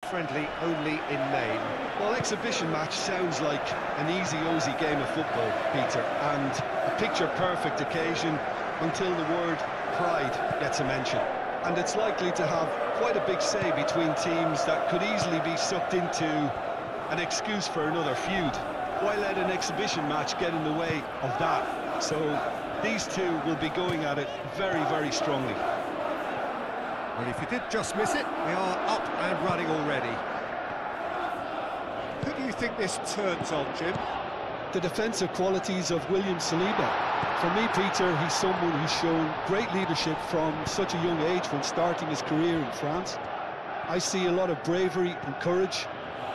friendly only in name. Well, exhibition match sounds like an easy-ozy game of football, Peter, and a picture-perfect occasion until the word pride gets a mention. And it's likely to have quite a big say between teams that could easily be sucked into an excuse for another feud. Why let an exhibition match get in the way of that? So these two will be going at it very, very strongly. Well, if you did just miss it, we are up and running already. Who do you think this turns on, Jim? The defensive qualities of William Saliba. For me, Peter, he's someone who's shown great leadership from such a young age when starting his career in France. I see a lot of bravery and courage,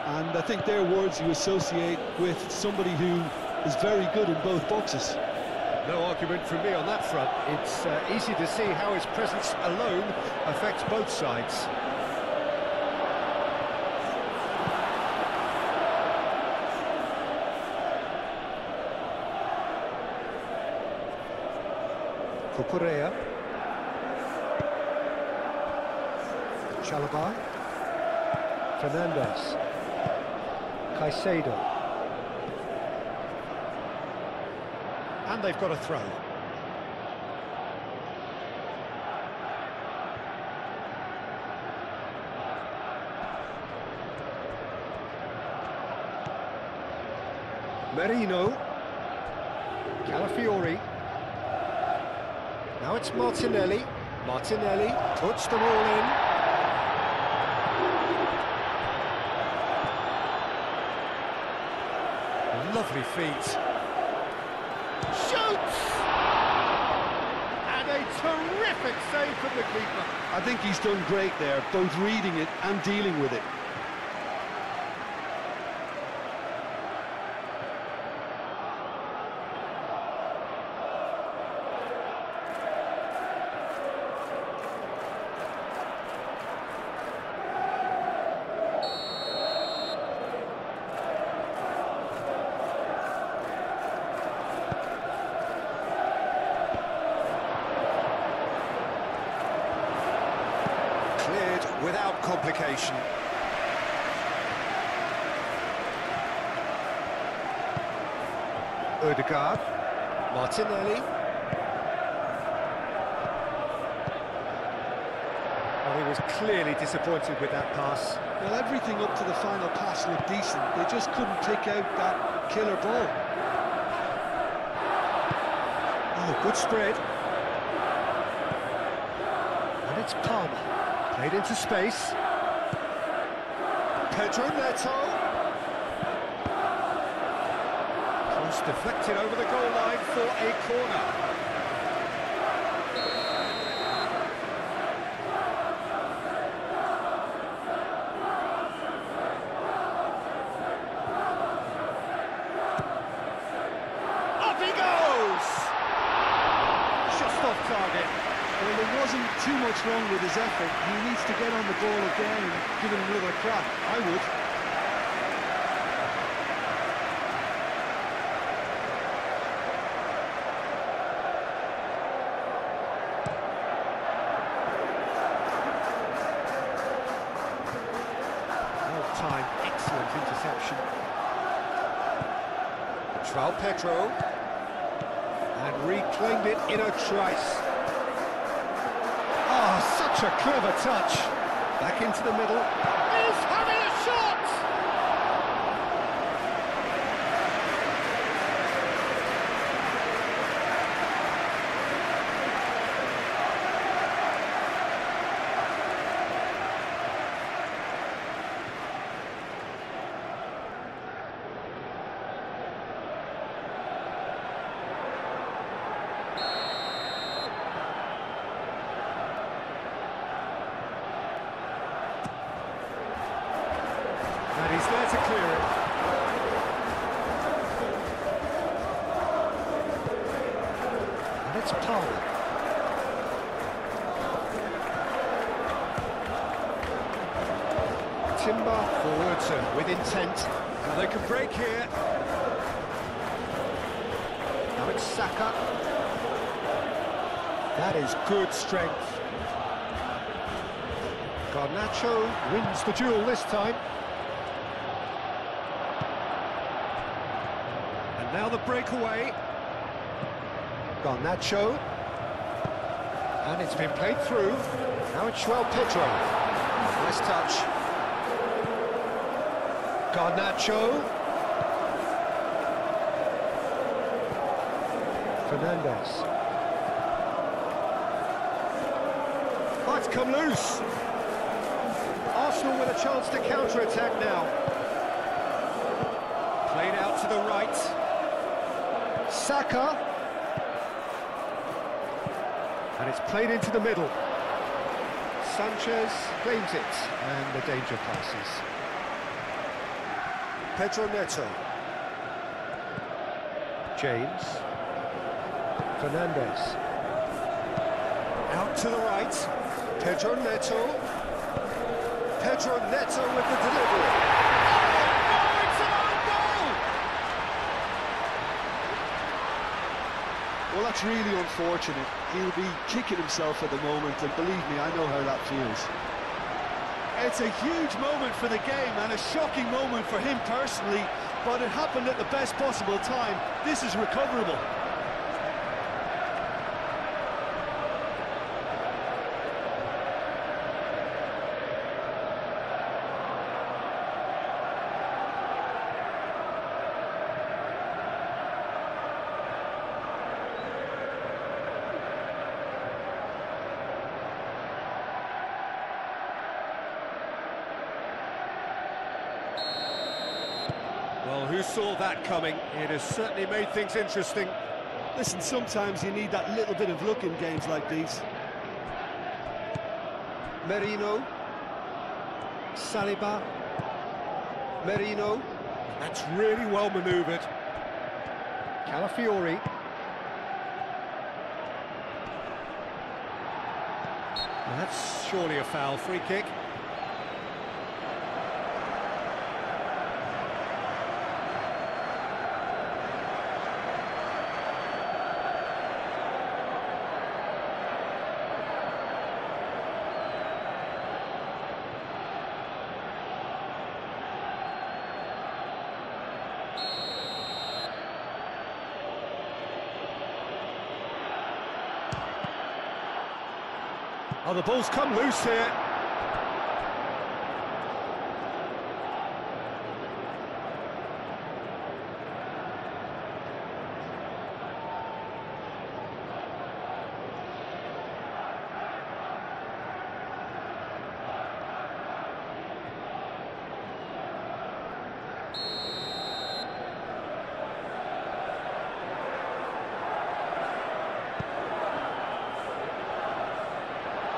and I think they're words you associate with somebody who is very good in both boxes. No argument from me on that front. It's easy to see how his presence alone affects both sides. Cucurella. Chalobah. Fernandez. Caicedo. And they've got a throw. Merino. Calafiori. Now it's Martinelli. Martinelli puts them all in. Lovely feet. Shoots! And a terrific save from the keeper. I think he's done great there, both reading it and dealing with it. Without complication. Odegaard. Martinelli. Well, he was clearly disappointed with that pass. Well, everything up to the final pass looked decent. They just couldn't pick out that killer ball. Oh, good spread. And it's Palmer. Played into space. Pedro Neto. Cross deflected over the goal line for a corner. Up he goes! Just off target. Well, there wasn't too much wrong with his effort. He needs to get on the ball again and give it another crack. I would. Well-timed, excellent interception. João Pedro. And reclaimed it in a trice. Oh, such a clever touch. Back into the middle. He's having a shot! And he's there to clear it. And it's Palmer. Timber forwards and with intent. Now they can break here. Now it's Saka. That is good strength. Garnacho wins the duel this time. And now the breakaway. Garnacho. And it's been played through. Now it's João Pedro. Nice touch. Garnacho. Fernandes. Oh, it's come loose. Arsenal with a chance to counter-attack now. Played out to the right. Saka. And it's played into the middle. Sanchez claims it, and the danger passes. Pedro Neto. James. Fernandes. Out to the right. Pedro Neto. Pedro Neto with the delivery. Oh, it's an own goal! Well, that's really unfortunate. He'll be kicking himself at the moment, and believe me, I know how that feels. It's a huge moment for the game and a shocking moment for him personally, but it happened at the best possible time. This is recoverable. Well, who saw that coming? It has certainly made things interesting. Listen, sometimes you need that little bit of luck in games like these. Merino. Saliba. Merino. That's really well manoeuvred. Calafiori. That's surely a foul. Free kick. Oh, the ball's come loose here.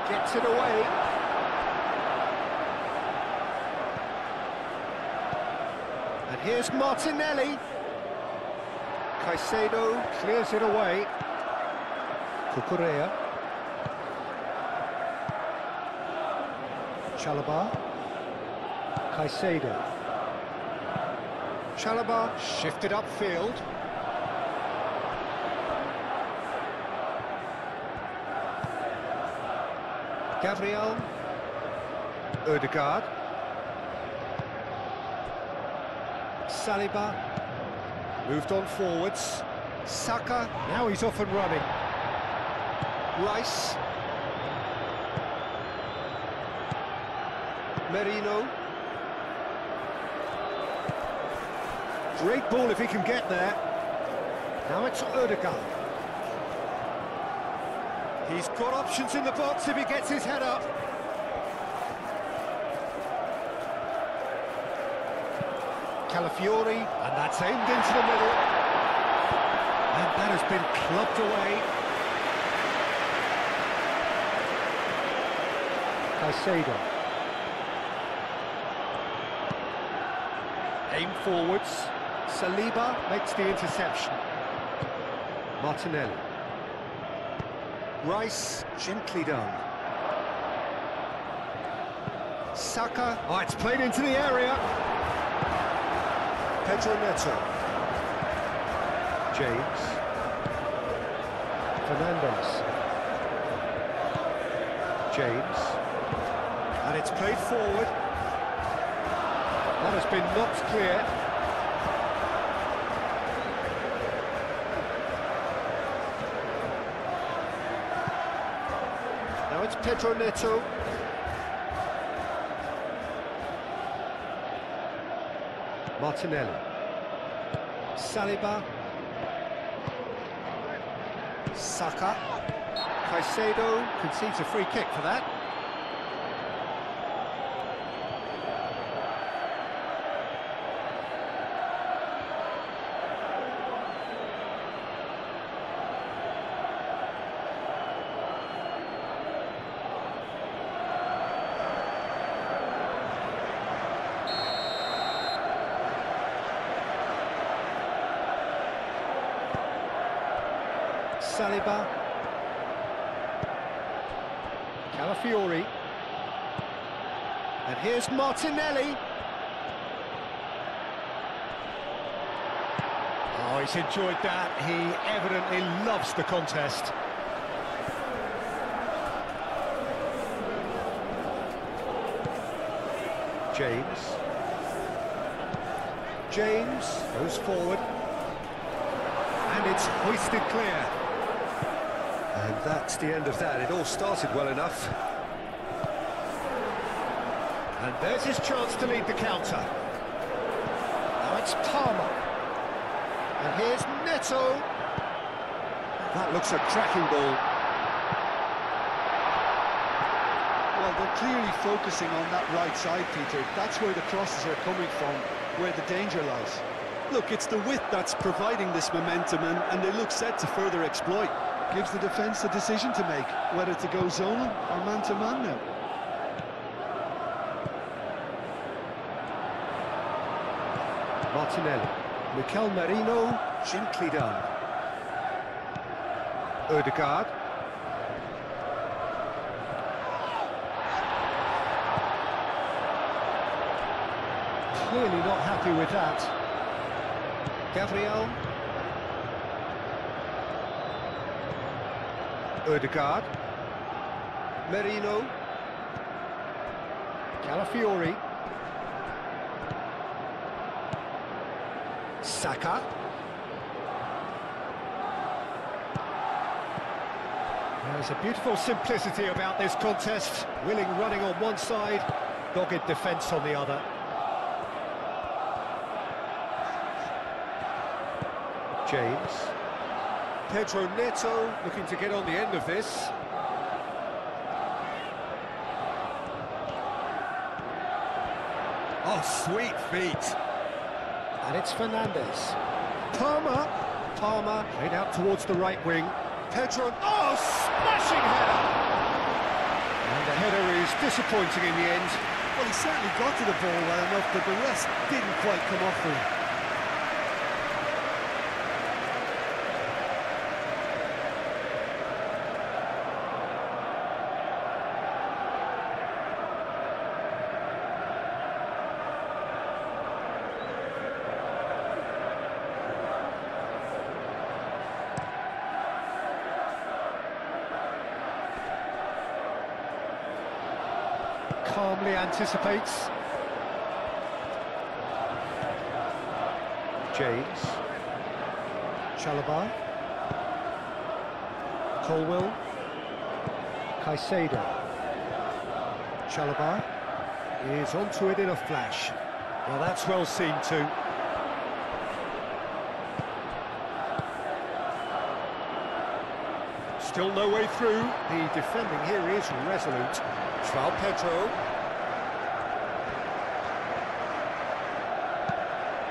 Gets it away. And here's Martinelli. Caicedo clears it away. Cucurella. Chalobah. Caicedo. Chalobah shifted upfield. Gabriel, Ødegaard, Saliba, moved on forwards, Saka, now he's off and running, Rice, Merino, great ball if he can get there, now it's Ødegaard. He's got options in the box if he gets his head up. Calafiori, and that's aimed into the middle. And that has been clubbed away. Caicedo. Aim forwards. Saliba makes the interception. Martinelli. Rice, gently done. Saka, oh, it's played into the area. Pedro Neto. James. Fernandes. James. And And it's played forward. That has been knocked clear. Now it's Pedro Neto. Martinelli. Saliba. Saka. Caicedo concedes a free kick for that. Saliba. Calafiori. And here's Martinelli. Oh, he's enjoyed that. He evidently loves the contest. James goes forward. And it's hoisted clear. And that's the end of that. It all started well enough. And there's his chance to lead the counter. Now it's Palmer. And here's Neto. That looks a cracking ball. Well, they're clearly focusing on that right side, Peter. That's where the crosses are coming from, where the danger lies. Look, it's the width that's providing this momentum, and they look set to further exploit. Gives the defence a decision to make, whether to go zonal or man-to-man now. Martinelli. Mikel Merino, gently done. Ødegaard. Clearly not happy with that. Gabriel. Ødegaard. Merino. Calafiori. Saka. There's a beautiful simplicity about this contest. Willing running on one side, dogged defence on the other. James. Pedro Neto looking to get on the end of this. Oh, sweet feet. And it's Fernandes. Palmer played out towards the right wing. Pedro, oh, smashing header! And the header is disappointing in the end. Well, he certainly got to the ball well enough, but the rest didn't quite come off for him. Calmly anticipates. James. Chalobah. Colwill. Caicedo. Chalobah is onto it in a flash. Well, that's well seen too. Still no way through. The defending here is resolute. João Pedro.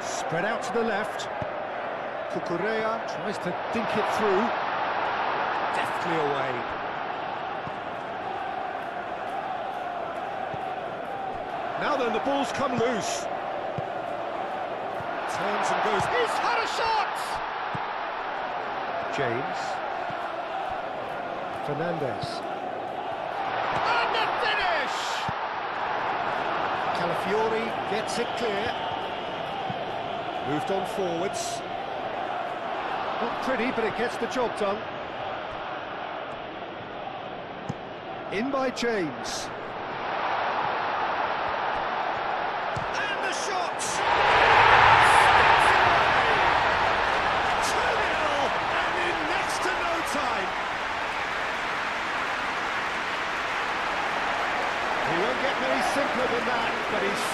Spread out to the left. Cucurella tries to dink it through. Deftly away. Now then, the ball's come loose. Turns and goes. He's had a shot! James. Fernandes. And the finish! Calafiori gets it clear. Moved on forwards. Not pretty, but it gets the job done. In by James.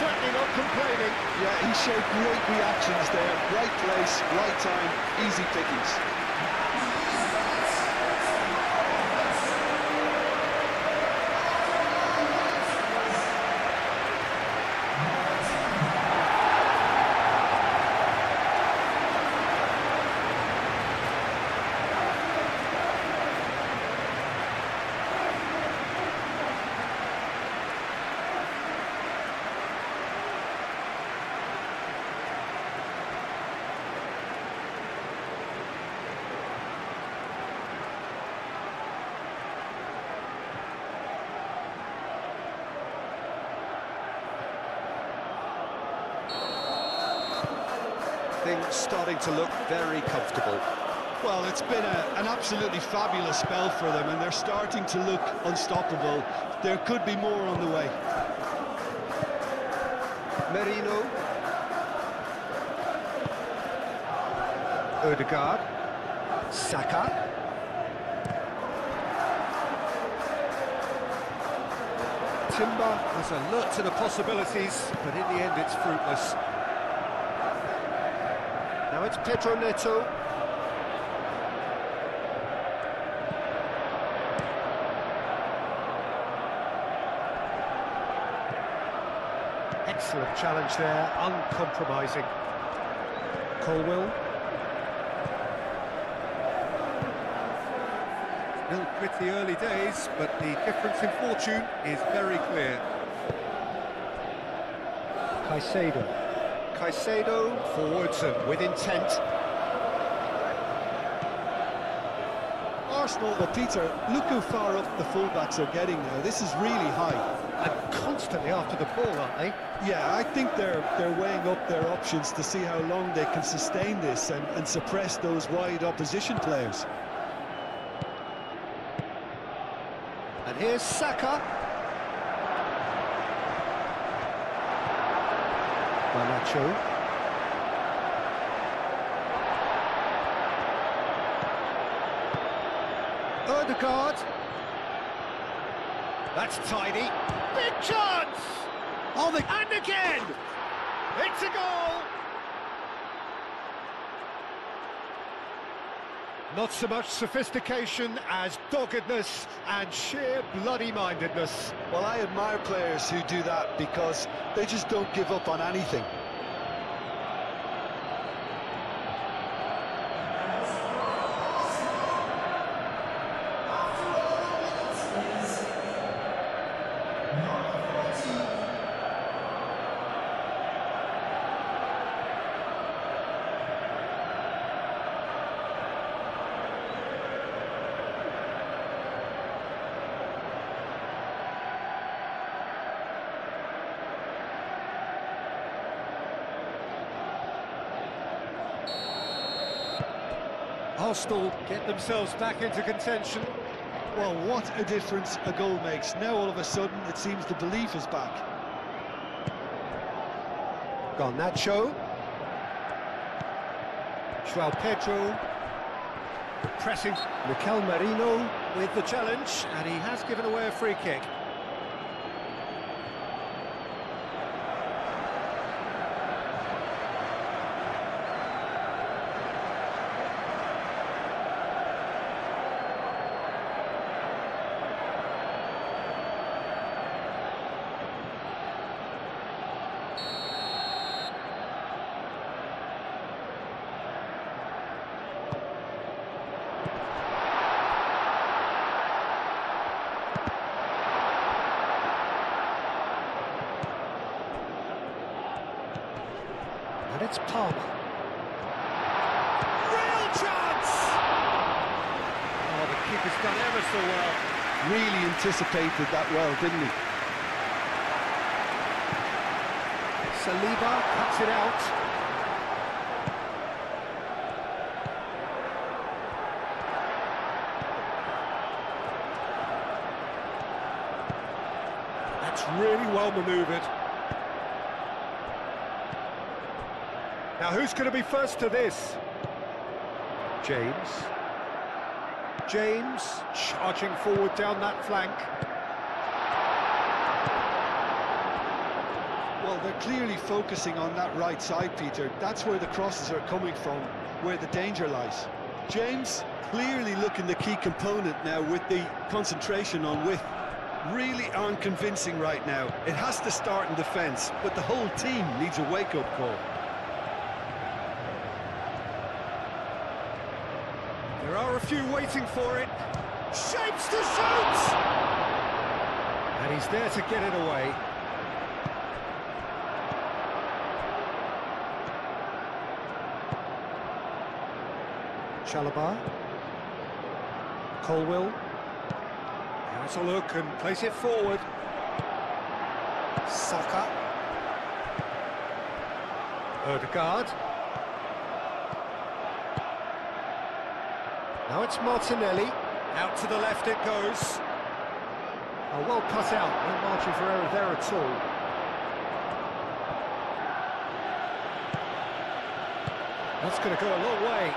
certainly not complaining. Yeah, he showed great reactions there. Right place, right time, easy pickings. Things starting to look very comfortable. Well, it's been an absolutely fabulous spell for them, and they're starting to look unstoppable. There could be more on the way. Merino. Odegaard. Saka. Timber was alert to the possibilities, but in the end it's fruitless. Now it's Pedro Neto. Excellent challenge there, uncompromising. Colwill. Still pretty early days, but the difference in fortune is very clear. Caicedo. Caicedo forwards and with intent. Arsenal, but Peter, look how far up the fullbacks are getting now. This is really high. And constantly after the ball, aren't they? Yeah, I think they're weighing up their options to see how long they can sustain this and suppress those wide opposition players. And here's Saka. Garnacho. Odegaard. That's tidy. Big chance! Oh, and again! It's a goal! Not so much sophistication as doggedness and sheer bloody-mindedness. Well, I admire players who do that because they just don't give up on anything. Arsenal get themselves back into contention. Well, what a difference a goal makes. Now all of a sudden it seems the belief is back. Garnacho. Joao Pedro. Pressing. Mikel Merino with the challenge, and he has given away a free kick. And it's Palmer. Real chance! Oh, the keeper's done ever so well. Really anticipated that well, didn't he? Saliba cuts it out. That's really well manoeuvred. Now, who's going to be first to this? James. James charging forward down that flank. Well, They're clearly focusing on that right side, Peter. That's where the crosses are coming from, where the danger lies. James clearly looking the key component now with the concentration on width. Really aren't convincing right now. It has to start in defence, but the whole team needs a wake-up call. There are a few waiting for it. Shapes to shoot! And he's there to get it away. Chalobah. Colwill. Has a look and plays it forward. Saka. Odegaard. Now it's Martinelli. Out to the left it goes. Oh, well cut out. No margin for error there at all. That's going to go a long way.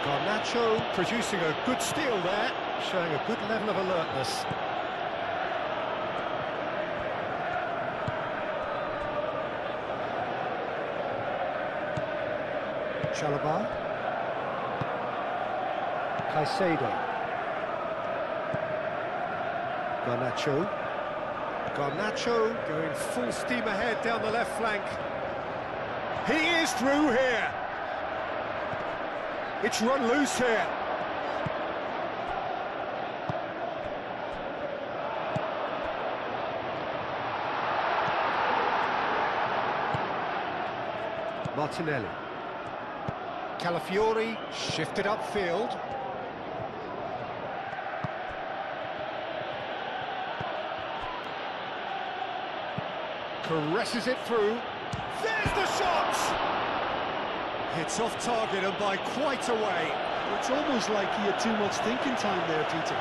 Garnacho producing a good steal there, showing a good level of alertness. Chalobah. Caicedo. Garnacho. Garnacho going full steam ahead down the left flank. He is through here. It's run loose here. Martinelli. Calafiori shifted upfield. Caresses it through. There's the shot! It's off target and by quite a way. It's almost like he had too much thinking time there, Peter.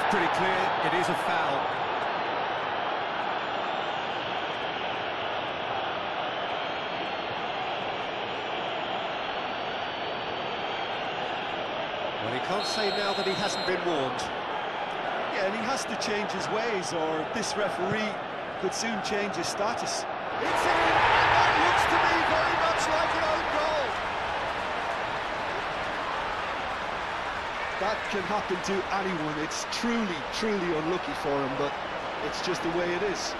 Pretty clear, it is a foul. Well, he can't say now that he hasn't been warned. Yeah, and he has to change his ways, or this referee could soon change his status. It's in, and that looks to me very much like an own goal. That can happen to anyone. It's truly, truly unlucky for him, but it's just the way it is.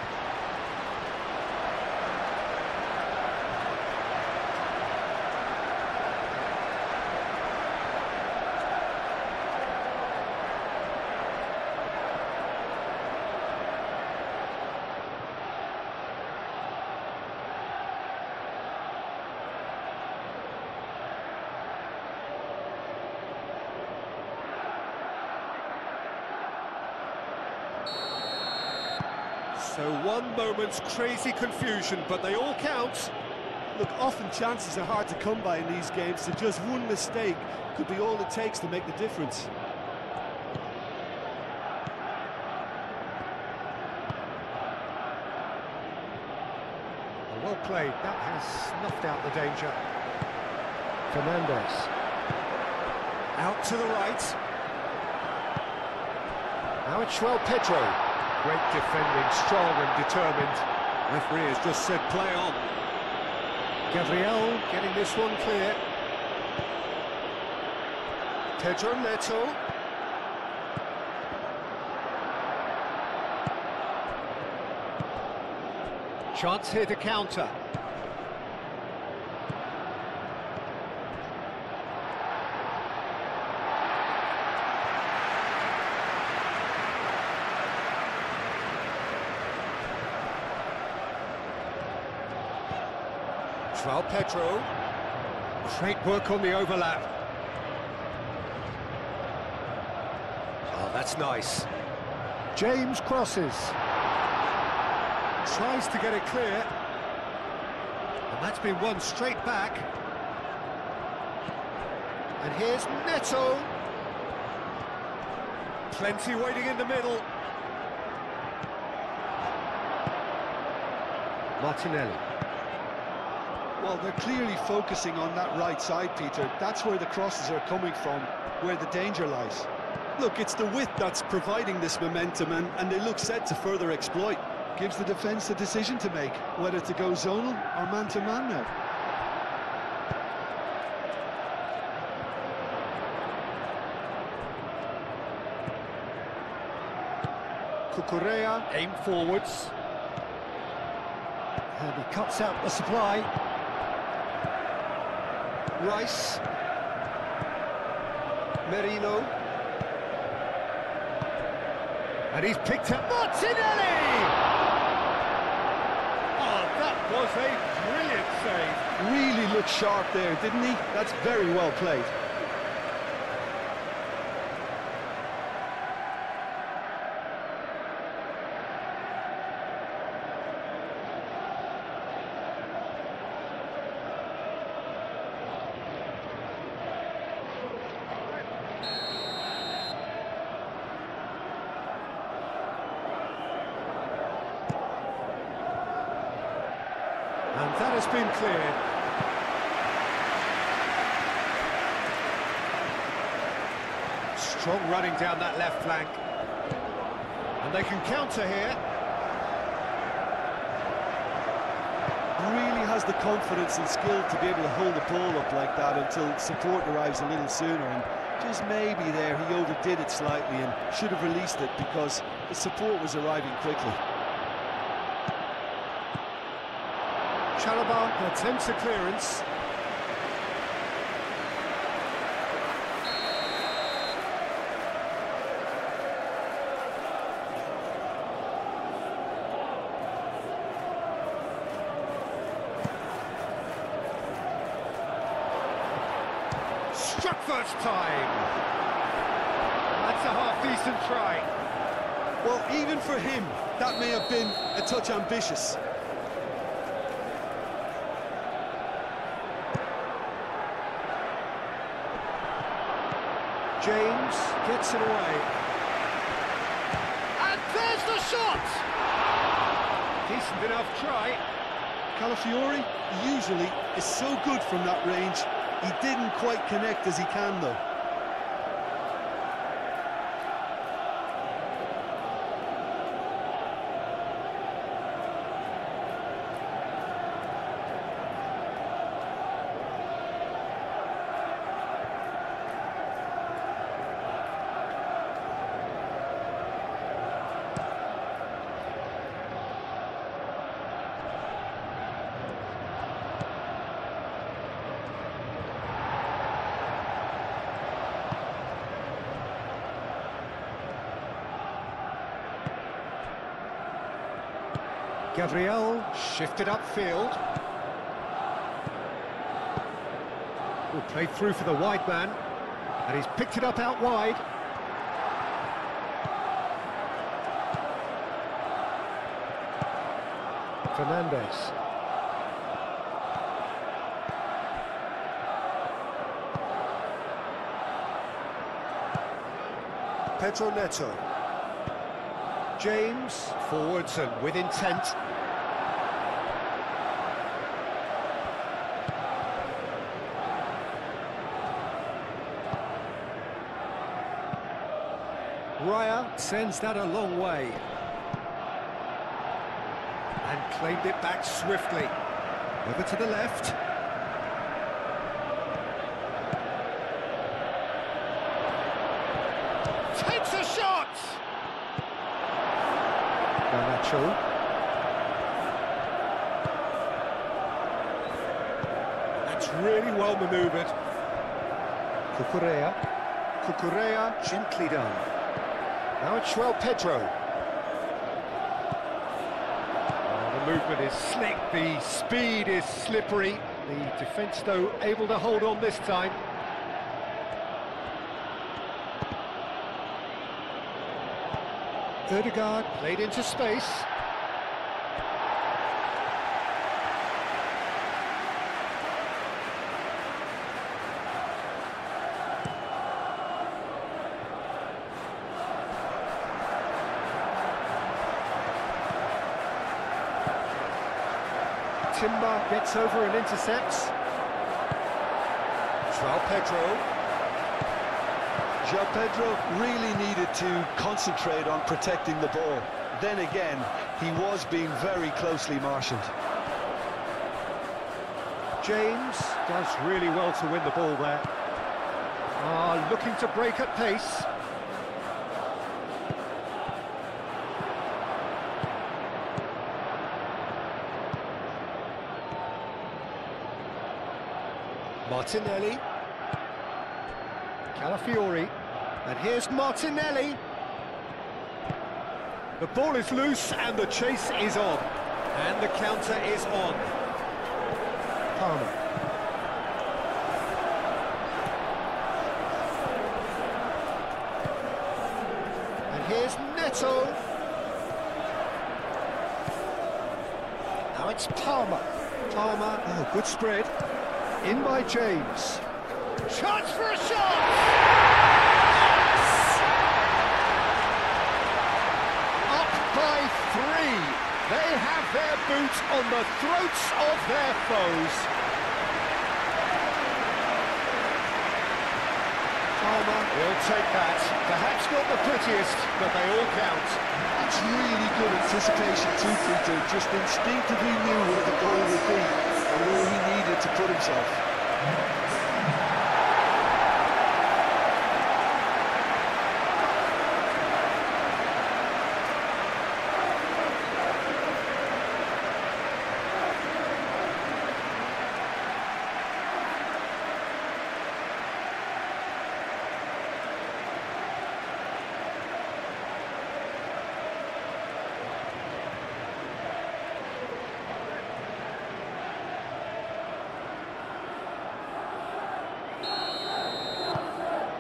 So one moment's crazy confusion, but they all count. Look, often chances are hard to come by in these games, so just one mistake could be all it takes to make the difference. Well played, that has snuffed out the danger. Fernandes. Out to the right. Now it's João Pedro. Great defending, strong and determined. Referee has just said play on. Gabriel getting this one clear. Pedro Neto. Chance here to counter. João Pedro. Great work on the overlap. Oh, that's nice. James crosses. Tries to get it clear. And that's been won straight back. And here's Neto. Plenty waiting in the middle. Martinelli. Well, they're clearly focusing on that right side, Peter. That's where the crosses are coming from, where the danger lies. Look, it's the width that's providing this momentum, and they look set to further exploit. Gives the defence a decision to make, whether to go zonal or man-to-man now. Cucurella, aim forwards. And he cuts out the supply. Rice. Merino. And he's picked up Martinelli! Oh, that was a brilliant save. Really looked sharp there, didn't he? That's very well played. And that has been cleared. Strong running down that left flank. And they can counter here. Really has the confidence and skill to be able to hold the ball up like that until support arrives a little sooner, and just maybe there he overdid it slightly and should have released it because the support was arriving quickly. Chalobah attempts a clearance. Struck first time. That's a half-decent try. Well, even for him, that may have been a touch ambitious. James gets it away. And there's the shot! Decent enough try. Calafiori usually is so good from that range. He didn't quite connect as he can, though. Gabriel shifted upfield. Will play through for the wide man, and he's picked it up out wide. Fernandes. Pedro Neto. James, forwards and with intent. Raya sends that a long way. And claimed it back swiftly. Over to the left. Takes a shot! Garnacho. That's really well manoeuvred. Cucurella, gently done. Now it's Pedro. Oh, the movement is slick, the speed is slippery. The defence, though, able to hold on this time. Ødegaard played into space. Timber gets over and intercepts. João Pedro. João Pedro really needed to concentrate on protecting the ball. Then again, he was being very closely marshalled. James does really well to win the ball there. Looking to break at pace. Martinelli. Calafiori. And here's Martinelli. The ball is loose and the chase is on. And the counter is on. Palmer. And here's Neto. Now it's Palmer. Palmer, oh, good spread. In by James. Chance for a shot! Yes! Up by 3. They have their boot on the throats of their foes. Palmer will take that. Perhaps not the prettiest, but they all count. It's really good anticipation too, Peter. Just instinctively knew where the goal would be and where he needed to put himself.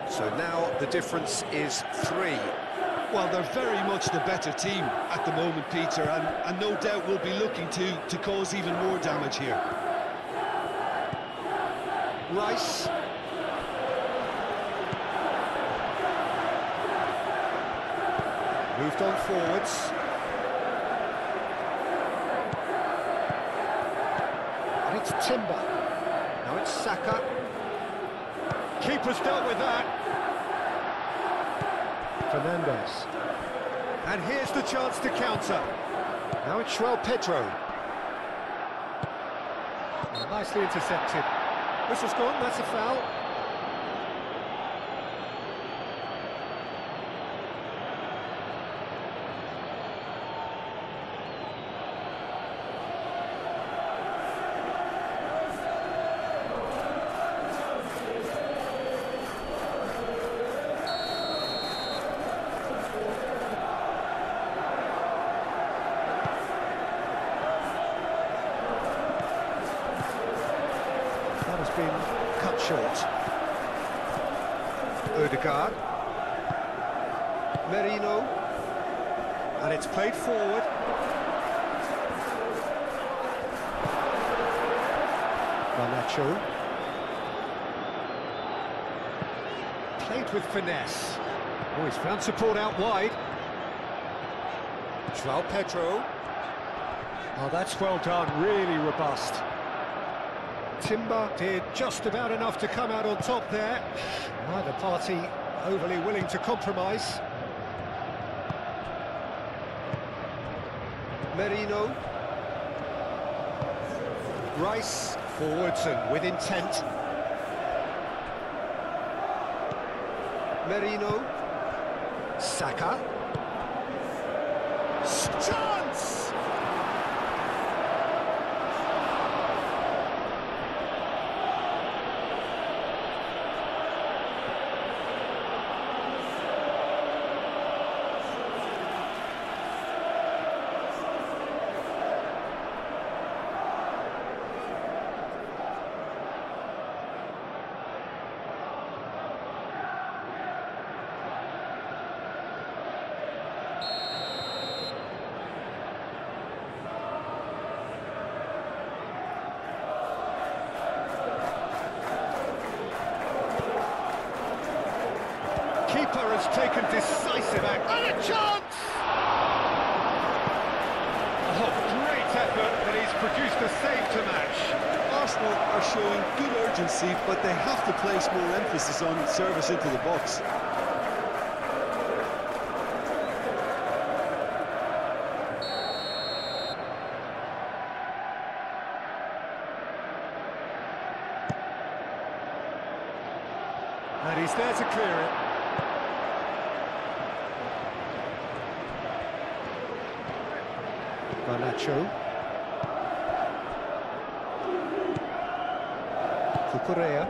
So now the difference is 3. Well, they're very much the better team at the moment, Peter, and no doubt will be looking to cause even more damage here. Rice. Moved on forwards. And it's Timber. Now it's Saka. Keeper's dealt with that. Fernandes. And here's the chance to counter. Now it's João Pedro. Nicely intercepted. Whistle's gone, that's a foul. Been cut short. Ødegaard. Merino. And it's played forward. Garnacho. Played with finesse. Oh, he's found support out wide. João Pedro. Oh, that's well done, really robust. Timber did just about enough to come out on top there. Neither party overly willing to compromise. Merino. Rice forwards and with intent. Merino. Saka. Chance! keeper has taken decisive action. And a chance! Oh, great effort, but he's produced a save to match. Arsenal are showing good urgency, but they have to place more emphasis on service into the box. And he's there to clear it. Garnacho. Cucurella.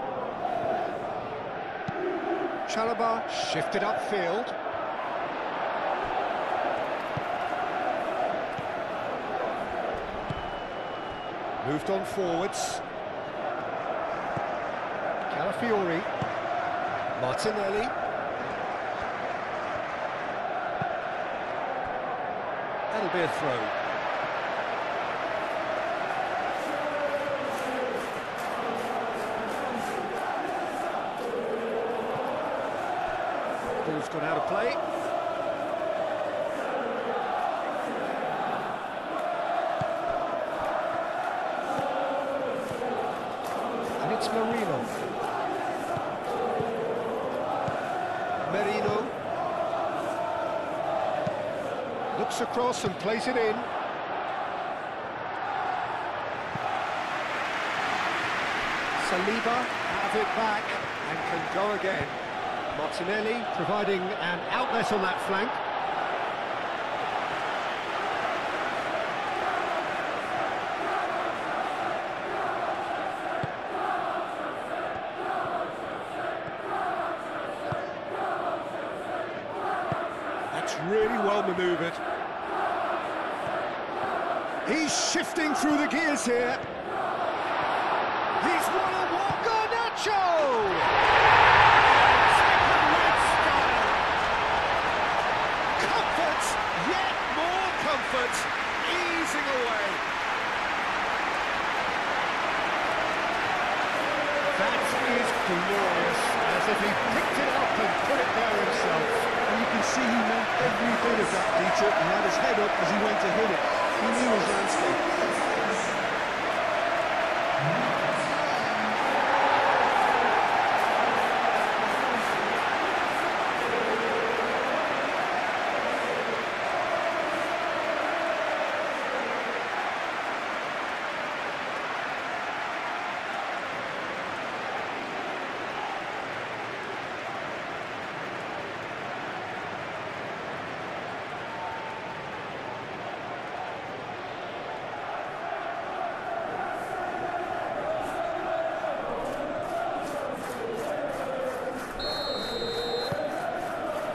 Chalobah shifted upfield. Moved on forwards. Calafiori. Martinelli. That'll be a throw. Ball's gone out of play. And it's Merino. Looks across and plays it in. Saliba have it back and can go again. Martinelli providing an outlet on that flank. That's really well manoeuvred. He's shifting through the gears here. He's won a walk. Garnacho! Taken with style. Comfort, yet more comfort, easing away. That is glorious, as if he picked it up and put it there himself. And you can see he meant every bit of that, Peter, and had his head up as he went to hit it. He knew his landscape.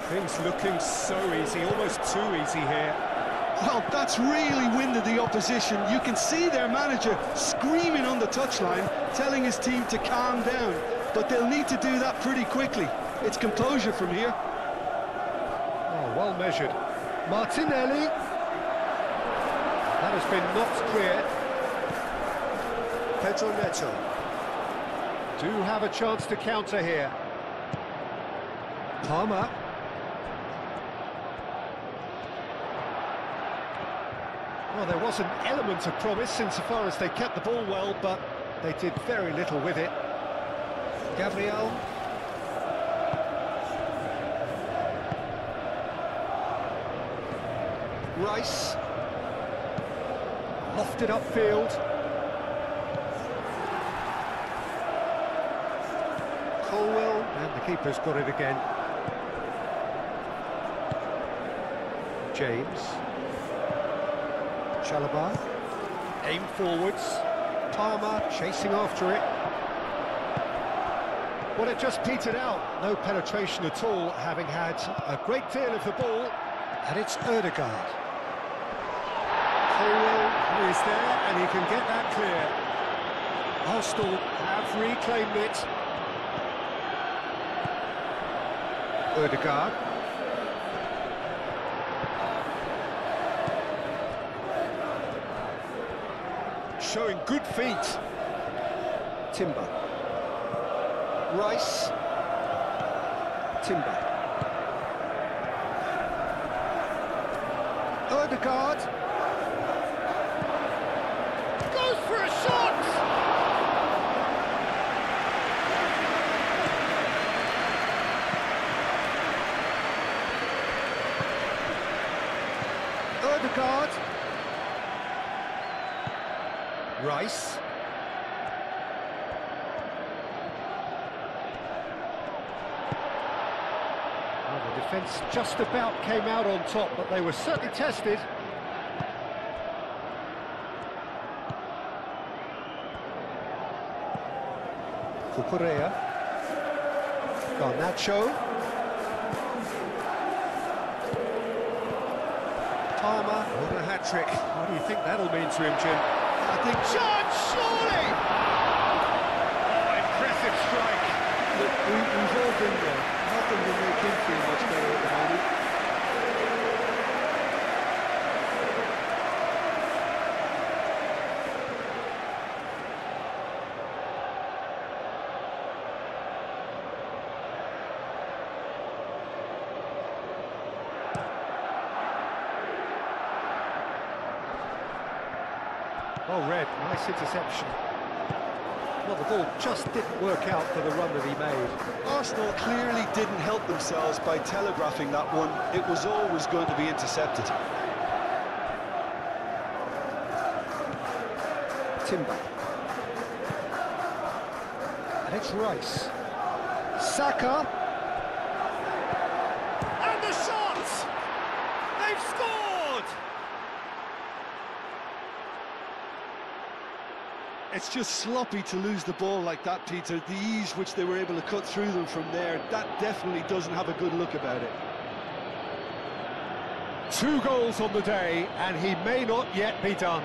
Things looking so easy, almost too easy here. Well, that's really winded the opposition. You can see their manager screaming on the touchline, telling his team to calm down. But they'll need to do that pretty quickly. It's composure from here. Oh, well measured. Martinelli. That has been knocked clear. Pedro Neto. Do have a chance to counter here. Palmer. Well, there was an element of promise insofar as they kept the ball well, but they did very little with it. Gabriel. Rice. Lofted upfield. Colwell, and the keeper's got it again. James. Chalobah, aim forwards, Palmer chasing after it. Well, it just petered out, no penetration at all, having had a great deal of the ball, and it's Ødegaard. Colwell is there, and he can get that clear. Arsenal have reclaimed it. Ødegaard. Showing good feet. Timber. Rice. Timber. Odegaard. Goes for a shot! Odegaard. Rice. Well, the defence just about came out on top, but they were certainly tested. Cucurella. Garnacho. Palmer. What a hat-trick. What do you think that'll mean to him, Jim? I think... Chance, surely! Oh, impressive strike. Look, we've all been there. Nothing will make him feel much better at the moment. Oh, Red, nice interception. Well, the ball just didn't work out for the run that he made. Arsenal clearly didn't help themselves by telegraphing that one. It was always going to be intercepted. Timber. And it's Rice. Saka. And the shot! They've scored! It's just sloppy to lose the ball like that, Peter. The ease which they were able to cut through them from there, that definitely doesn't have a good look about it. 2 goals on the day, and he may not yet be done.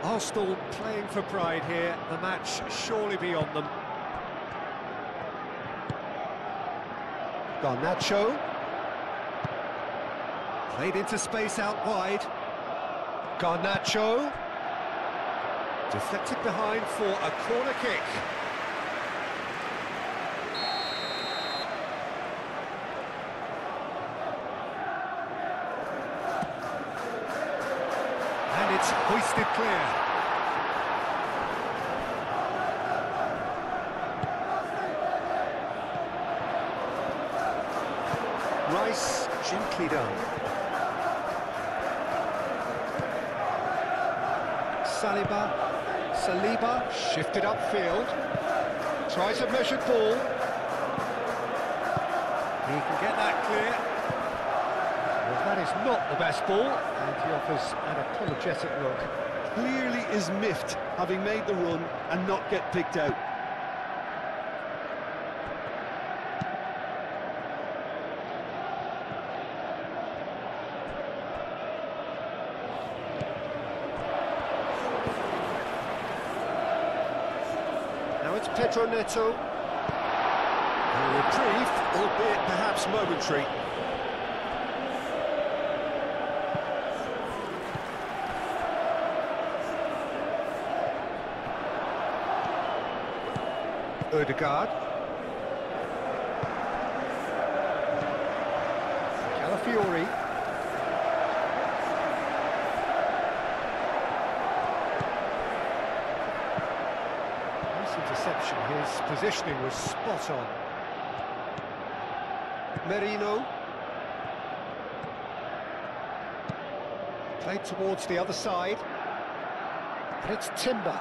Arsenal playing for pride here, the match surely beyond them. Garnacho. Played into space out wide. Garnacho. Deflected behind for a corner kick. And it's hoisted clear. Rice, gently done. Saliba, shifted upfield. Tries a measured ball. He can get that clear. Well, that is not the best ball, and he offers an apologetic look. Clearly is miffed, having made the run and not get picked out. Now it's Pedro Neto. A reprieve, albeit perhaps momentary. Odegaard. Calafiori. Nice interception. His positioning was spot on. Merino. Played towards the other side. And it's Timber.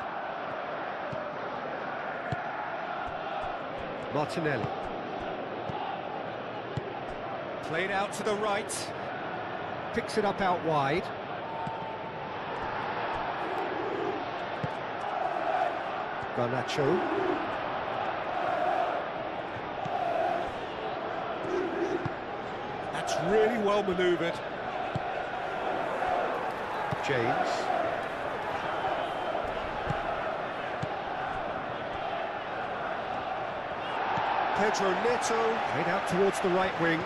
Martinelli. Played out to the right. Picks it up out wide. Garnacho. That's really well manoeuvred. James. Pedro Neto, played out towards the right wing.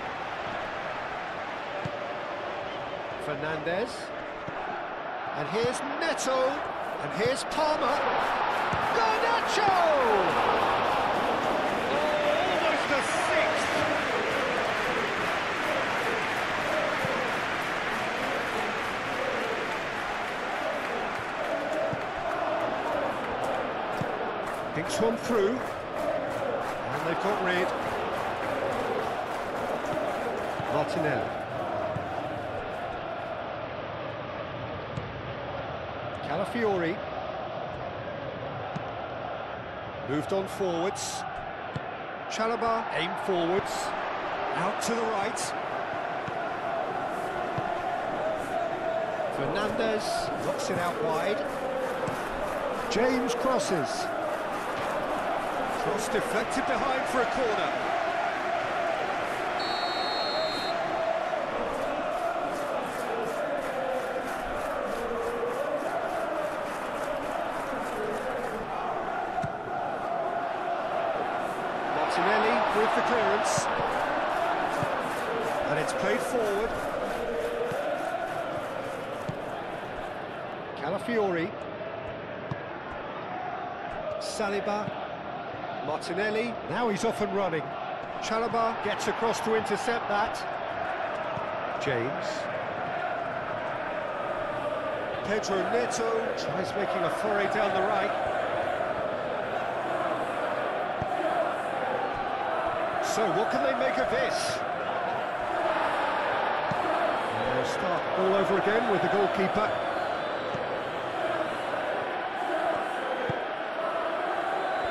Fernandez. And here's Neto. And here's Palmer. Garnacho! Oh, almost a sixth. Dinks one through. And they've got rid. Martinelli. Calafiori. Moved on forwards. Chalobah aimed forwards. Out to the right. Fernandez knocks it out wide. James crosses. Cross deflected behind for a corner. Martinelli with the clearance. And it's played forward. Calafiori. Saliba. Martinelli, now he's off and running. Chalobah gets across to intercept that. James. Pedro Neto tries making a foray down the right. So what can they make of this? And they'll start all over again with the goalkeeper.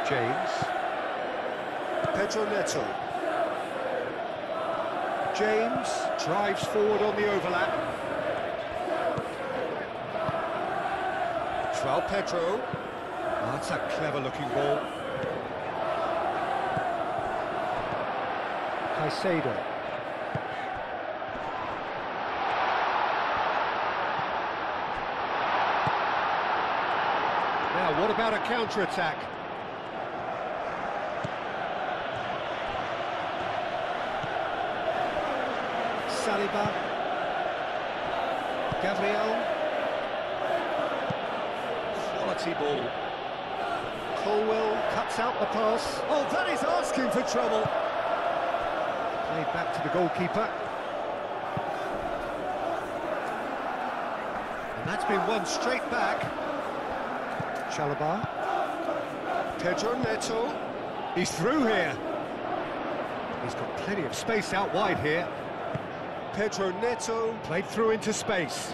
James. Pedro Neto. James drives forward on the overlap. João Pedro. Oh, that's a clever-looking ball. Caicedo. Now, what about a counter-attack? Saliba. Gabriel. Quality ball. Colwell cuts out the pass. Oh, that is asking for trouble. Played back to the goalkeeper. And that's been won straight back. Chalobah. Pedro Neto. He's through here. He's got plenty of space out wide here. Pedro Neto played through into space.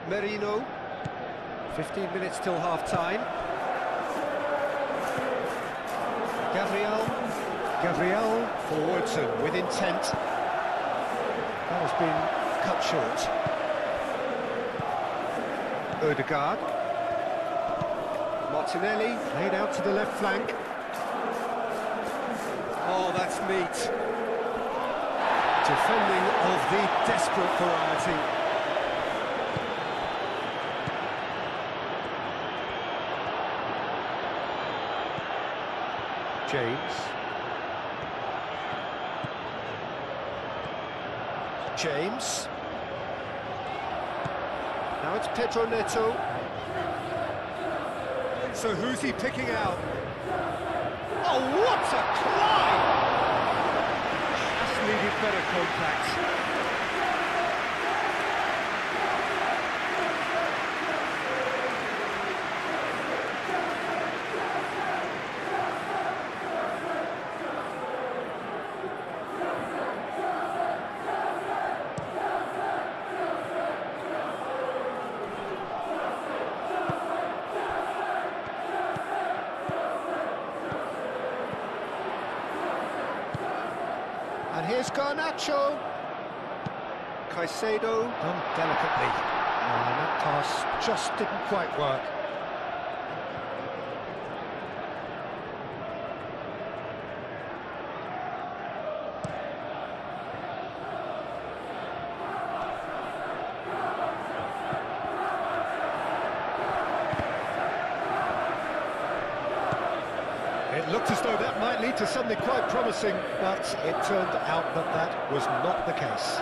Merino. 15 minutes till half-time. Gabriel forwards and with intent. That has been cut short. Odegaard. Martinelli played out to the left flank. Oh, that's neat. Defending of the desperate variety. James. Now it's Pedro Neto. So who's he picking out? Oh, what a climb! Just needed better contact. And here's Garnacho. Caicedo done delicately. And that pass just didn't quite work. It looked as though that might lead to something quite promising, but it turned out that that was not the case.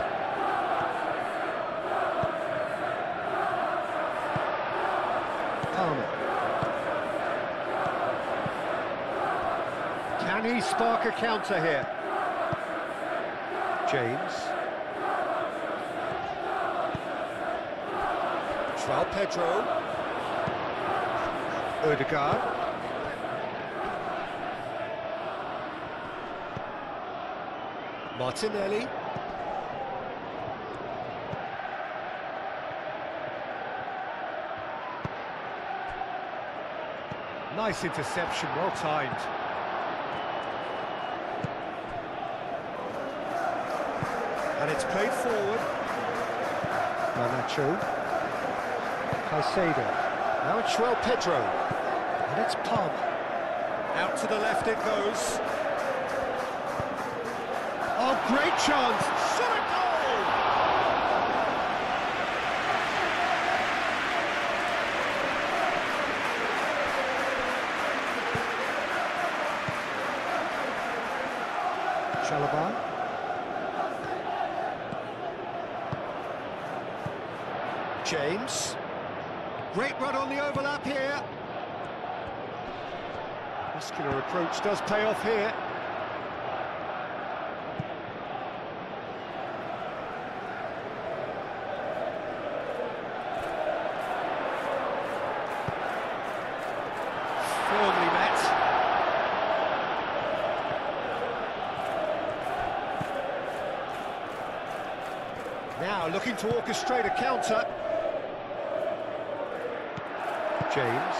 Palmer. Can he spark a counter here? James. João Pedro. Odegaard. Martinelli. Nice interception, well timed. And it's played forward. Garnacho. Caicedo. Now it's João Pedro. And it's Palmer. Out to the left it goes. Oh, great chance! Shot a goal! Chalobah. James. Great run on the overlap here. Muscular approach does pay off here. Firmly met. Now looking to orchestrate a counter. James.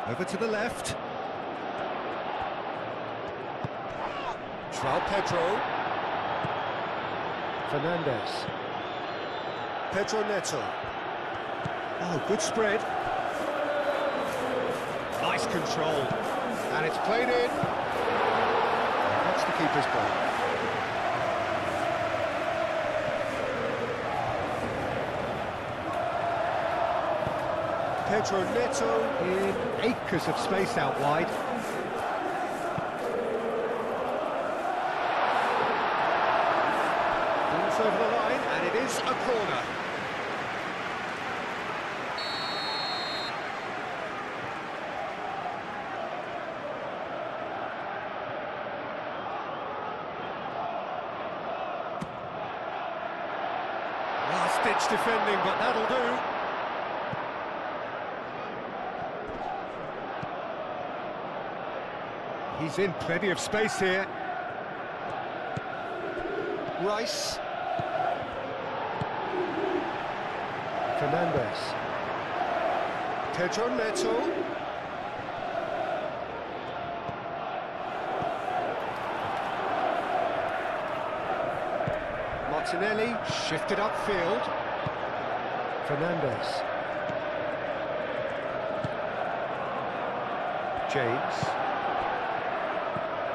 Over to the left. João Pedro. Fernandes. Pedro Neto. Oh, good spread. Nice control. And it's played in. That's the keeper's ball. Pedro Neto in acres of space out wide. Ball's over the line, and it is a corner. Last-ditch defending, but that'll do. He's in plenty of space here. Rice. Fernandes. Pedro Neto. Martinelli shifted upfield. Fernandes. James.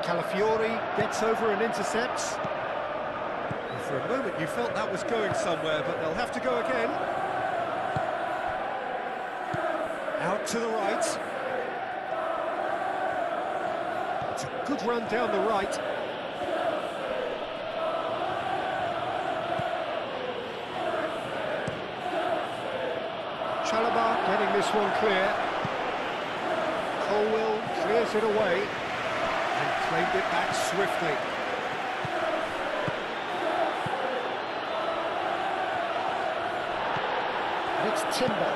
Calafiori gets over and intercepts. And for a moment you felt that was going somewhere, but they'll have to go again. Out to the right. It's a good run down the right. Chalobah getting this one clear. Colwell clears it away. And claimed it back swiftly. And it's Timber.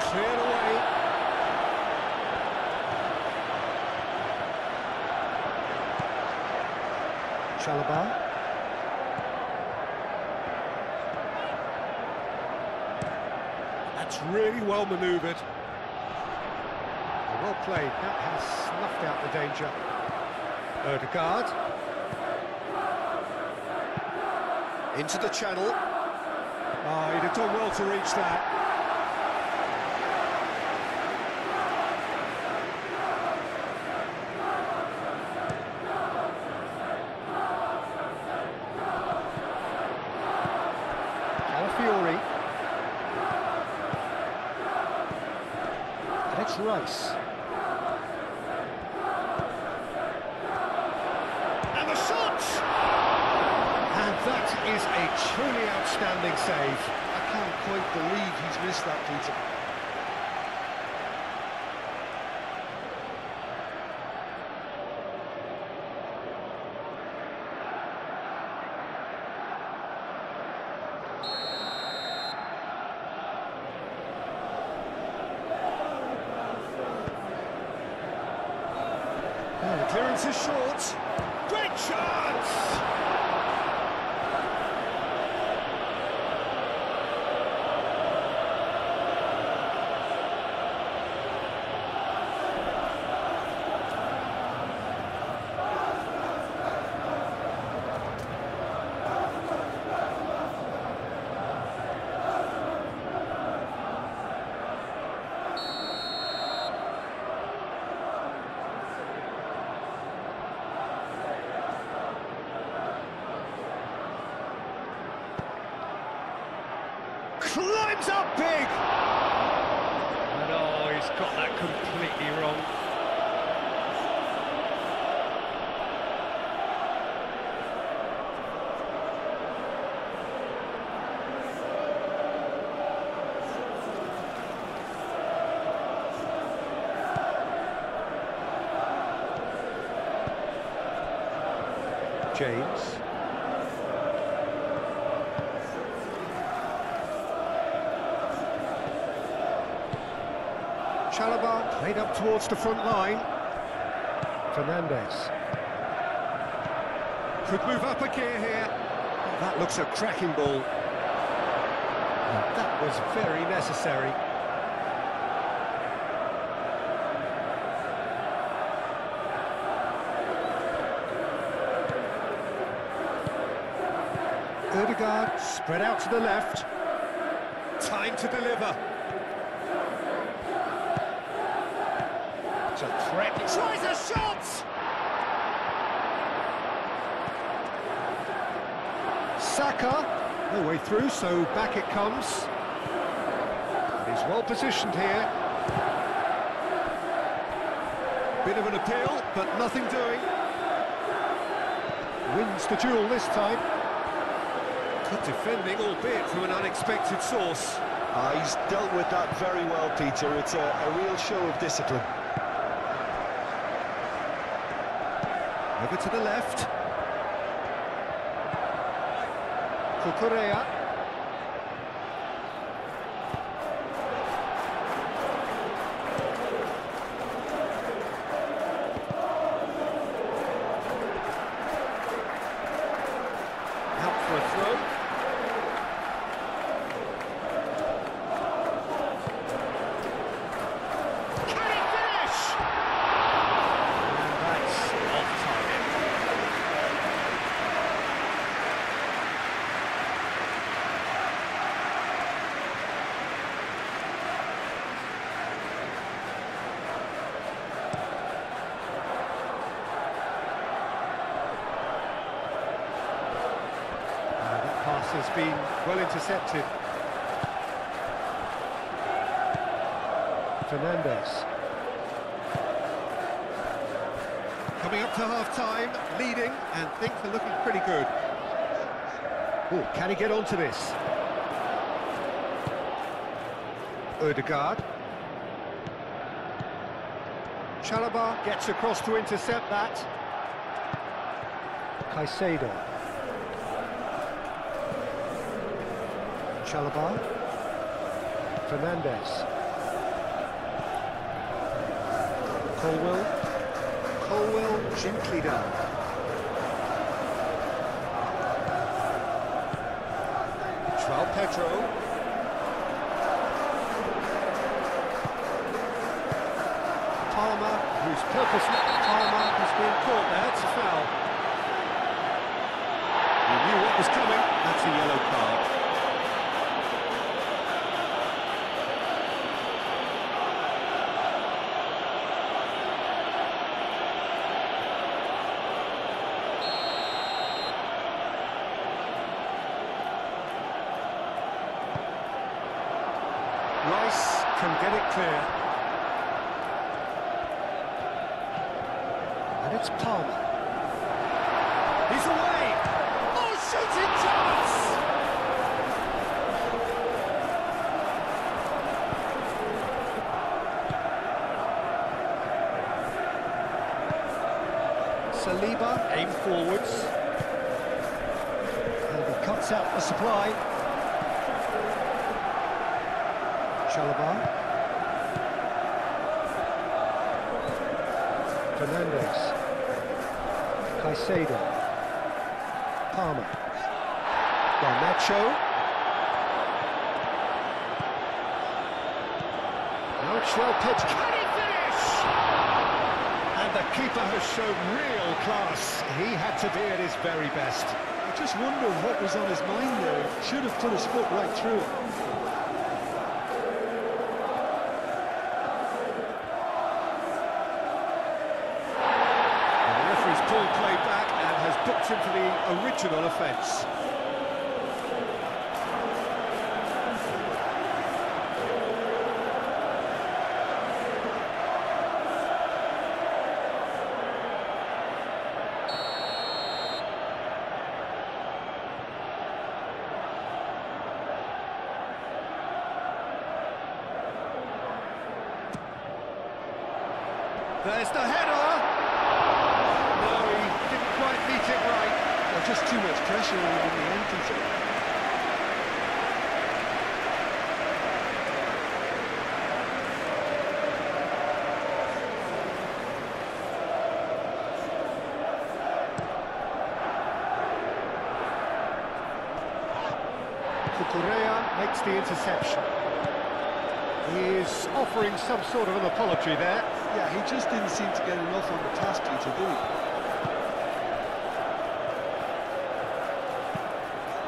Cleared away. Chalobah. That's really well manoeuvred. Well played, that has snuffed out the danger. Odegaard. Into the channel. Oh, he'd have done well to reach that. Calafiori. It's Rice. And the shot! And that is a truly outstanding save. I can't quite believe he's missed that, Peter. Oh, clearance is short. Great chance! Climbs up big! And oh, he's got that completely wrong. James. Chalobah played up towards the front line. Fernandez. Could move up a gear here. That looks a cracking ball. That was very necessary. Ødegaard spread out to the left. Time to deliver. It's a threat. He tries a shot! Saka, no way through, so back it comes. And he's well positioned here. Bit of an appeal, but nothing doing. Wins the duel this time. Good defending, albeit from an unexpected source. He's dealt with that very well, Peter. It's a real show of discipline. Over to the left. Cucurella. Out for a throw. Can he finish? And that's off target. That pass has been well intercepted. Fernandez. Coming up to half-time, leading, and things are looking pretty good. Oh, can he get onto this? Ødegaard. Chalobah gets across to intercept that. Caicedo. Chalobah. Fernandez. Colwell gently down. João Pedro. Palmer, who's purposely... Palmer has been caught there, it's a foul. He knew what was coming, that's a yellow card. Rice can get it clear. And it's Palmer. He's away! Oh, shooting chance! Saliba, aim forwards. And he cuts out the supply. Chalobah. Fernandes. Caicedo. Palmer. Garnacho. Now it's well pitched. Can he finish? And the keeper has shown real class. He had to be at his very best. I just wonder what was on his mind there. Should have put his foot right through it. Pulled play back and has booked him for the original offence. There's the header! Just too much pressure on him in the end, Peter. Cucurella makes the interception. He is offering some sort of an apology there. Yeah, he just didn't seem to get enough on the task, Peter, did he?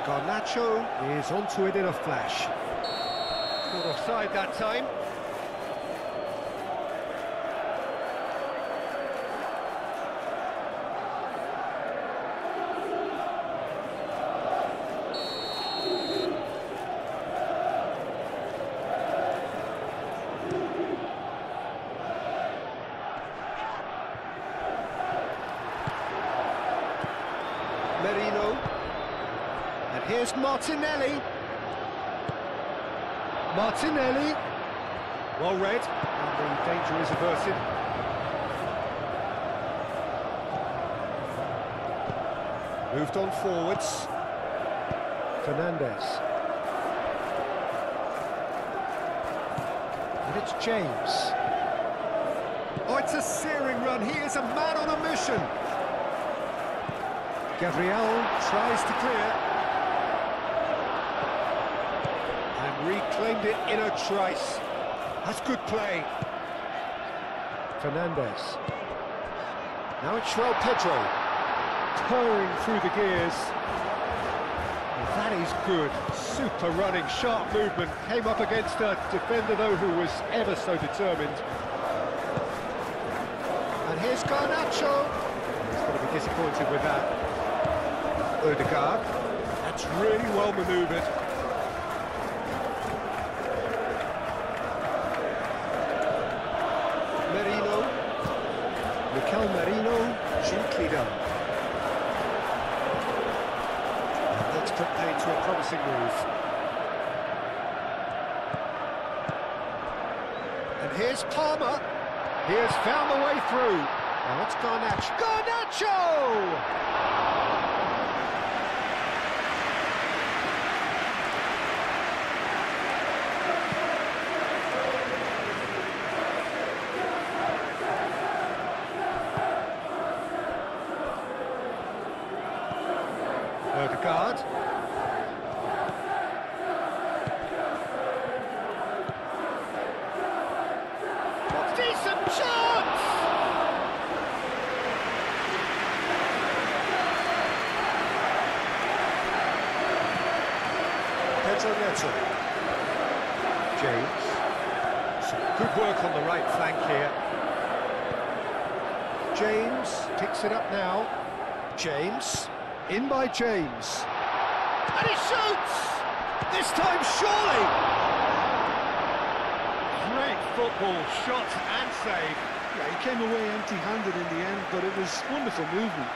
Garnacho is onto it in a flash. Caught offside that time. Merino. And here's Martinelli. Martinelli. Well read. And the danger is averted. Moved on forwards. Fernandes. And it's James. Oh, it's a searing run. He is a man on a mission. Gabriel tries to clear. And reclaimed it in a trice. That's good play. Fernandes. Now it's João Pedro. Purring through the gears. And that is good. Super running, sharp movement. Came up against a defender, though, who was ever so determined. And here's Garnacho. He's going to be disappointed with that. Odegaard. That's really well manoeuvred. Merino. Mikel Merino. Gently done. And that's put paid to a promising move. And here's Palmer. He has found the way through. Now it's Garnacho. Garnacho! Odegaard. Decent chance! Pedro Neto. James. Some good work on the right flank here. James picks it up now. James. In by James. And he shoots! This time, surely! Great football, shot and save. Yeah, he came away empty-handed in the end, but it was wonderful movement.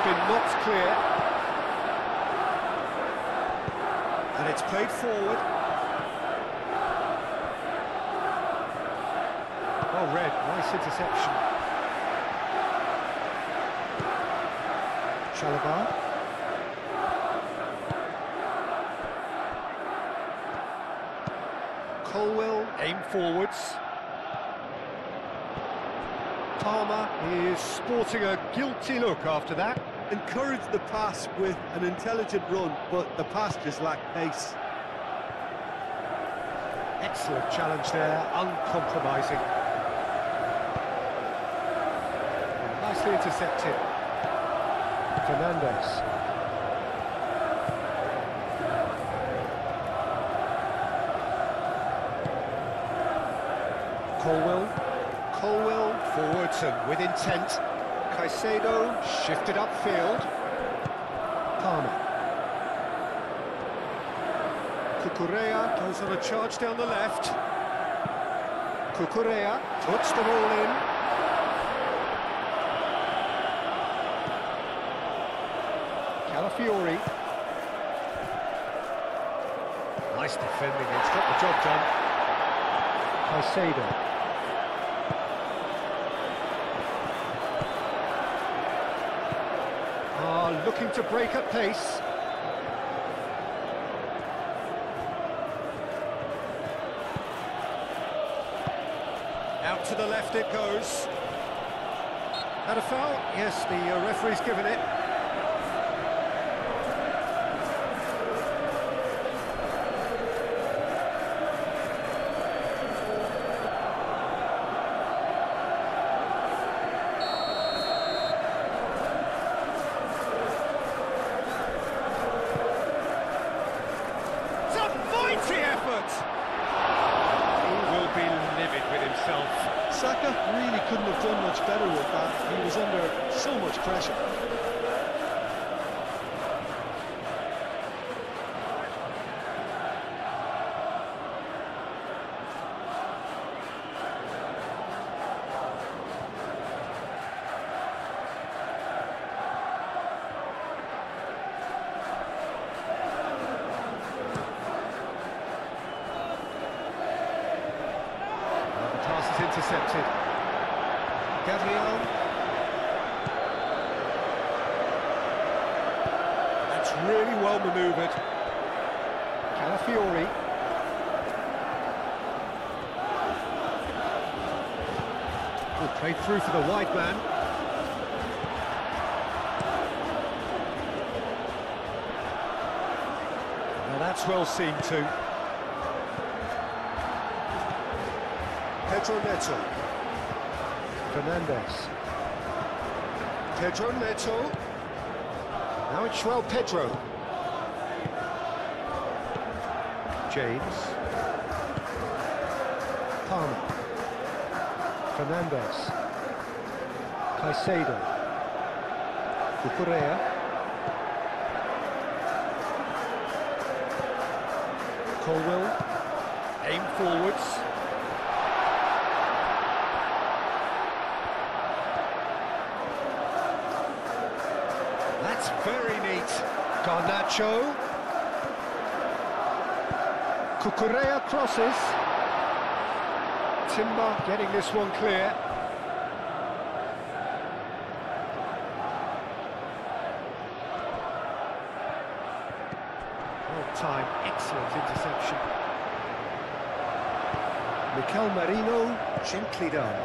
Been knocked clear, and it's played forward. Well read, nice interception. Chalobah. Colwell, aim forwards. Palmer is sporting a guilty look after that. Encouraged the pass with an intelligent run, but the pass just lacked pace. Excellent challenge there, uncompromising. Nicely intercepted. Fernandes. Colwell forwards and with intent. Caicedo shifted upfield. Palmer. Cucurella goes on a charge down the left. Cucurella puts the ball in. Calafiori. Nice defending, it's got the job done. Caicedo. Looking to break at pace. Out to the left it goes. Had a foul? Yes, the referee's given it. Saka really couldn't have done much better with that. He was under so much pressure. Intercepted. Gabriel. That's really well manoeuvred. Calafiori. Good played through for the wide man. Now that's well seen too. Pedro Neto. Fernandes. Pedro Neto. Now it's João Pedro. James. Palmer. Fernandes. Caicedo. Cucurella. Colwell. Aim forwards. That's very neat. Garnacho. Cucurella crosses. Timber getting this one clear. Well time, excellent interception. Mikel Merino, gently done.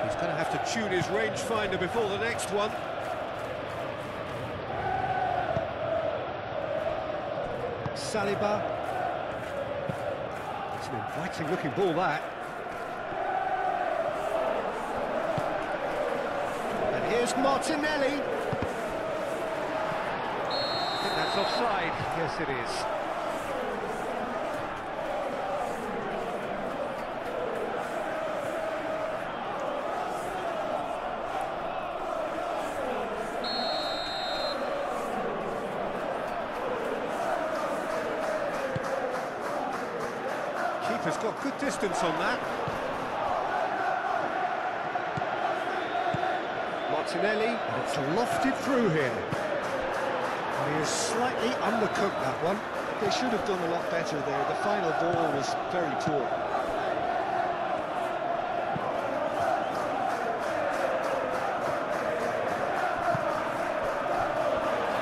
He's going to have to tune his rangefinder before the next one. Saliba. It's an inviting looking ball, that. And here's Martinelli. I think that's offside. Yes, it is. goalkeeper's got good distance on that. Martinelli, and it's lofted through here. And he has slightly undercooked that one. They should have done a lot better there. The final ball was very poor.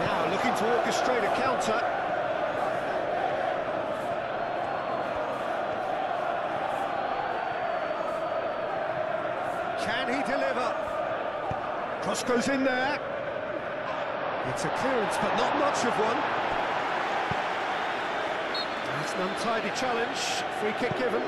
Now looking to orchestrate a counter. Can he deliver? Cross goes in there. It's a clearance, but not much of one. That's an untidy challenge. Free kick given.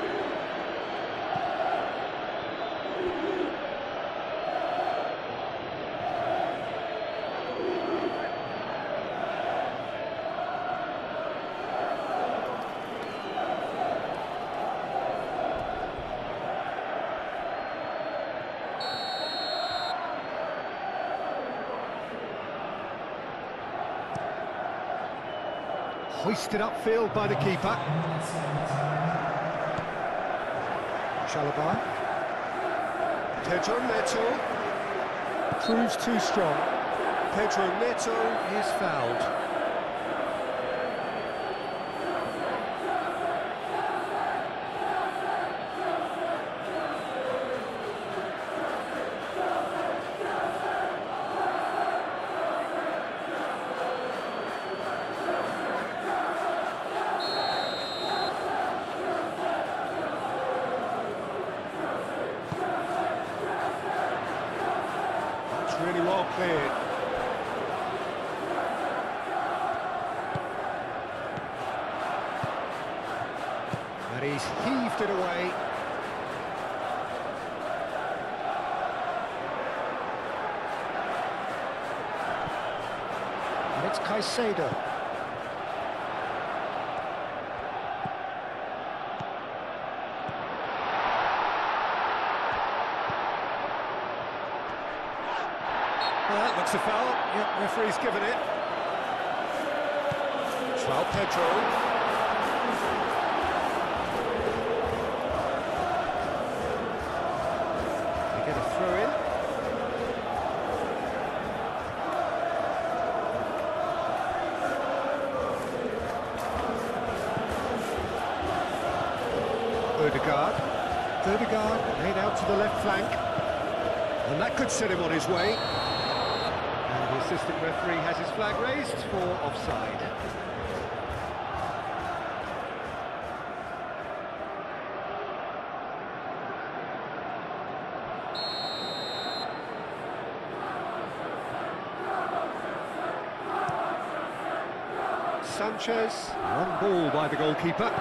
Hoisted upfield by the keeper. Chalobah. Pedro Neto. Proves too strong. Pedro Neto is fouled. Really well cleared. And he's heaved it away. And it's Caicedo. Well, that looks a foul. Yep, referee's given it. João Pedro. They get a throw in. Odegaard laid out to the left flank. And that could set him on his way. And the assistant referee has his flag raised for offside. Sanchez, one ball by the goalkeeper.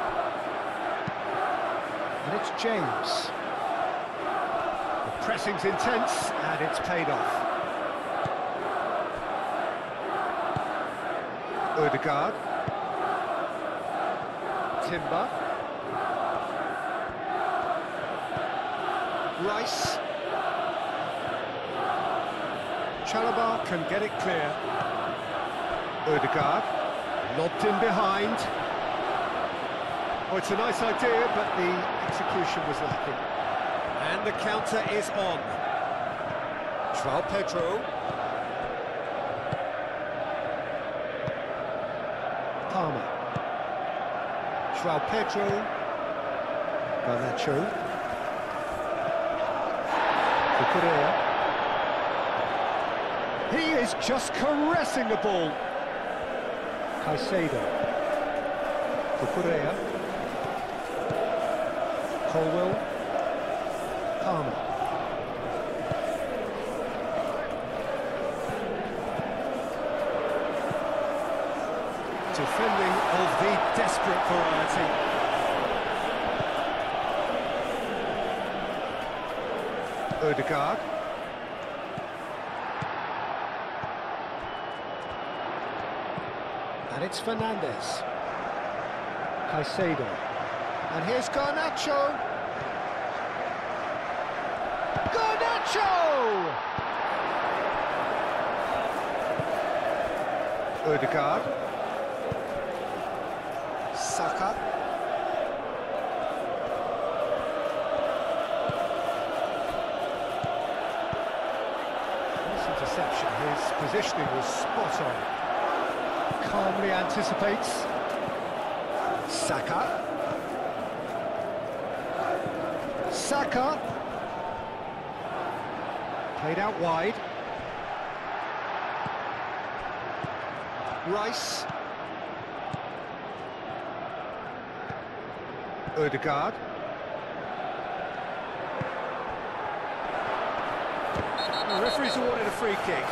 And it's James. The pressing's intense, and it's paid off. Odegaard. Timber. Rice. Chalobah can get it clear. Odegaard. Lobbed in behind. Oh, it's a nice idea, but the execution was lacking. And the counter is on. João Pedro. Palmer. João Pedro. Garnacho. Cucurella. He is just caressing the ball. Caicedo. Cucurella. Colwell. Palmer. Defending of the desperate variety. Odegaard. And it's Fernandes. Caicedo. And here's Garnacho. Garnacho! Odegaard. Saka. positioning was spot on. Calmly anticipates. Saka. Saka. Played out wide. Rice. Ødegaard. The referee's awarded a free kick.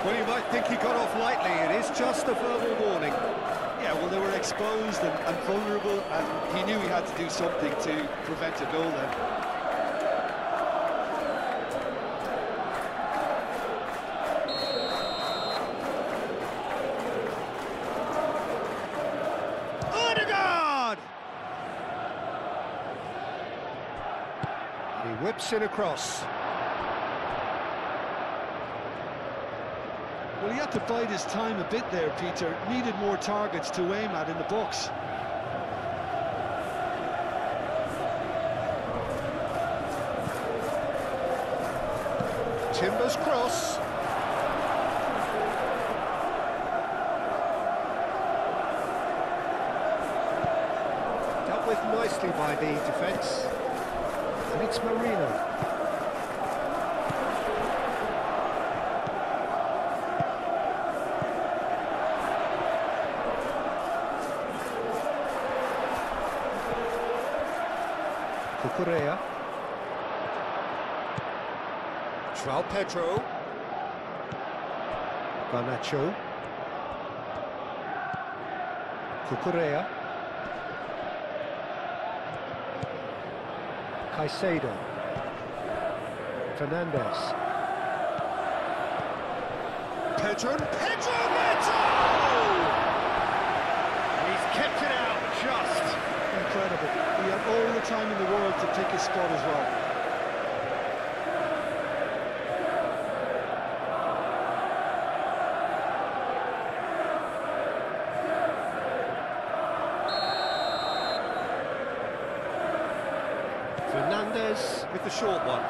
Well, you might think he got off lightly. It is just a verbal warning. Yeah, well, they were exposed and vulnerable, and he knew he had to do something to prevent a goal then. Ødegaard! He whips it across. Well, he had to bide his time a bit there, Peter. Needed more targets to aim at in the box. Timber's cross. Dealt with nicely by the defence. And it's Marino. Cucurella. João Pedro. Garnacho. Cucurella. Caicedo. Fernandes. Pedro Neto! He's kept it out just. Incredible. He had all the time in the world to pick his spot as well. Fernandes with the short one.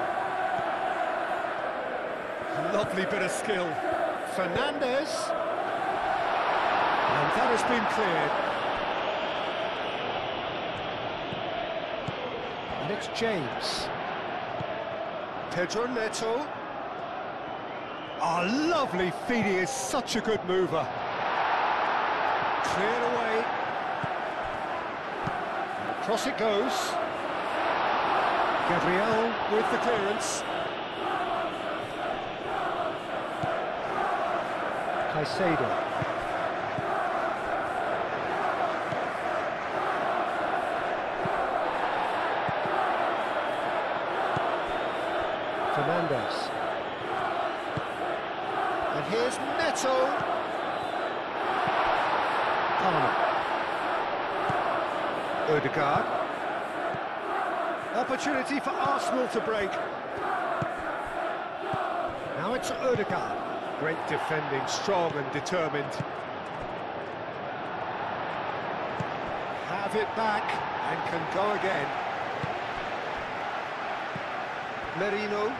Lovely bit of skill. Fernandes. And that has been cleared. And it's James. Pedro Neto. Oh, lovely feed. He is such a good mover. Cleared away. Across it goes. Gabriel with the clearance. Caicedo. Fernandes. And here's Neto. Palmer. Ødegaard. Opportunity for Arsenal to break. Now it's Ødegaard. Great defending, strong and determined. Have it back and can go again. Merino.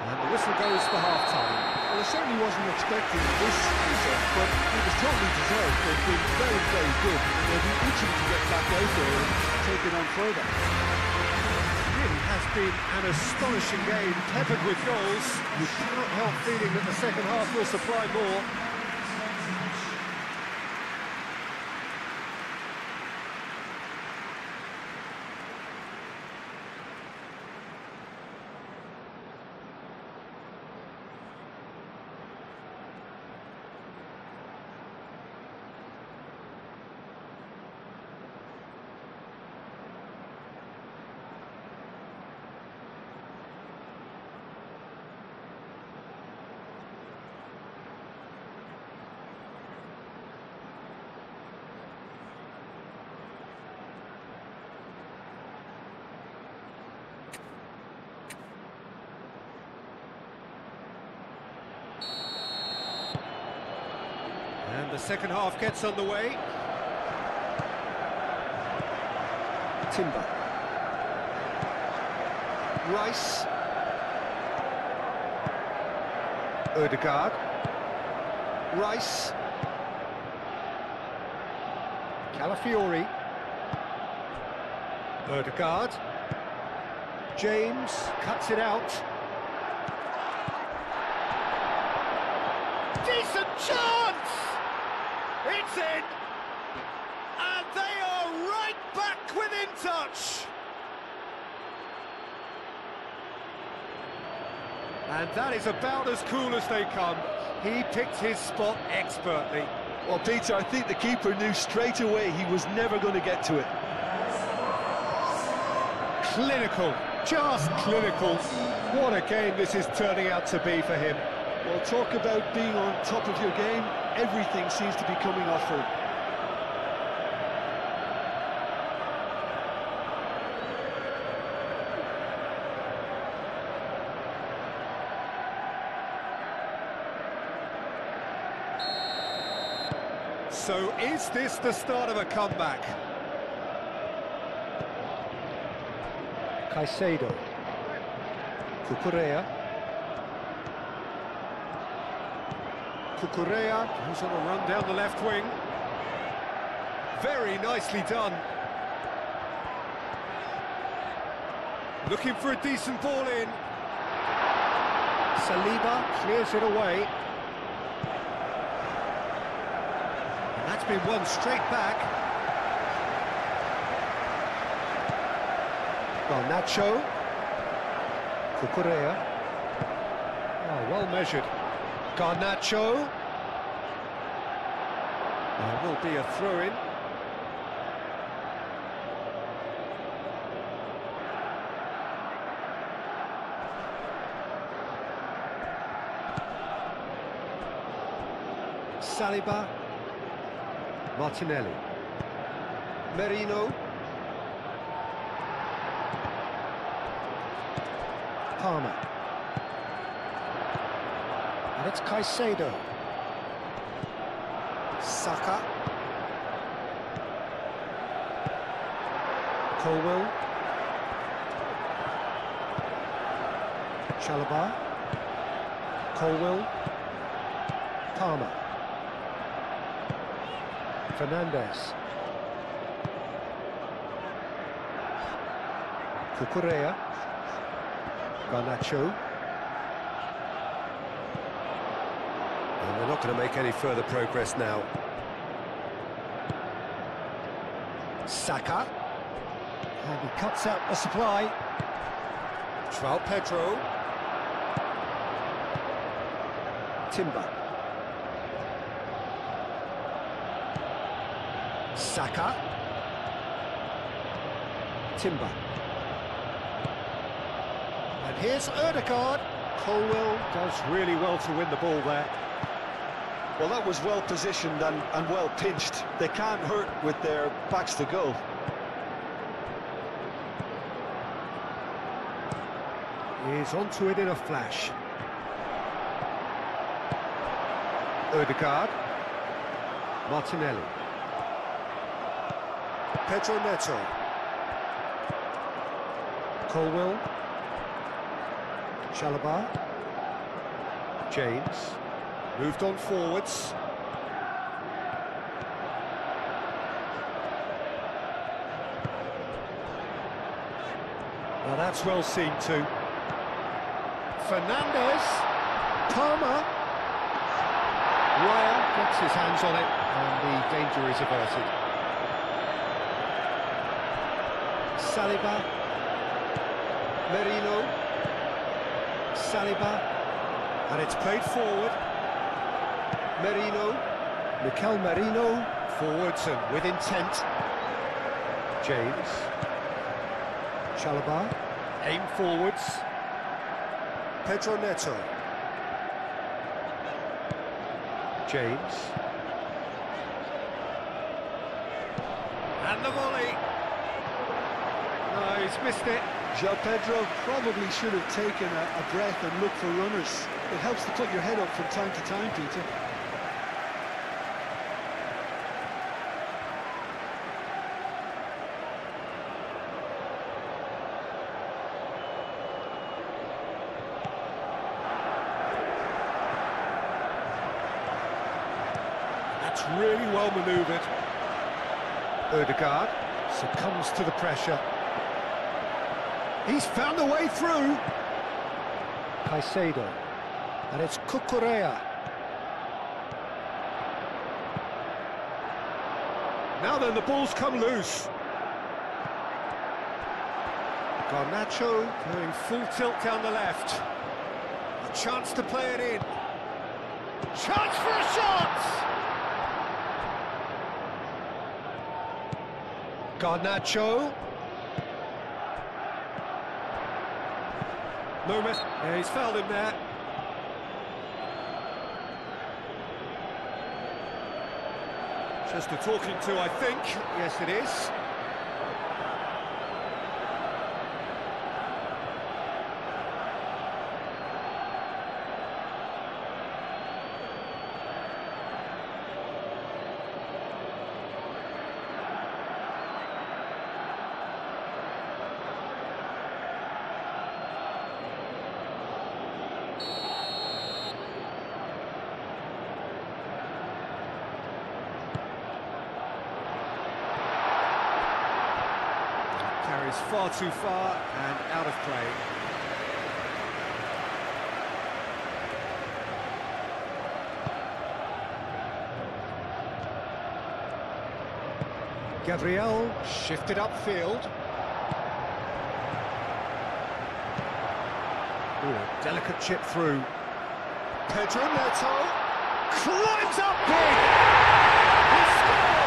And the whistle goes for half-time. Well, I certainly wasn't expecting this result, but it was totally deserved. They've been very, very good, and they'll be itching to get back out there and take it on further. Really has been an astonishing game, peppered with goals. You cannot help feeling that the second half will supply more. And the second half gets underway. Timber. Rice. Ødegaard. Rice. Calafiori. Ødegaard. James cuts it out. Decent chance! It's in! And they are right back within touch! And that is about as cool as they come. He picked his spot expertly. Well, Peter, I think the keeper knew straight away he was never going to get to it. Clinical, just clinical. What a game this is turning out to be for him. Well, talk about being on top of your game. Everything seems to be coming off for him. So is this the start of a comeback? Caicedo. Cucurella. Cucurella, who's on a run down the left wing. Very nicely done. Looking for a decent ball in. Saliba clears it away. And that's been won straight back. Garnacho. Cucurella. Oh, well measured. Garnacho. There will be a throw-in. Saliba. Martinelli. Merino. Palmer. And it's Caicedo. Saka. Colwell. Chalobah. Colwell. Palmer. Fernandes. Cucurella. Garnacho. And they're not going to make any further progress now. Saka. And he cuts out the supply. João Pedro. Timber. Saka. Timber. And here's Ødegaard. Colwell does really well to win the ball there. Well, that was well positioned and well pinched. They can't hurt with their backs to goal. He's onto it in a flash. Ødegaard. Martinelli. Pedro Neto. Colwell. Chalobah. James. Moved on forwards. Well, that's well seen too. Fernandes. Palmer. Raya gets his hands on it and the danger is averted. Saliba. Merino. Saliba. And it's played forward. Merino. Mikel Merino. Forwards and with intent. James. Chalobah. Aim forwards. Pedro Neto. James. And the volley. No, he's missed it. João Pedro probably should have taken a breath and looked for runners. It helps to put your head up from time to time, Peter. That's really well manoeuvred. Ødegaard succumbs to the pressure. He's found a way through. Caicedo. And it's Cucurella. Now then, the ball's come loose. Garnacho going full tilt down the left. A chance to play it in. Chance for a shot! Garnacho. Loomis. Yeah, he's fouled him there. Just a talking to, I think. Yes, it is. Carries far too far and out of play. Gabriel shifted upfield. Ooh, a delicate chip through. Pedro Neto climbs up big. He scored!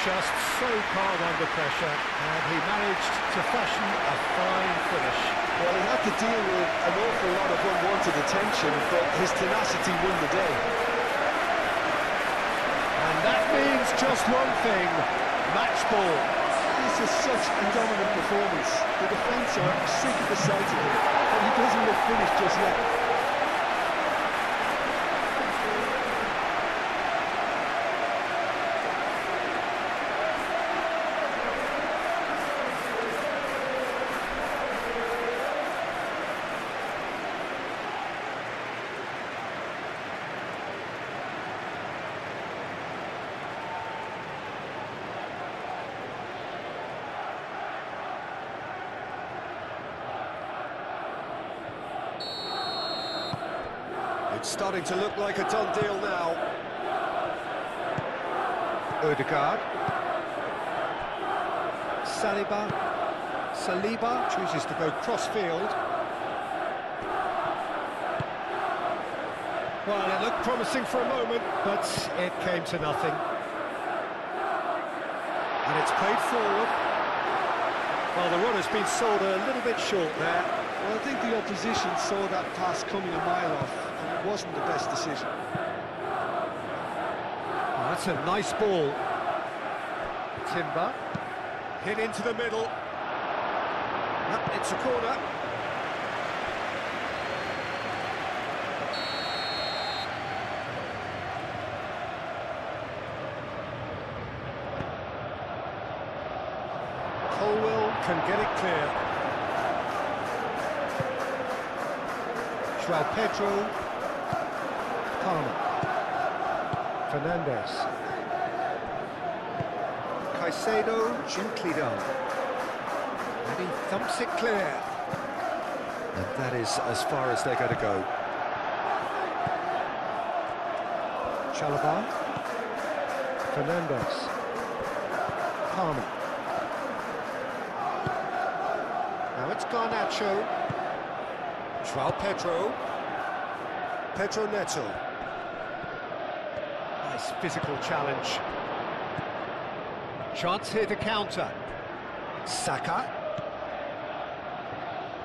Just so calm under pressure, and he managed to fashion a fine finish. Well, he had to deal with an awful lot of unwanted attention, but his tenacity won the day. And that means just one thing, match ball. This is such a dominant performance. The defence are sick of the sight of him, but he doesn't look finished just yet. It's starting to look like a done deal now. Ødegaard. Saliba chooses to go cross-field. Well, it looked promising for a moment, but it came to nothing. And it's played forward. Well, the run has been sold a little bit short there. Well, I think the opposition saw that pass coming a mile off, and it wasn't the best decision. Oh, that's a nice ball. Timber. Hit into the middle. It's a corner. Colwell can get it clear. João Pedro. Palmer. Fernandes. Caicedo, gently done. And he thumps it clear. And that is as far as they're going to go. Chalobah. Fernandes. Palmer. Now it's Garnacho. João Pedro. Pedro Neto. Nice physical challenge. Chance here to counter. Saka.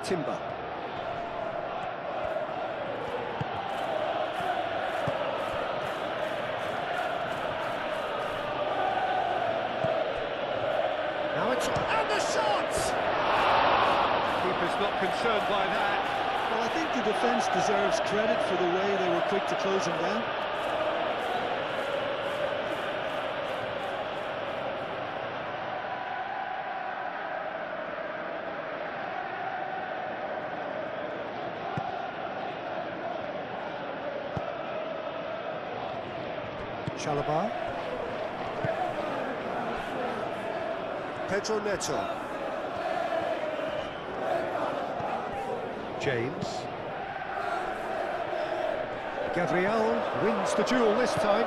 Timber. Now it's... And the shot! Keeper's not concerned by that. Well, I think the defence deserves credit for the way they were quick to close him down. Chalobah. Pedro Neto. James. Gabriel wins the duel this time.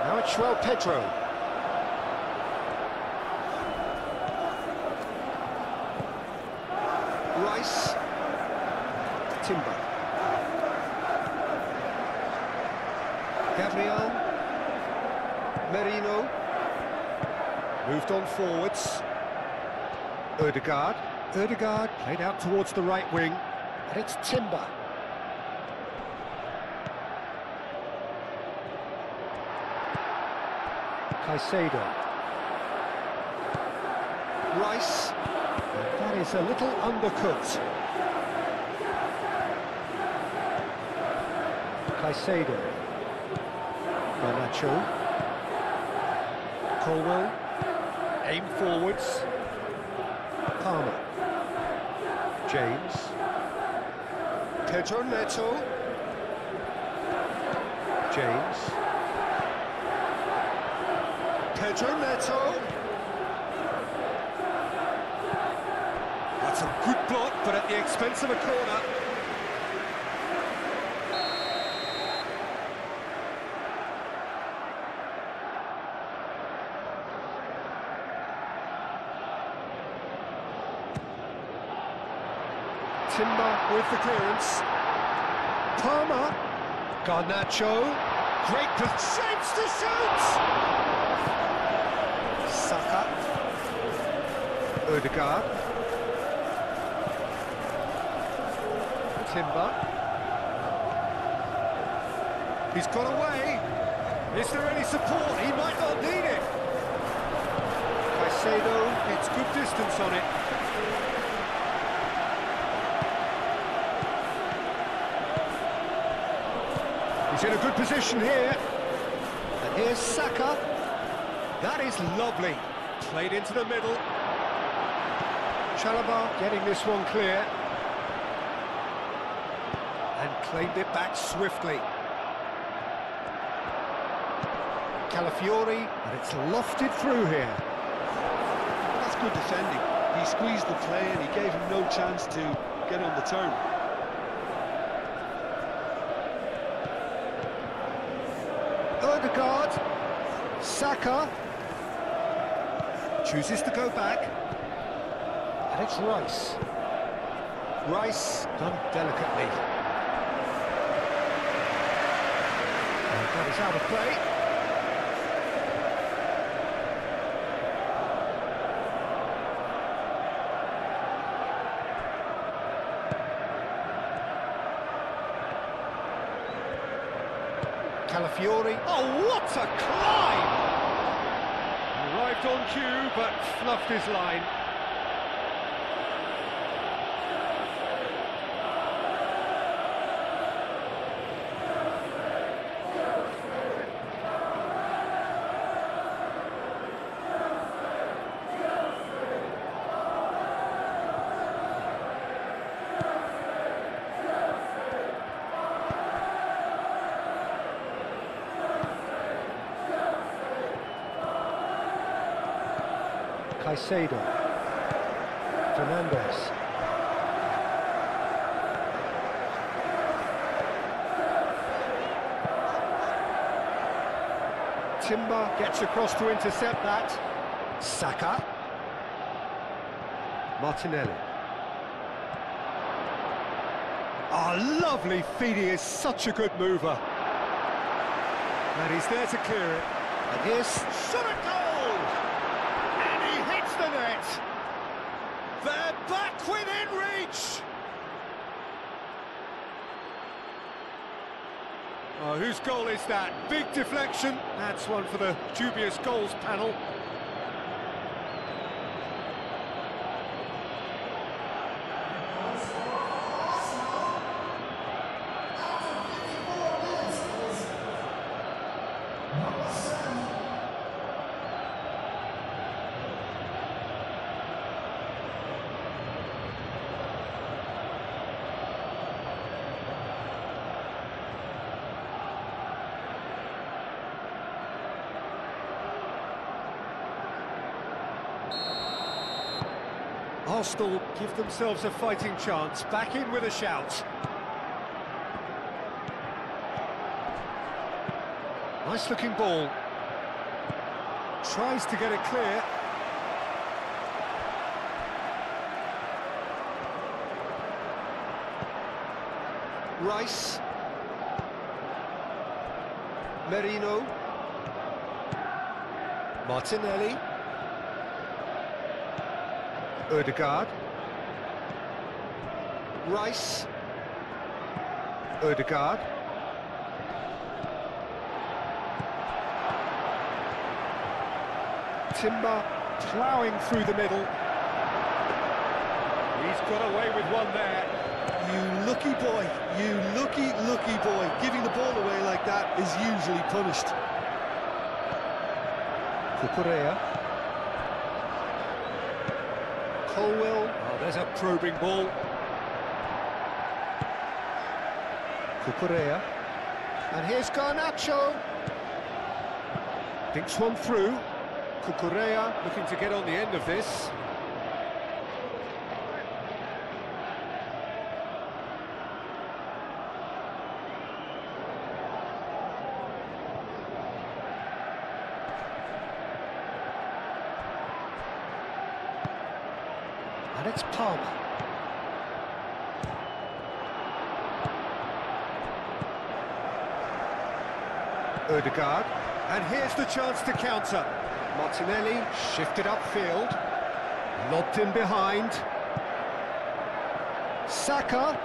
Now it's João Pedro. Rice. Timber. Gabriel. Merino. Moved on forwards. Ødegaard. Ødegaard played out towards the right wing. And it's Timber. Caicedo. Rice. And that is a little undercooked. Caicedo. Garnacho. Colwell. Aim forwards. Palmer. James. Pedro Neto. James. Pedro Neto. That's a good block, but at the expense of a corner. Timber with the clearance. Palmer. Garnacho. Great chance to shoot! Saka. Ødegaard. Timber. He's got away. Is there any support? He might not need it. Caicedo gets good distance on it. He's in a good position here. And here's Saka. That is lovely. Played into the middle. Chalobah getting this one clear. And claimed it back swiftly. Calafiori, and it's lofted through here. That's good defending. He squeezed the play and he gave him no chance to get on the turn. Ødegaard. Saka. Chooses to go back. And it's Rice. Rice done delicately. And that is out of play. Calafiori. Oh, what a climb! Arrived on cue, but fluffed his line. Caicedo. Fernandes. Timber gets across to intercept that. Saka. Martinelli. Oh, lovely feed. He is such a good mover. And he's there to clear it. And here's shot at goal! And he hits the net. They're back within reach. Oh, whose goal is that? Big deflection. That's one for the dubious goals panel. Arsenal give themselves a fighting chance, back in with a shout. Nice looking ball. Tries to get it clear. Rice. Merino. Martinelli. Ødegaard. Rice. Ødegaard. Timber ploughing through the middle. He's got away with one there. You lucky boy, you lucky boy. Giving the ball away like that is usually punished. Cucurella. Colwell. Oh, there's a probing ball. Cucurella. And here's Garnacho. Dinks one through. Cucurella looking to get on the end of this. And it's Palmer. Ødegaard. And here's the chance to counter. Martinelli shifted upfield. Lobbed in behind. Saka.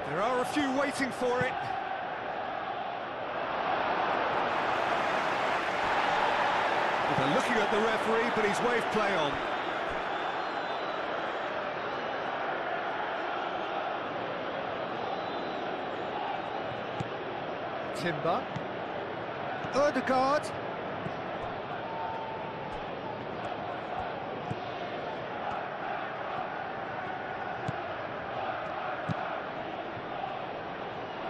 There are a few waiting for it. They're looking at the referee, but he's waved play on. Timber. Ødegaard.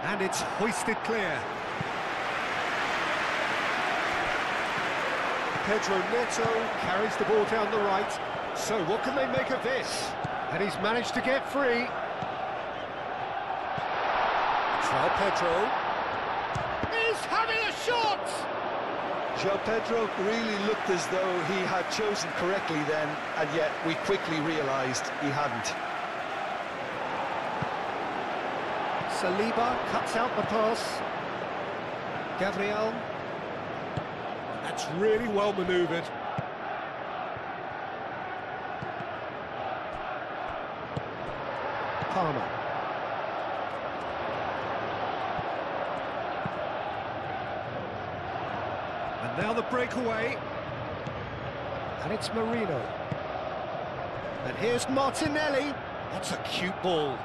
And it's hoisted clear. Pedro Neto carries the ball down the right. So what can they make of this? And he's managed to get free. João Pedro is having a shot! João Pedro really looked as though he had chosen correctly then, and yet we quickly realised he hadn't. Saliba cuts out the pass. Gabriel. That's really well manoeuvred. Palmer. And now the breakaway. And it's Merino. And here's Martinelli. That's a cute ball.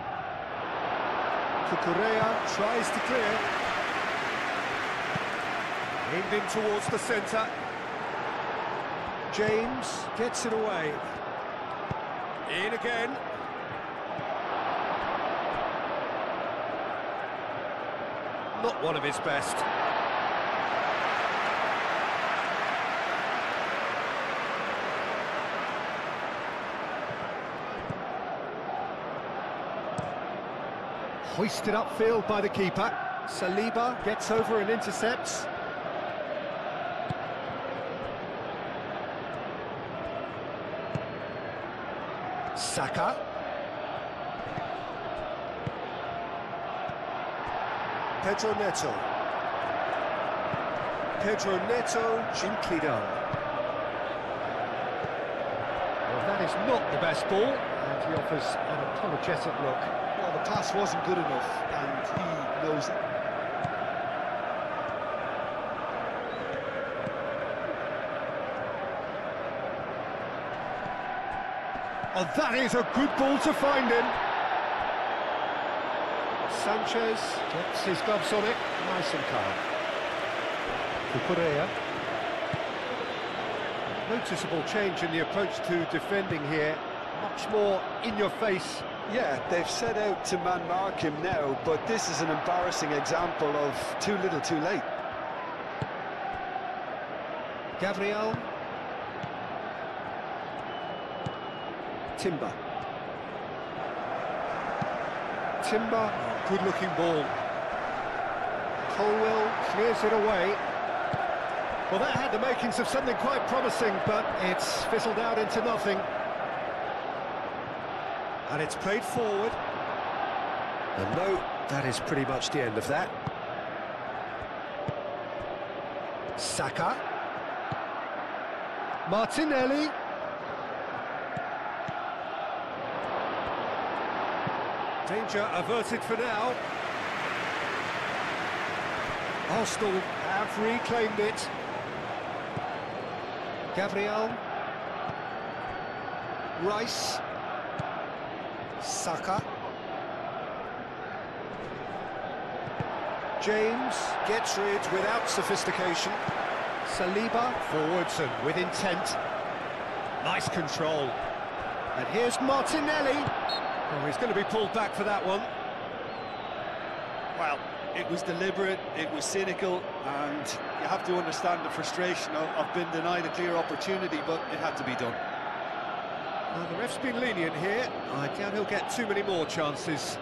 Cucurella tries to clear. Aimed in towards the centre. James gets it away. In again. Not one of his best. Hoisted upfield by the keeper. Saliba gets over and intercepts. Saka. Pedro Neto. Pedro Neto, gently done. Well, that is not the best ball, and he offers an apologetic look. Well, the pass wasn't good enough, and he knows it. Oh, that is a good ball to find him. Sanchez gets his gloves on it, nice and calm. Cucurella. Noticeable change in the approach to defending here, much more in your face. Yeah, they've set out to man-mark him now, but this is an embarrassing example of too little too late. Gabriel. Timber. Timber, good-looking ball. Colwell clears it away. Well, that had the makings of something quite promising, but it's fizzled out into nothing. And it's played forward. And no, that is pretty much the end of that. Saka. Martinelli. Danger averted for now. Arsenal have reclaimed it. Gabriel. Rice. Saka. James gets rid without sophistication. Saliba forwards and with intent. Nice control. And here's Martinelli. Oh, he's going to be pulled back for that one. Well, it was deliberate, it was cynical, and you have to understand the frustration of being denied a clear opportunity, but it had to be done. Well, the ref's been lenient here. I doubt he'll get too many more chances.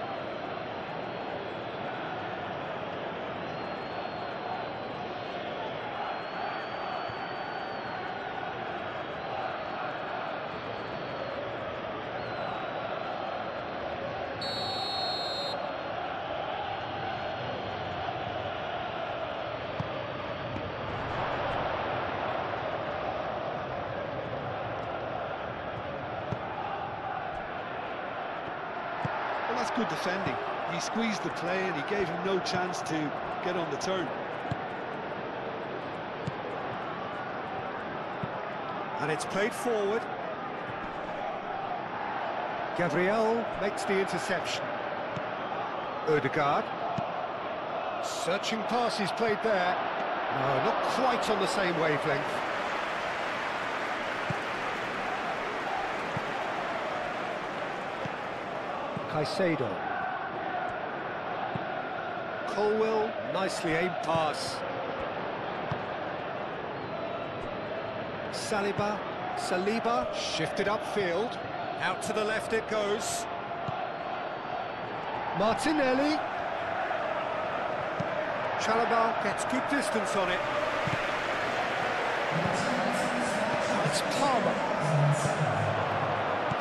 Well, that's good defending. He squeezed the play and he gave him no chance to get on the turn. And it's played forward. Gabriel makes the interception. Odegaard. Searching pass he's played there. No, not quite on the same wavelength. Caicedo. Colwell, nicely aimed pass. Saliba, shifted upfield. Out to the left it goes. Martinelli. Chalobah gets good distance on it. It's Palmer.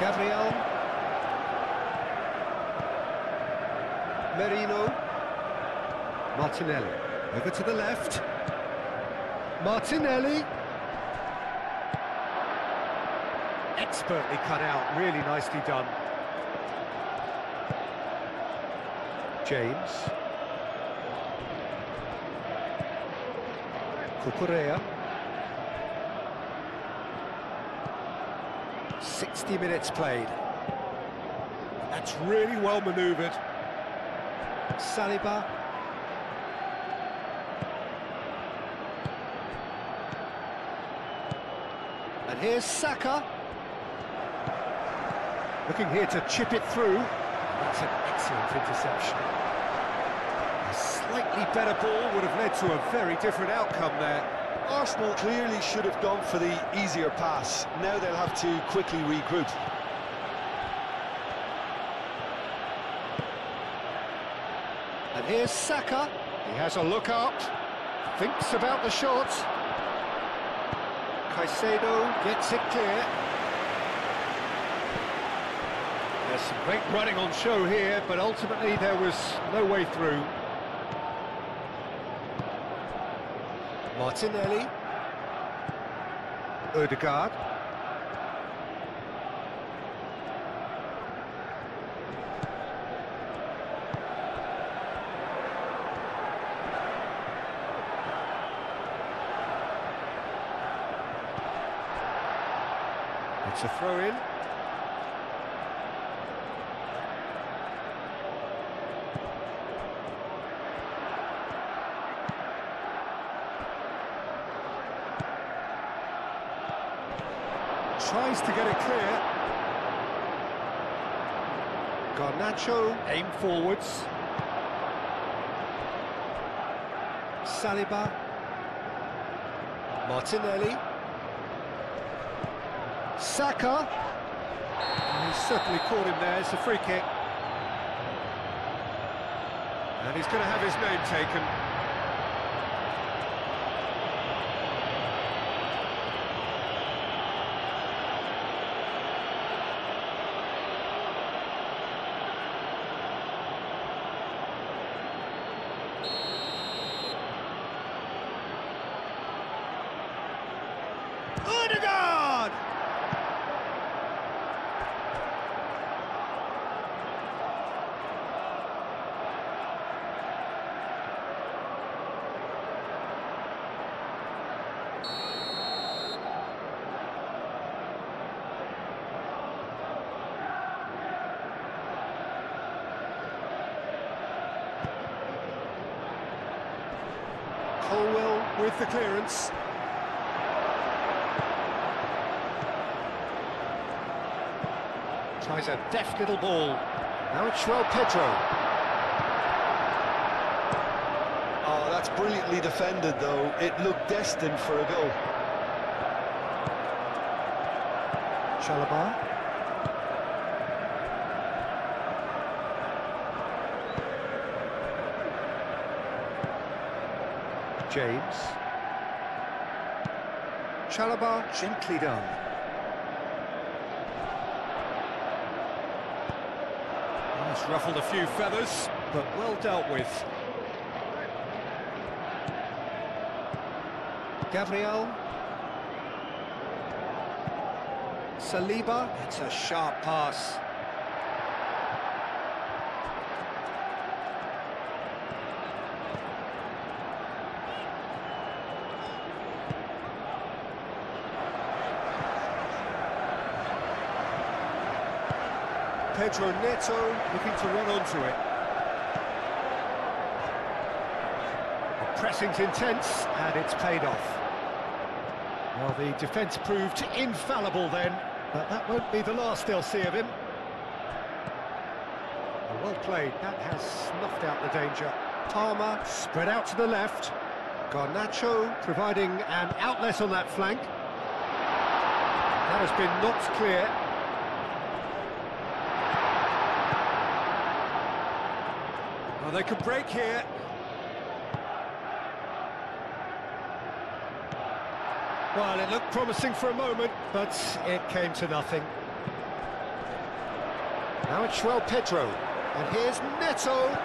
Gabriel. Merino. Martinelli. Over to the left. Martinelli. Expertly cut out, really nicely done. James. Cucurella. 60 minutes played. That's really well manoeuvred. Saliba. And here's Saka. Looking here to chip it through. That's an excellent interception. A slightly better ball would have led to a very different outcome there. Arsenal clearly should have gone for the easier pass. Now they'll have to quickly regroup. And here's Saka. He has a look up. Thinks about the shot. Caicedo gets it clear. There's some great running on show here, but ultimately there was no way through. Martinelli. Odegaard. It's a throw-in. Tries to get it clear. Garnacho aim forwards. Saliba. Martinelli. Saka. He's certainly caught him there. It's a free kick. And he's going to have his name taken. Odegaard! Colwell with the clearance. Tries a deft little ball. Now it's Pedro. Oh, that's brilliantly defended, though. It looked destined for a goal. Chalobah. James. Chalobah gently done. It's ruffled a few feathers, but well dealt with. Gabriel. Saliba. It's a sharp pass. Pedro Neto looking to run onto it. The pressing's intense, and it's paid off. Well, the defence proved infallible then, but that won't be the last they'll see of him. Well played, that has snuffed out the danger. Palmer spread out to the left. Garnacho providing an outlet on that flank. That has been knocked clear. Well, they could break here. Well, it looked promising for a moment, but it came to nothing. Now it's Pedro, and here's Neto.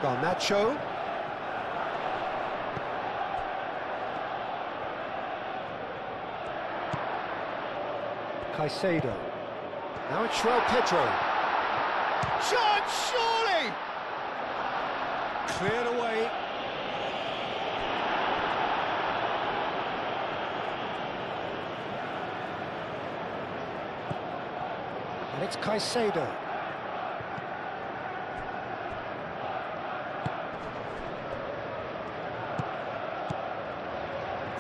Garnacho. Caicedo. Now it's Pedro. Shot, surely! Cleared away. And it's Caicedo.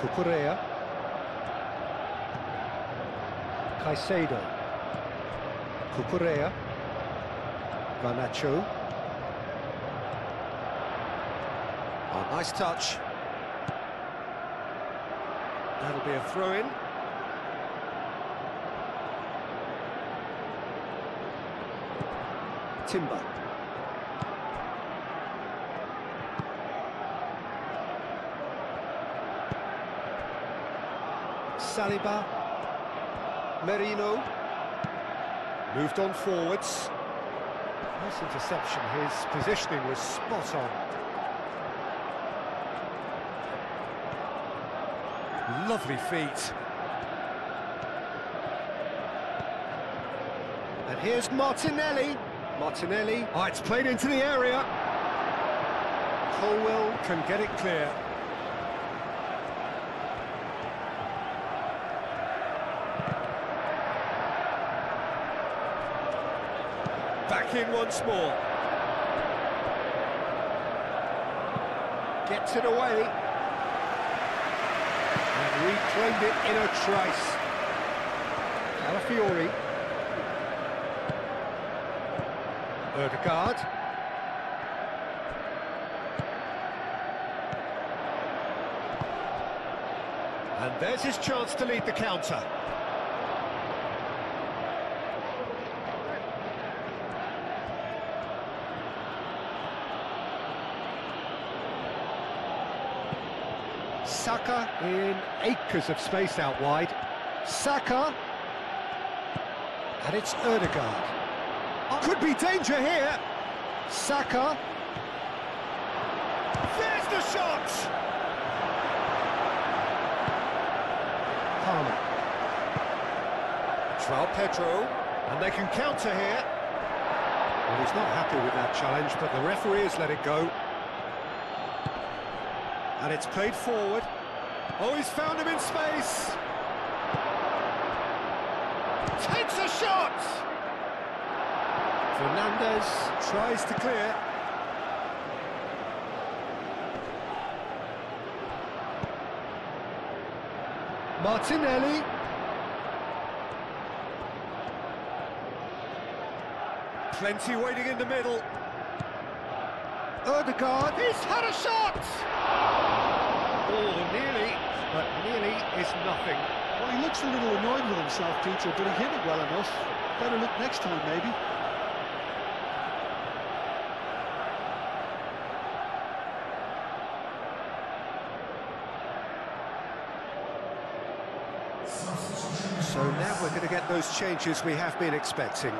Cucurella. Caicedo. Cucurella. Garnacho. Oh, nice touch. That'll be a throw-in. Timber. Saliba. Merino. Moved on forwards. Nice interception, his positioning was spot on. Lovely feet. And here's Martinelli. Martinelli. Oh, it's played into the area. Colwell can get it clear. Back in once more. Gets it away. And reclaimed it in a trice. Calafiori. Odegaard. And there's his chance to lead the counter. Saka in acres of space out wide. Saka. And it's Ødegaard. Could be danger here. Saka. There's the shot! Palmer. João Pedro. And they can counter here. Well, he's not happy with that challenge, but the referee has let it go. And it's played forward. Oh, he's found him in space. Takes a shot! Fernandes tries to clear. Martinelli. Plenty waiting in the middle. Ødegaard, he's had a shot! Oh, nearly, but nearly is nothing. Well, he looks a little annoyed with himself, Peter, but he hit it well enough. Better look next time, maybe. So now we're going to get those changes we have been expecting.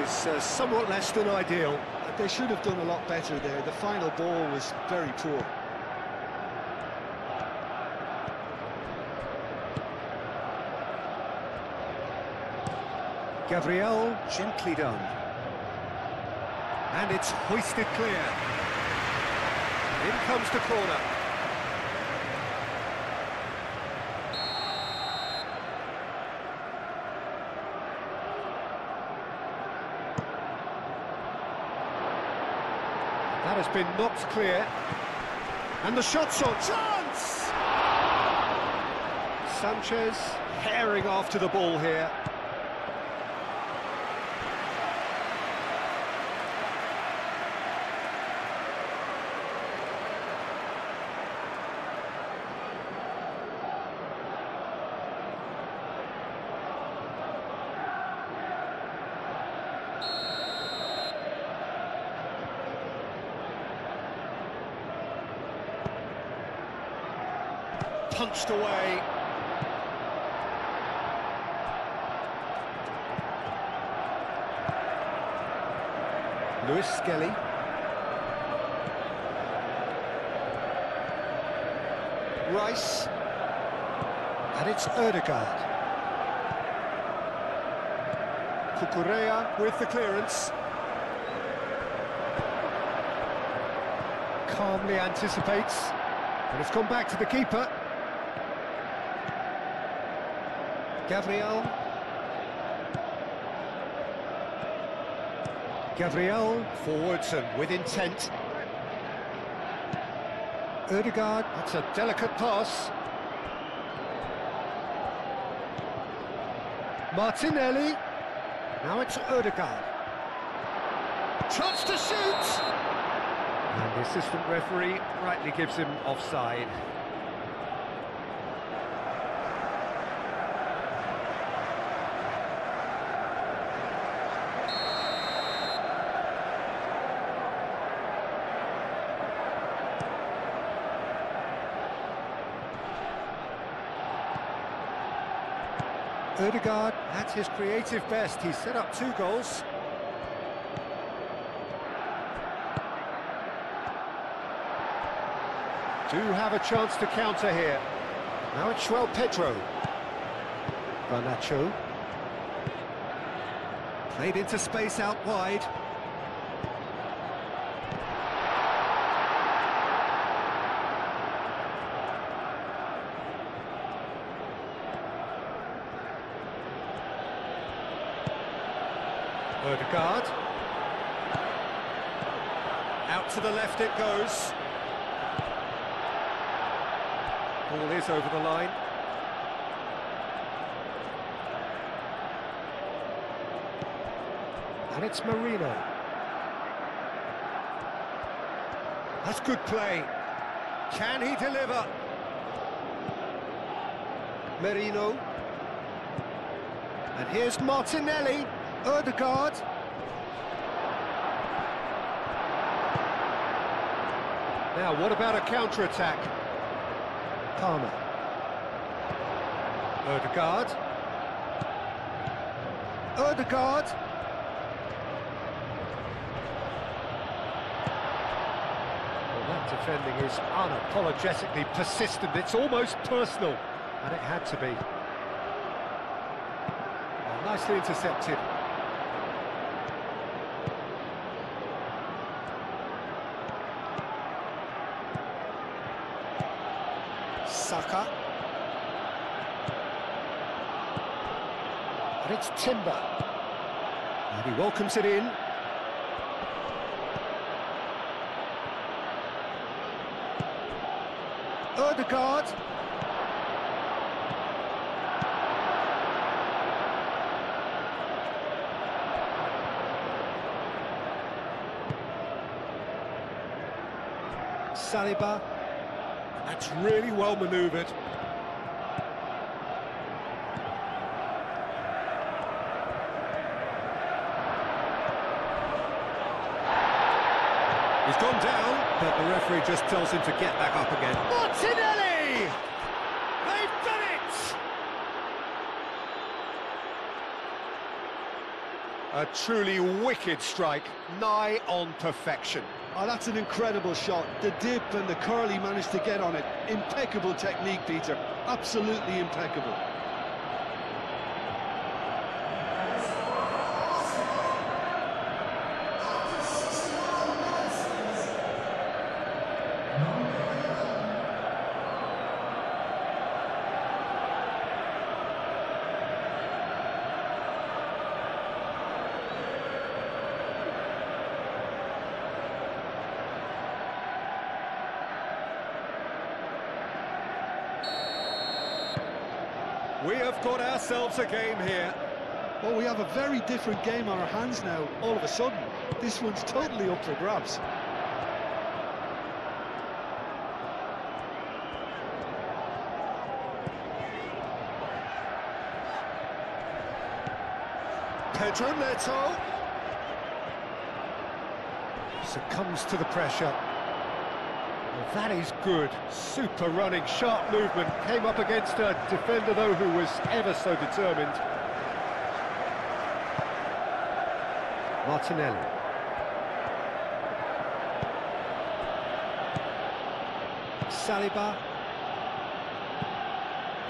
Is somewhat less than ideal. They should have done a lot better there. The final ball was very poor. Gabriel, gently done. And it's hoisted clear. In comes the corner. That has been knocked clear. And the shot's on. Chance! Sanchez herring after the ball here. Punched away. Lewis Skelly. Rice. And it's Ødegaard. Cucurella with the clearance. Calmly anticipates. And it's gone back to the keeper. Gabriel. Gabriel forwards and with intent. Ødegaard, that's a delicate pass. Martinelli. Now it's Ødegaard. Chance to shoot! And the assistant referee rightly gives him offside. Ødegaard at his creative best. He set up 2 goals. Do have a chance to counter here. Now it's João Pedro. Garnacho. Played into space out wide. Ødegaard. Out to the left it goes. Ball is over the line. And it's Marino. That's good play. Can he deliver? Marino. And here's Martinelli. Odegaard. Now, what about a counter-attack? Palmer. Odegaard. Odegaard. Well, that defending is unapologetically persistent. It's almost personal, and it had to be. Oh, nicely intercepted. Saka. And it's Timber. And he welcomes it in. Odegaard. Saliba. That's really well manoeuvred. He's gone down, but the referee just tells him to get back up again. Martinelli! They've done it! A truly wicked strike, nigh on perfection. Oh, that's an incredible shot. The dip and the curl he managed to get on it. Impeccable technique, Peter. Absolutely impeccable. We have got ourselves a game here. Well, we have a very different game on our hands now, all of a sudden. This one's totally up for grabs. Pedro Neto succumbs to the pressure. Well, that is good. Super running, sharp movement. Came up against a defender, though, who was ever so determined. Martinelli. Saliba.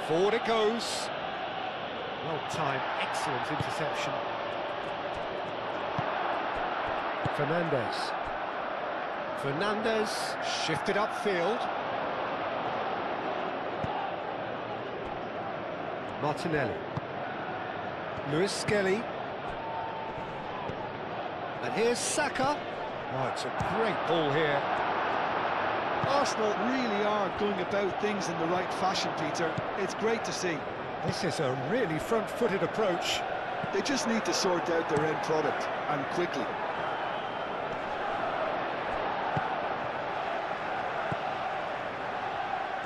Forward it goes. Well timed, excellent interception. Fernandes shifted upfield. Martinelli. Lewis Skelly. And here's Saka. Oh, it's a great ball here. Arsenal really are going about things in the right fashion, Peter. It's great to see. This is a really front-footed approach. They just need to sort out their end product, and quickly.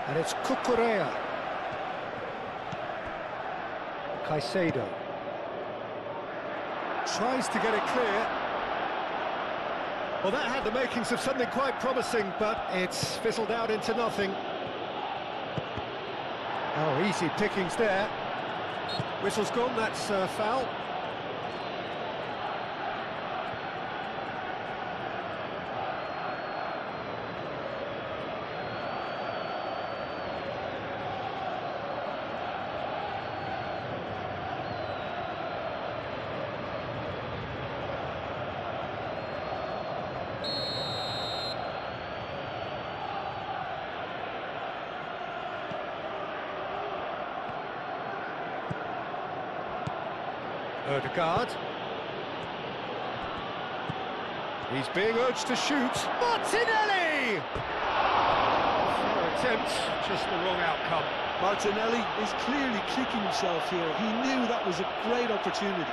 And it's Cucurella. Caicedo. Tries to get it clear. Well, that had the makings of something quite promising, but it's fizzled out into nothing. Oh, easy pickings there. Whistle's gone, that's foul. Odegaard. He's being urged to shoot. Martinelli! Fair attempt, just the wrong outcome. Martinelli is clearly kicking himself here. He knew that was a great opportunity.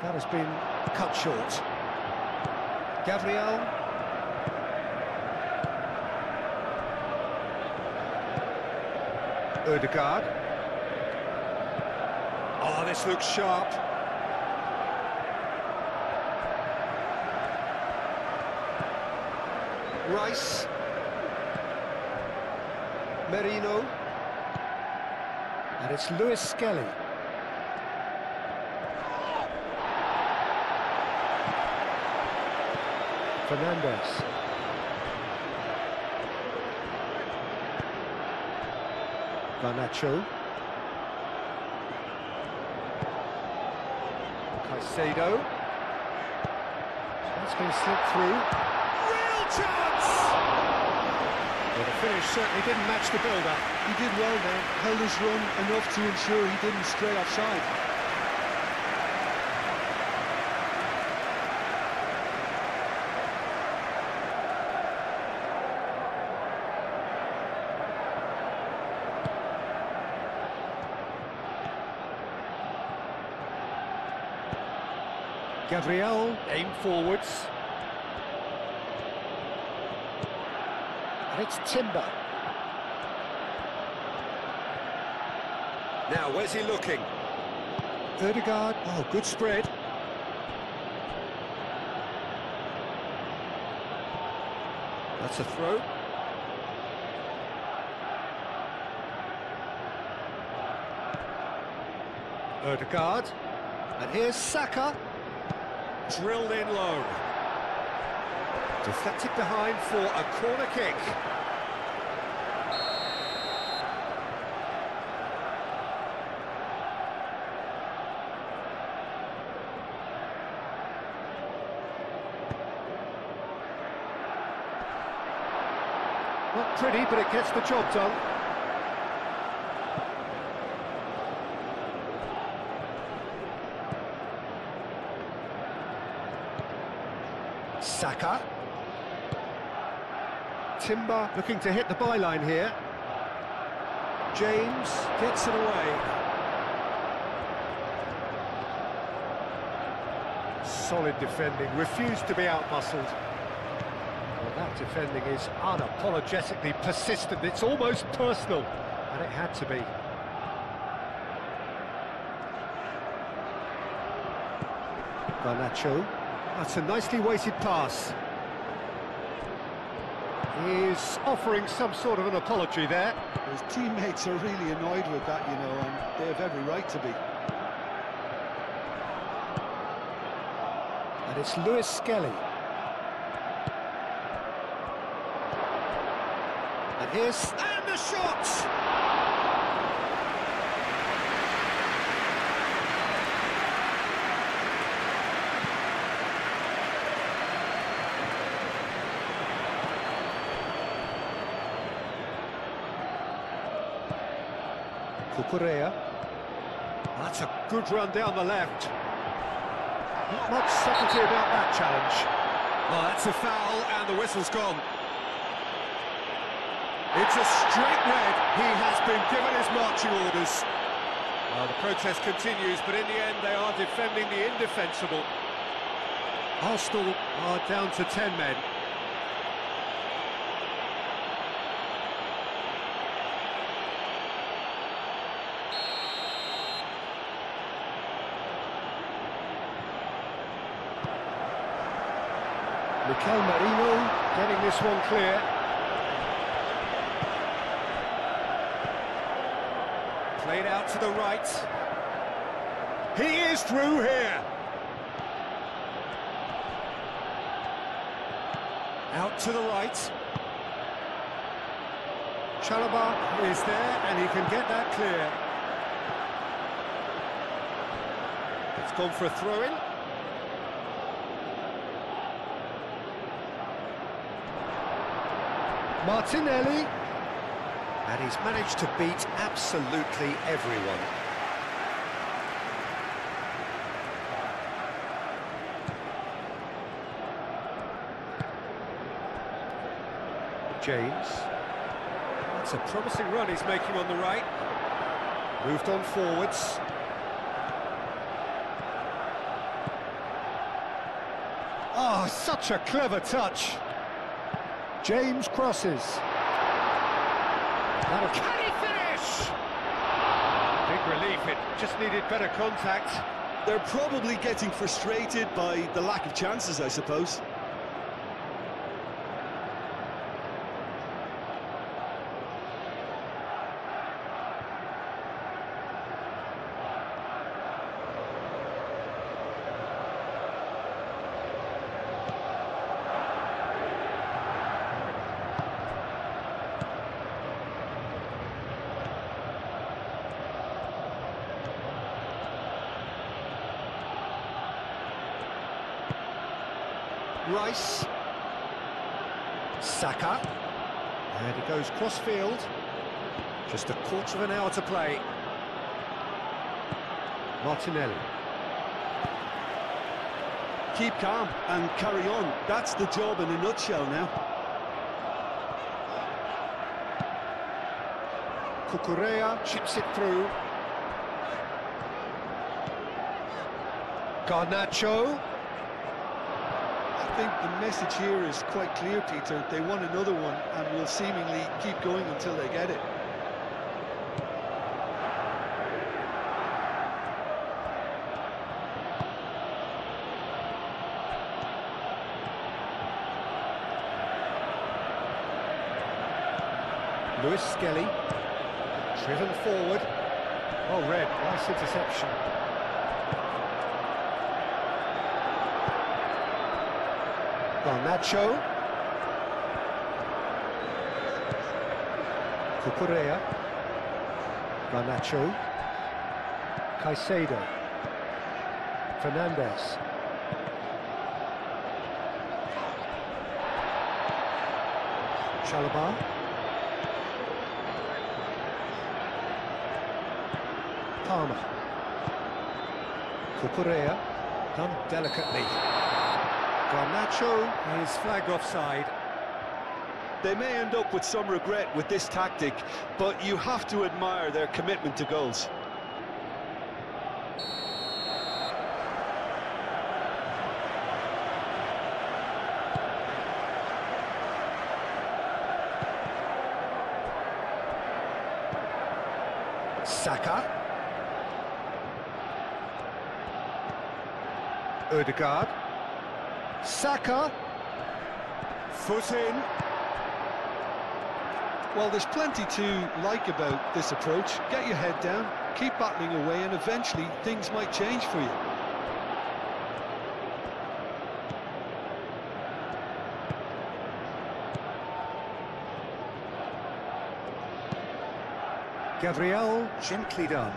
That has been cut short. Gabriel. Ødegaard. Oh, this looks sharp. Rice. Merino. And it's Lewis Skelly. Fernandes. Garnacho. Caicedo. That's going to slip through. Real chance! Well, the finish certainly didn't match the build-up. He did well then, held his run enough to ensure he didn't stray offside. Gabriel, aim forwards. And it's Timber. Now, where's he looking? Ødegaard, oh, good spread. That's a throw. Ødegaard. And here's Saka. Drilled in low. Deflected behind for a corner kick. Not pretty, but it gets the job done. Saka. Timber looking to hit the byline here. James gets it away. Solid defending, refused to be outmuscled. Well, that defending is unapologetically persistent. It's almost personal, and it had to be. Garnacho. That's a nicely weighted pass. He's offering some sort of an apology there. His teammates are really annoyed with that, you know, and they have every right to be. And it's Lewis Skelly. And here's... And the shot! Cucurella. That's a good run down the left. Not much subtlety about that challenge. Well, that's a foul, and the whistle's gone. It's a straight red. He has been given his marching orders. Well, the protest continues, but in the end, they are defending the indefensible. Arsenal are down to 10 men. Mikel Merino getting this one clear. Played out to the right. He is through here. Out to the right. Chalobah is there, and he can get that clear. It's gone for a throw-in. Martinelli, and he's managed to beat absolutely everyone. James, that's a promising run he's making on the right. Moved on forwards. Oh, such a clever touch. James crosses. Can he finish? Big relief, it just needed better contact. They're probably getting frustrated by the lack of chances, I suppose. Rice. Saka. And he goes cross-field. Just a quarter of an hour to play. Martinelli. Keep calm and carry on. That's the job in a nutshell now. Cucurella chips it through. Garnacho. I think the message here is quite clear, Peter. They want another one and will seemingly keep going until they get it. Lewis Skelly, driven forward. Oh, red, nice interception. Garnacho. Cucurella. Garnacho. Caicedo. Fernandes. Chalobah. Palmer. Cucurella, done delicately. Garnacho is flagged offside. They may end up with some regret with this tactic, but you have to admire their commitment to goals. Saka. Ødegaard. Saka. Foot in. Well, there's plenty to like about this approach. Get your head down, keep battling away, and eventually things might change for you. Gabriel, gently done.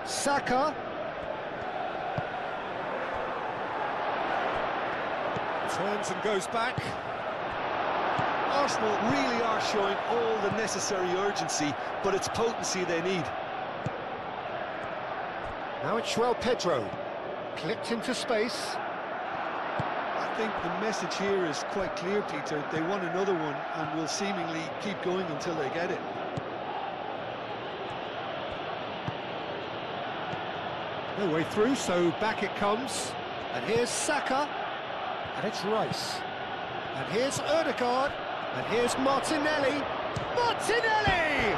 Saka. Turns and goes back. Arsenal really are showing all the necessary urgency, but it's potency they need. Now it's João Pedro. Clipped into space. I think the message here is quite clear, Peter. They want another one and will seemingly keep going until they get it. No way through, so back it comes. And here's Saka. And it's Rice. And here's Ødegaard. And here's Martinelli. Martinelli!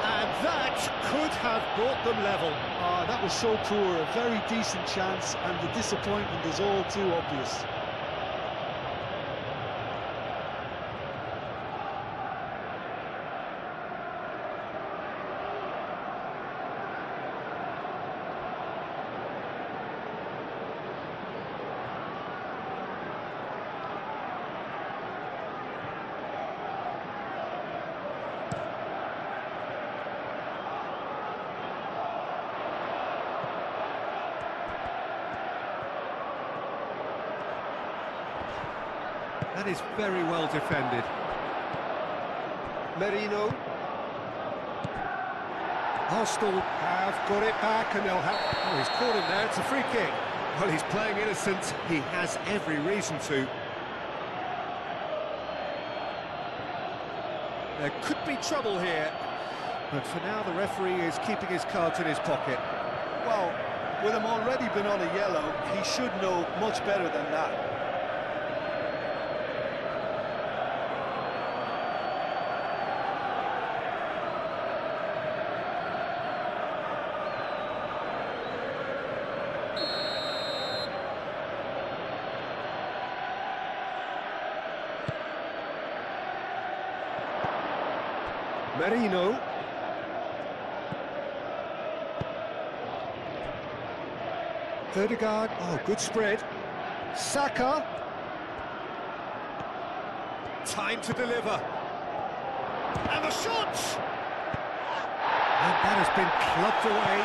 And that could have brought them level. That was so poor. A very decent chance, and the disappointment is all too obvious. That is very well defended. Merino. Arsenal have got it back and they'll have... Oh, he's caught him there, it's a free kick. Well, he's playing innocent, he has every reason to. There could be trouble here. But for now, the referee is keeping his cards in his pocket. Well, with him already been on a yellow, he should know much better than that. Merino. Ødegaard. Oh, good spread. Saka. Time to deliver. And the shot! And that has been clubbed away.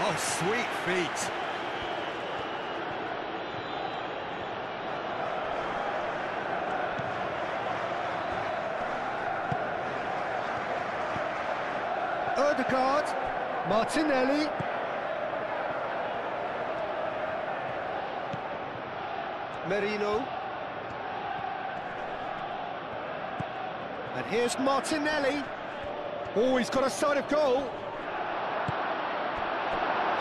Oh, sweet feet. Ødegaard, Martinelli. Merino. And here's Martinelli. Oh, he's got a sight of goal.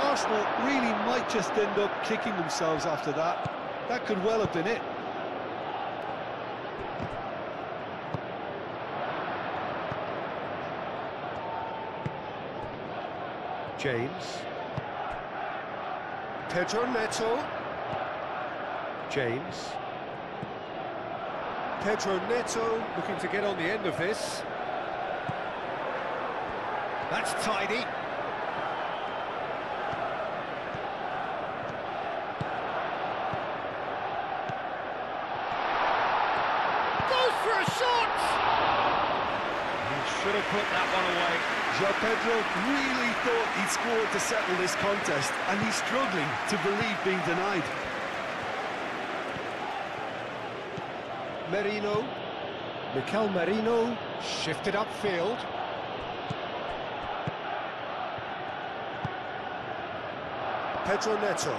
Arsenal really might just end up kicking themselves after that. That could well have been it. James. Pedro Neto. James. Pedro Neto looking to get on the end of this. That's tidy. Goes for a shot! He should have put that one away. João Pedro really thought he'd scored to settle this contest, and he's struggling to believe being denied. Merino. Mikel Merino shifted upfield. Pedro Neto.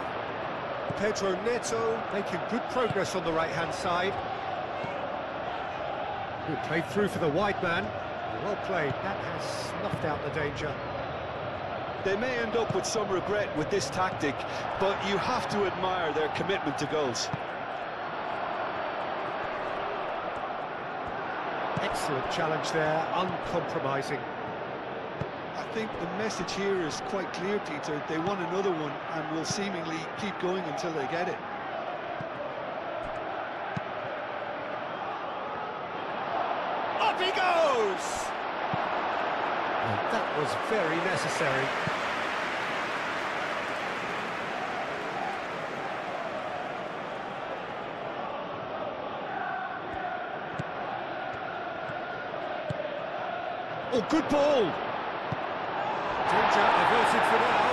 Pedro Neto making good progress on the right-hand side. Good played through for the wide man. Well played. That has snuffed out the danger. They may end up with some regret with this tactic, but you have to admire their commitment to goals. Excellent challenge there, uncompromising. I think the message here is quite clear, Peter. They want another one and will seemingly keep going until they get it. Up he goes! And that was very necessary. Oh, good ball! Danger averted for now.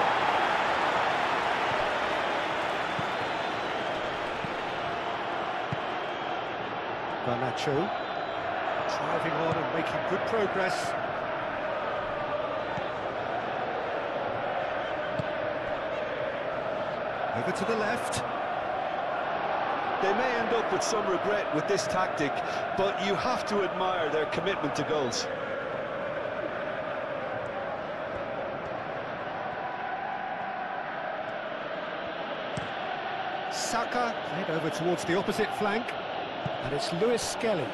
Garnacho driving on and making good progress. Over to the left. They may end up with some regret with this tactic, but you have to admire their commitment to goals. Saka head over towards the opposite flank, and it's Lewis Skelly.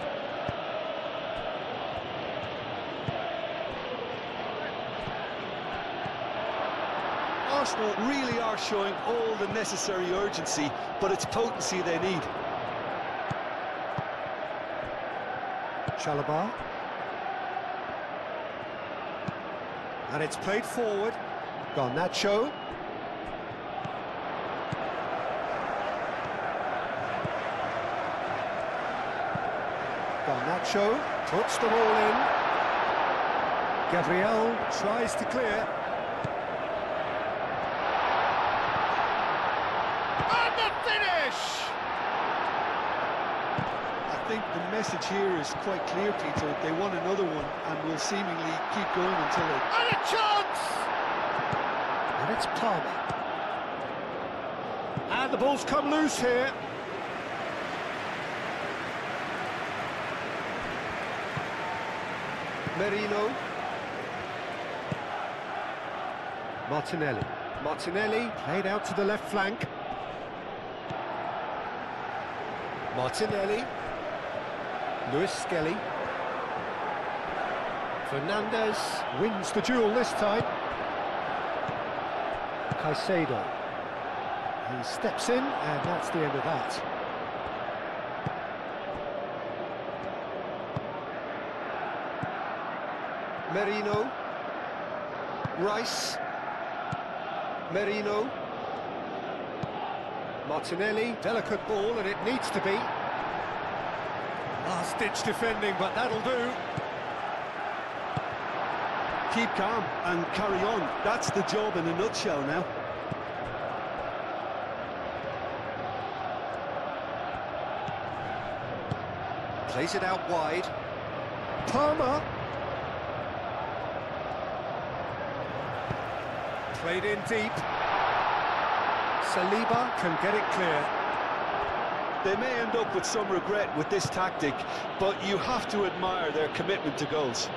Arsenal really are showing all the necessary urgency, but it's potency they need. Chalobah. And it's played forward. Garnacho. Garnacho puts the ball in. Gabriel tries to clear. And the finish! I think the message here is quite clear, Peter. They want another one and will seemingly keep going until they... And a chance! And it's Palmer. And the ball's come loose here. Merino. Martinelli. Martinelli played out to the left flank. Martinelli. Lewis Skelly. Fernandez wins the duel this time. Caicedo. He steps in, and that's the end of that. Merino. Rice. Merino. Martinelli, delicate ball, and it needs to be. Last-ditch defending, but that'll do. Keep calm and carry on. That's the job in a nutshell now. Plays it out wide. Palmer. Played in deep. Saliba can get it clear. They may end up with some regret with this tactic, but you have to admire their commitment to goals.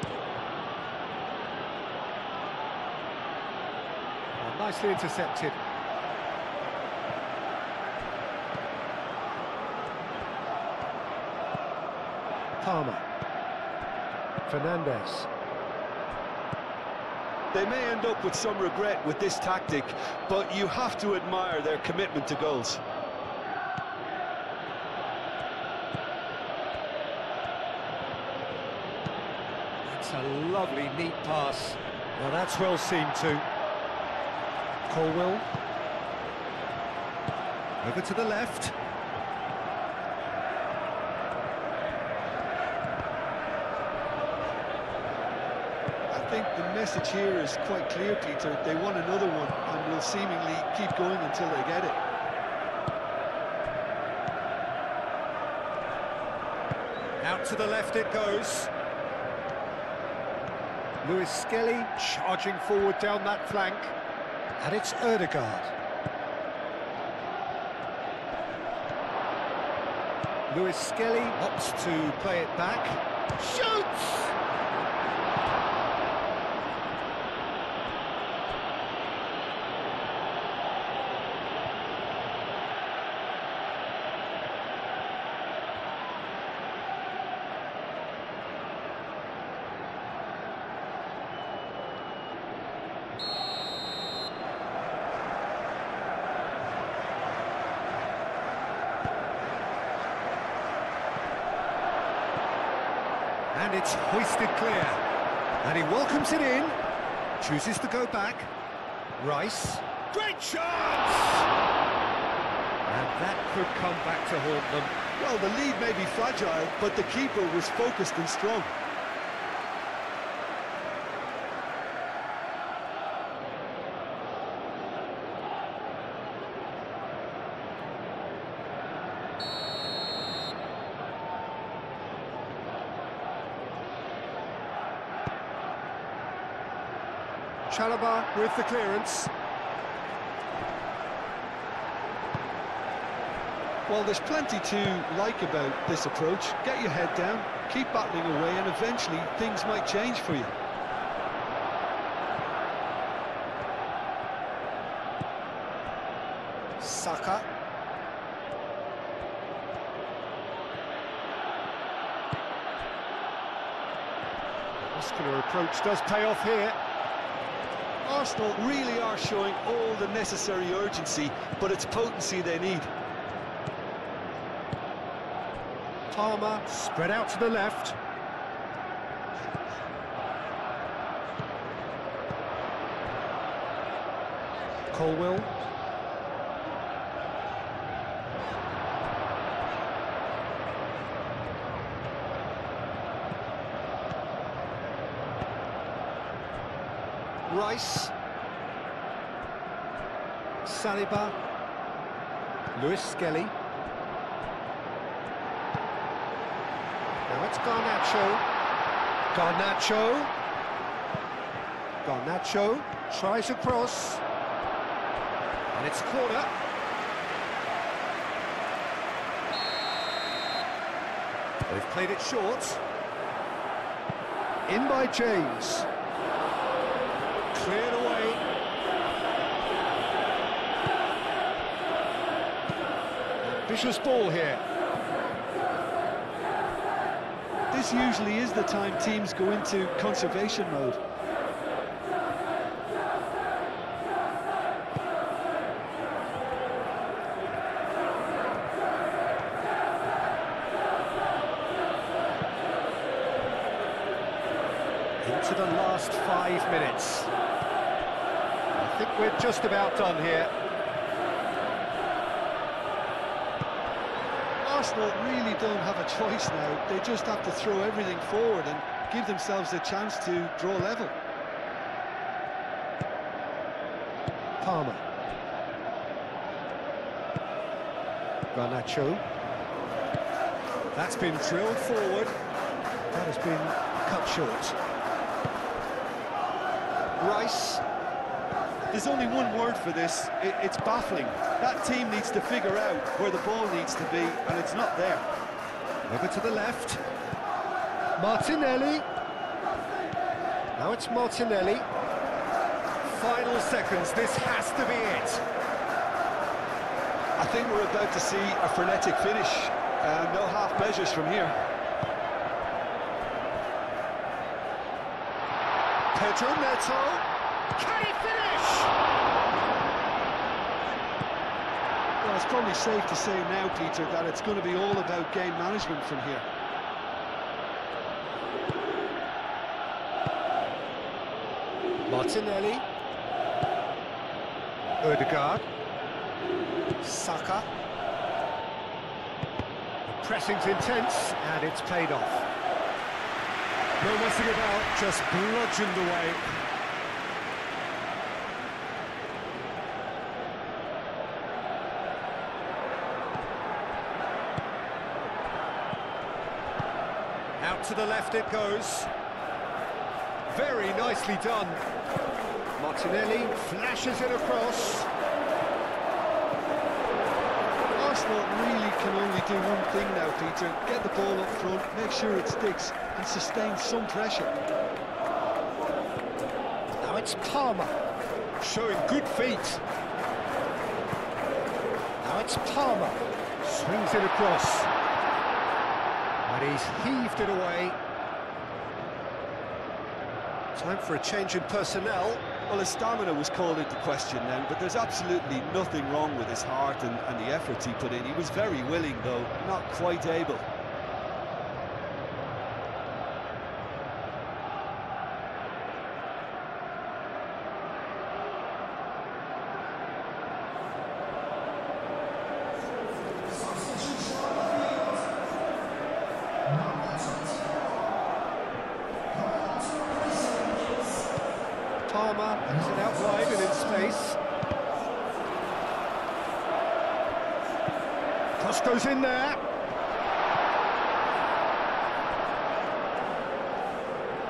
Nicely intercepted. Palmer. Fernandez. They may end up with some regret with this tactic, but you have to admire their commitment to goals. It's a lovely, neat pass. Well, that's well seen too. Colwell. Over to the left. I think the message here is quite clear, Peter. They want another one and will seemingly keep going until they get it. Out to the left it goes. Lewis Skelly charging forward down that flank. And it's Ødegaard. Lewis Skelly opts to play it back. Shoots! And it's hoisted clear. And he welcomes it in. Chooses to go back. Rice. Great chance! And that could come back to haunt them. Well, the lead may be fragile, but the keeper was focused and strong. Chalobah with the clearance. Well, there's plenty to like about this approach. Get your head down, keep battling away, and eventually things might change for you. Saka. Muscular approach does pay off here. Arsenal really are showing all the necessary urgency, but it's potency they need. Palmer spread out to the left. Colwell. Rice. Saliba. Lewis Skelly. Now it's Garnacho. Garnacho. Garnacho tries a cross. And it's a corner. They've played it short. In by James. Cleared away. Ambitious ball here. This usually is the time teams go into conservation mode. Into the last 5 minutes. I think we're just about done here. Arsenal really don't have a choice now. They just have to throw everything forward and give themselves a chance to draw level. Palmer. Garnacho. That's been drilled forward. That has been cut short. Rice. There's only one word for this, it's baffling. That team needs to figure out where the ball needs to be, and it's not there. Over to the left. Martinelli. Now it's Martinelli. Final seconds, this has to be it. I think we're about to see a frenetic finish. No half measures from here. Pedro Neto. Can he finish? Well, it's probably safe to say now, Peter, that it's going to be all about game management from here. Martinelli. Ødegaard. Saka. The pressing's intense, and it's paid off. No messing about, just bludgeoned away. Out to the left it goes. Very nicely done. Martinelli flashes it across. Arsenal really can only do one thing now, Peter. Get the ball up front, make sure it sticks, and sustain some pressure. Now it's Palmer, showing good feet. Now it's Palmer, swings it across. And he's heaved it away. Time for a change in personnel. Well, his stamina was called into question then, but there's absolutely nothing wrong with his heart and the efforts he put in. He was very willing, though, not quite able. Palmer has it out wide and in space. Cross goes in there.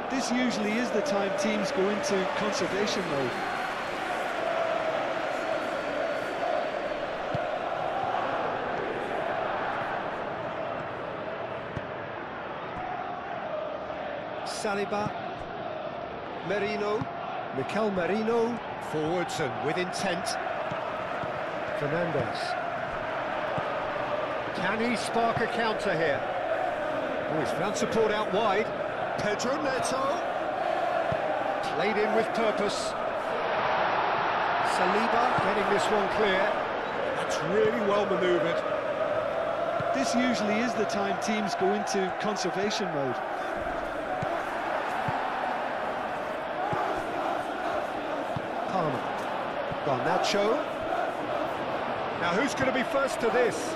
This usually is the time teams go into conservation mode. Saliba. Merino. Mikel Merino, forwards and with intent. Fernandes. Can he spark a counter here? Oh, he's found support out wide. Pedro Neto. Played in with purpose. Saliba getting this one clear. That's really well manoeuvred. This usually is the time teams go into conservation mode. Palmer. Garnacho. Now who's going to be first to this?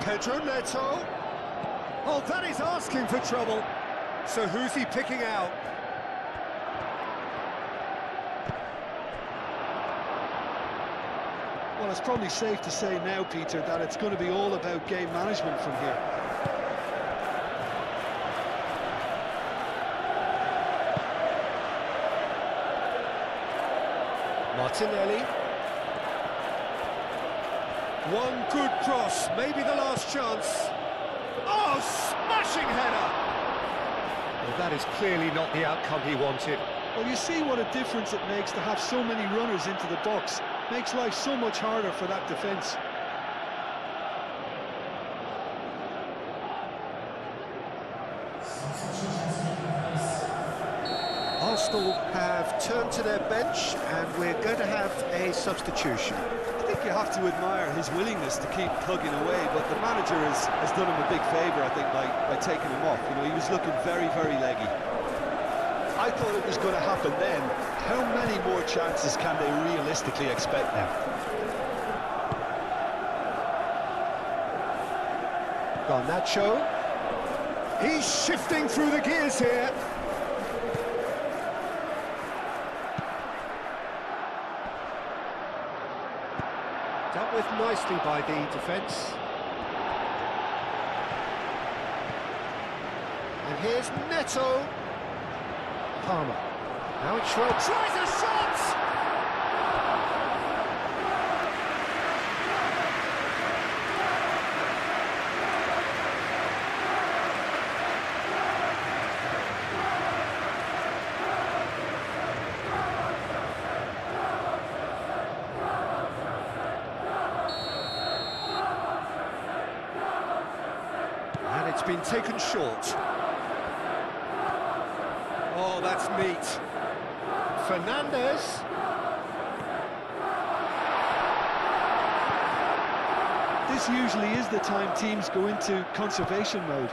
Pedro Neto. Oh, that is asking for trouble. So who's he picking out? Well, it's probably safe to say now, Peter, that it's going to be all about game management from here. Martinelli. One good cross, maybe the last chance. Oh, smashing header! Well, that is clearly not the outcome he wanted. Well, you see what a difference it makes to have so many runners into the box. Makes life so much harder for that defence. Arsenal have turned to their bench, and we're going to have a substitution. I think you have to admire his willingness to keep plugging away, but the manager has done him a big favour, I think, by taking him off. You know, he was looking very, very leggy. I thought it was going to happen then. How many more chances can they realistically expect now? Garnacho. He's shifting through the gears here. Dealt with nicely by the defence. And here's Neto. Palmer. Now it's Schwab. Tries a shot! And it's been taken short. Oh, that's neat. Fernandes. This usually is the time teams go into conservation mode.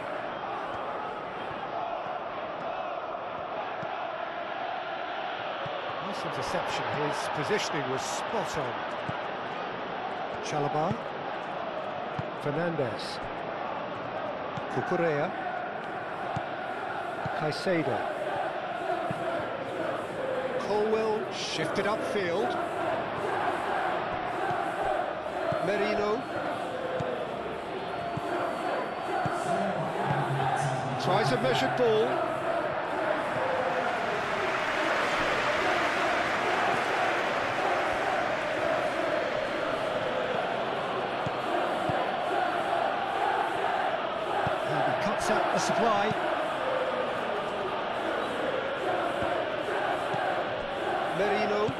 Nice interception. His positioning was spot on. Chalobah. Fernandes. Cucurella. Caicedo. Colwell shifted upfield. Merino. Tries a measured ball. And he cuts out the supply. Merino,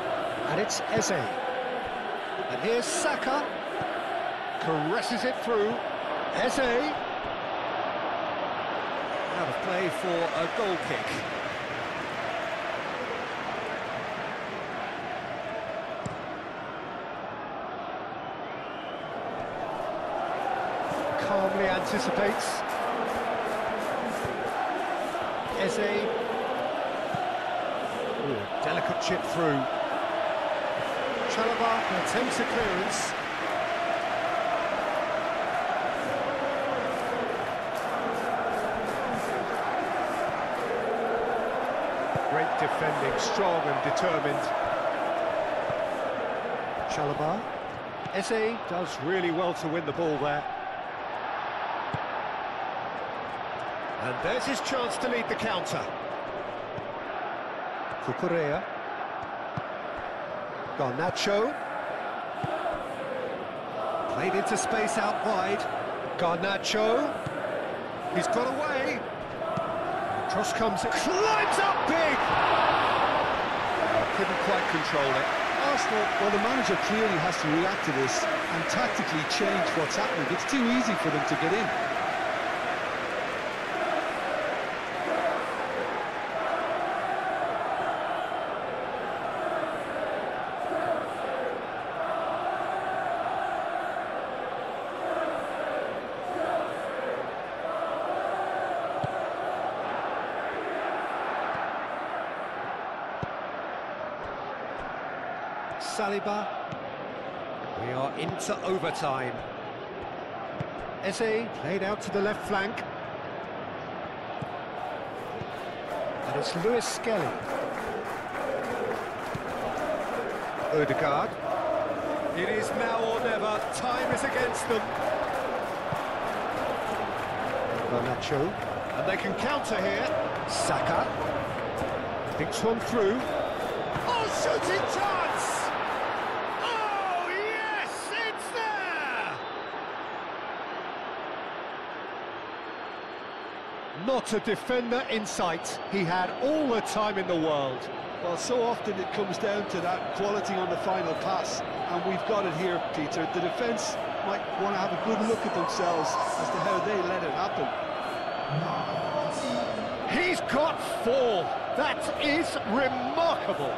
and it's Eze. And here's Saka, caresses it through. Eze. Out of play for a goal kick. Calmly anticipates. Eze. Ooh, delicate chip through. Chalobah attempts a clearance. Great defending, strong and determined. Chalobah. Eze does really well to win the ball there. And there's his chance to lead the counter. Cucurella. Garnacho. Played into space out wide. Garnacho. He's got away. Cross comes in. Climbs up big! Couldn't quite control it. Arsenal, well, the manager clearly has to react to this and tactically change what's happening. It's too easy for them to get in. Saliba. We are into overtime. Eze played out to the left flank. And it's Lewis Skelly. Odegaard. It is now or never. Time is against them. Garnacho. And they can counter here. Saka. Thinks one through. Oh, shooting chance! Oh, yes, it's there! Not a defender in sight. He had all the time in the world. Well, so often it comes down to that quality on the final pass, and we've got it here, Peter. The defence might want to have a good look at themselves as to how they let it happen. He's got 4. That is remarkable.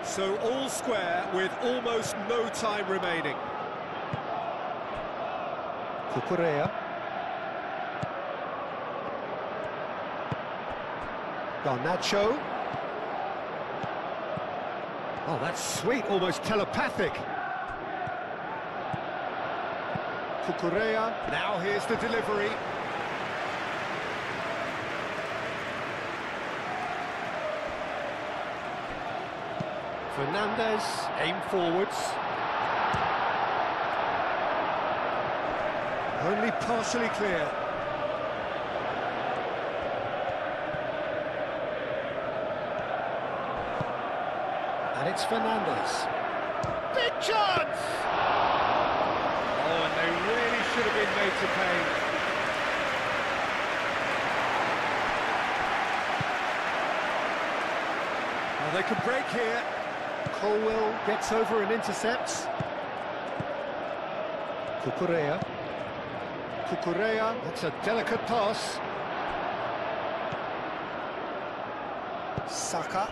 So all square with almost no time remaining. Cucurella. Garnacho. Oh, that's sweet, almost telepathic. Cucurella. Now here's the delivery. Fernandez, aim forwards. Only partially clear. And it's Fernandez. Big chance! Oh, and they really should have been made to pay. Well, they can break here. Colwell gets over and intercepts. Cucurella. Cucurella, that's a delicate pass. Saka.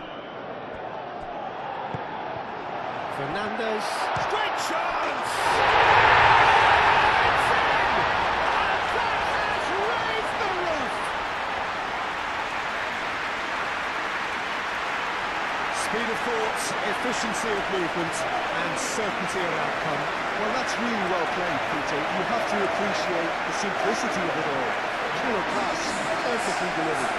Fernandez. Great chance! It's in! And that has raised the roof! Speed of thought, efficiency of movement, and certainty of outcome. Well, that's really well played, Peter. You have to appreciate the simplicity of it all. Killer pass, perfectly delivered.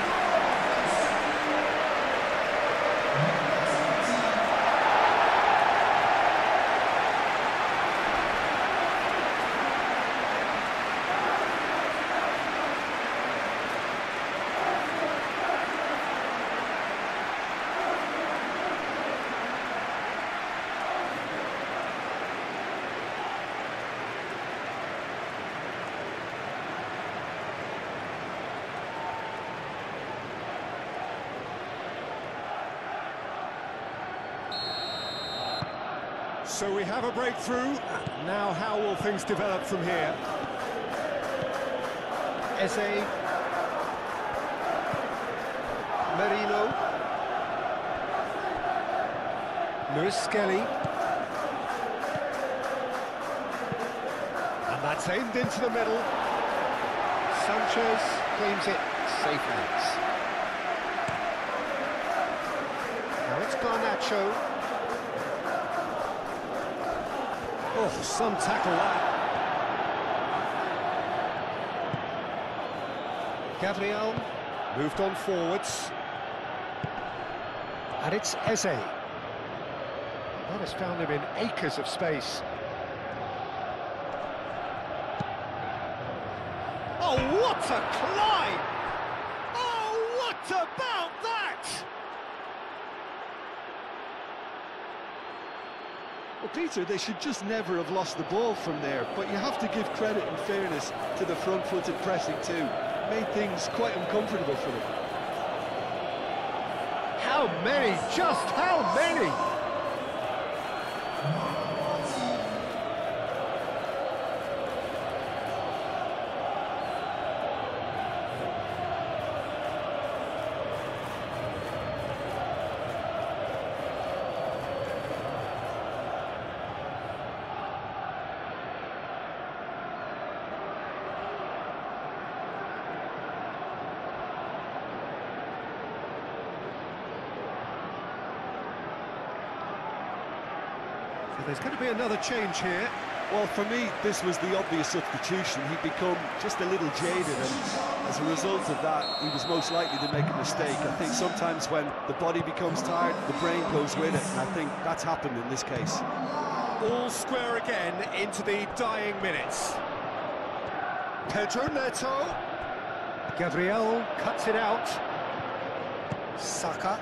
So we have a breakthrough. Now how will things develop from here? Eze. Merino. Lewis Skelly. And that's aimed into the middle. Sanchez claims it. Safe hands. Now it's Garnacho. Oh, some tackle that. Gabriel moved on forwards. And it's Eze. That has found him in acres of space. Oh, what a climb! Oh, what about that? Well, Peter, they should just never have lost the ball from there, but you have to give credit and fairness to the front-footed pressing too. Made things quite uncomfortable for them. How many? Just how many? There's going to be another change here. Well, for me, this was the obvious substitution. He'd become just a little jaded, and as a result of that, he was most likely to make a mistake. I think sometimes when the body becomes tired, the brain goes with it, and I think that's happened in this case. All square again into the dying minutes. Pedro Neto. Gabriel cuts it out. Saka.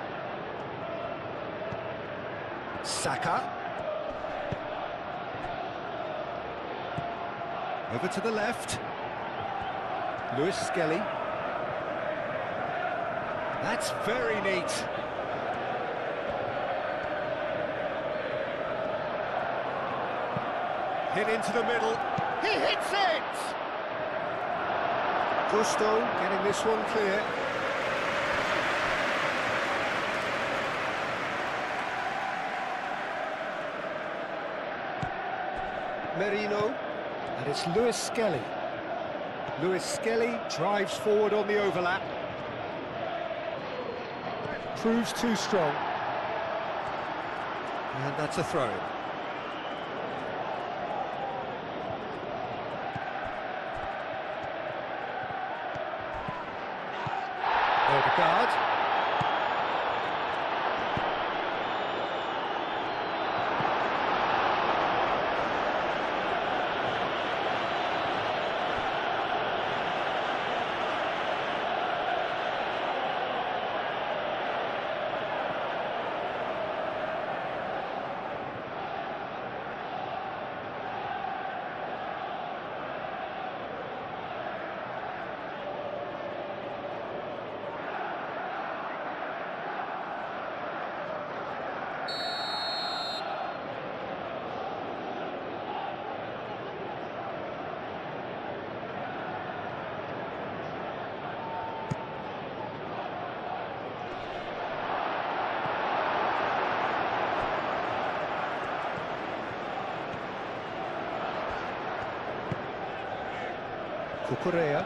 Over to the left. Lewis Skelly. That's very neat. Hit into the middle. He hits it! Gusto getting this one clear. Merino. And it's Lewis Skelly. Lewis Skelly drives forward on the overlap. Proves too strong. And that's a throw. Odegaard. Cucurella.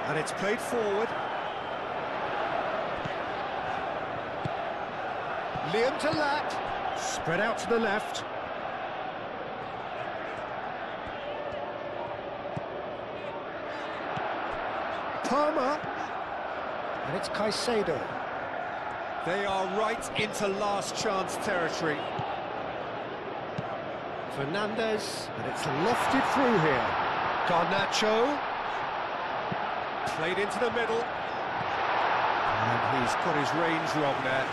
And it's played forward. Liam to Lat. Spread out to the left. Palmer. And it's Caicedo. They are right into last chance territory. Fernandez, and it's lofted through here. Garnacho, played into the middle, and he's got his range wrong there.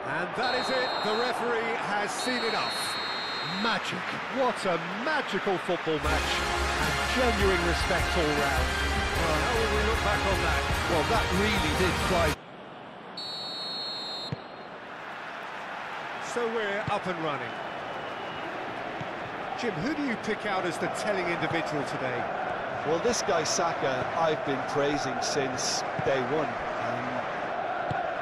And that is it, the referee has seen enough. Magic, what a magical football match, and genuine respect all round. Well, how will we look back on that? Well, that really did fly. So we're up and running. Jim, who do you pick out as the telling individual today? Well, this guy Saka, I've been praising since day one.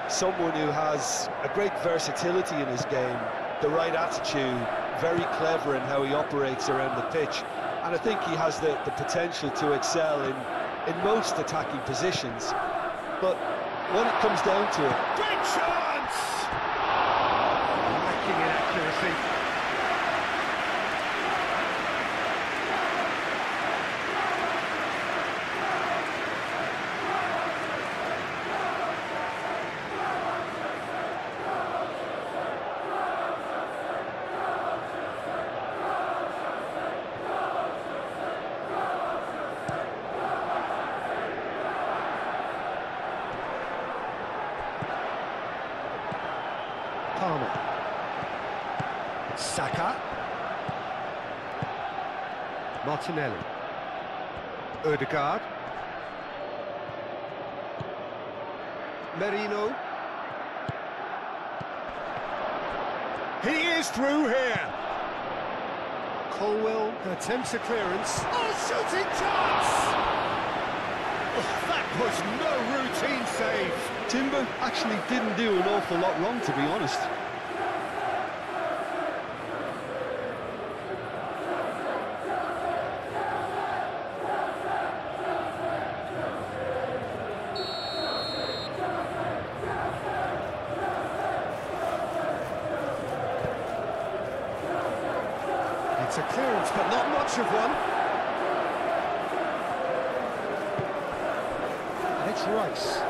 Someone who has a great versatility in his game, the right attitude, very clever in how he operates around the pitch, and I think he has the potential to excel in most attacking positions. But when it comes down to it... Big chance! Lacking in accuracy. Palmer. Saka. Martinelli. Odegaard. Merino. He is through here. Colwell attempts a clearance. Oh, shooting chance! Oh, that was no routine save. Timber actually didn't do an awful lot wrong, to be honest. It's a clearance, but not much of one. And it's Rice.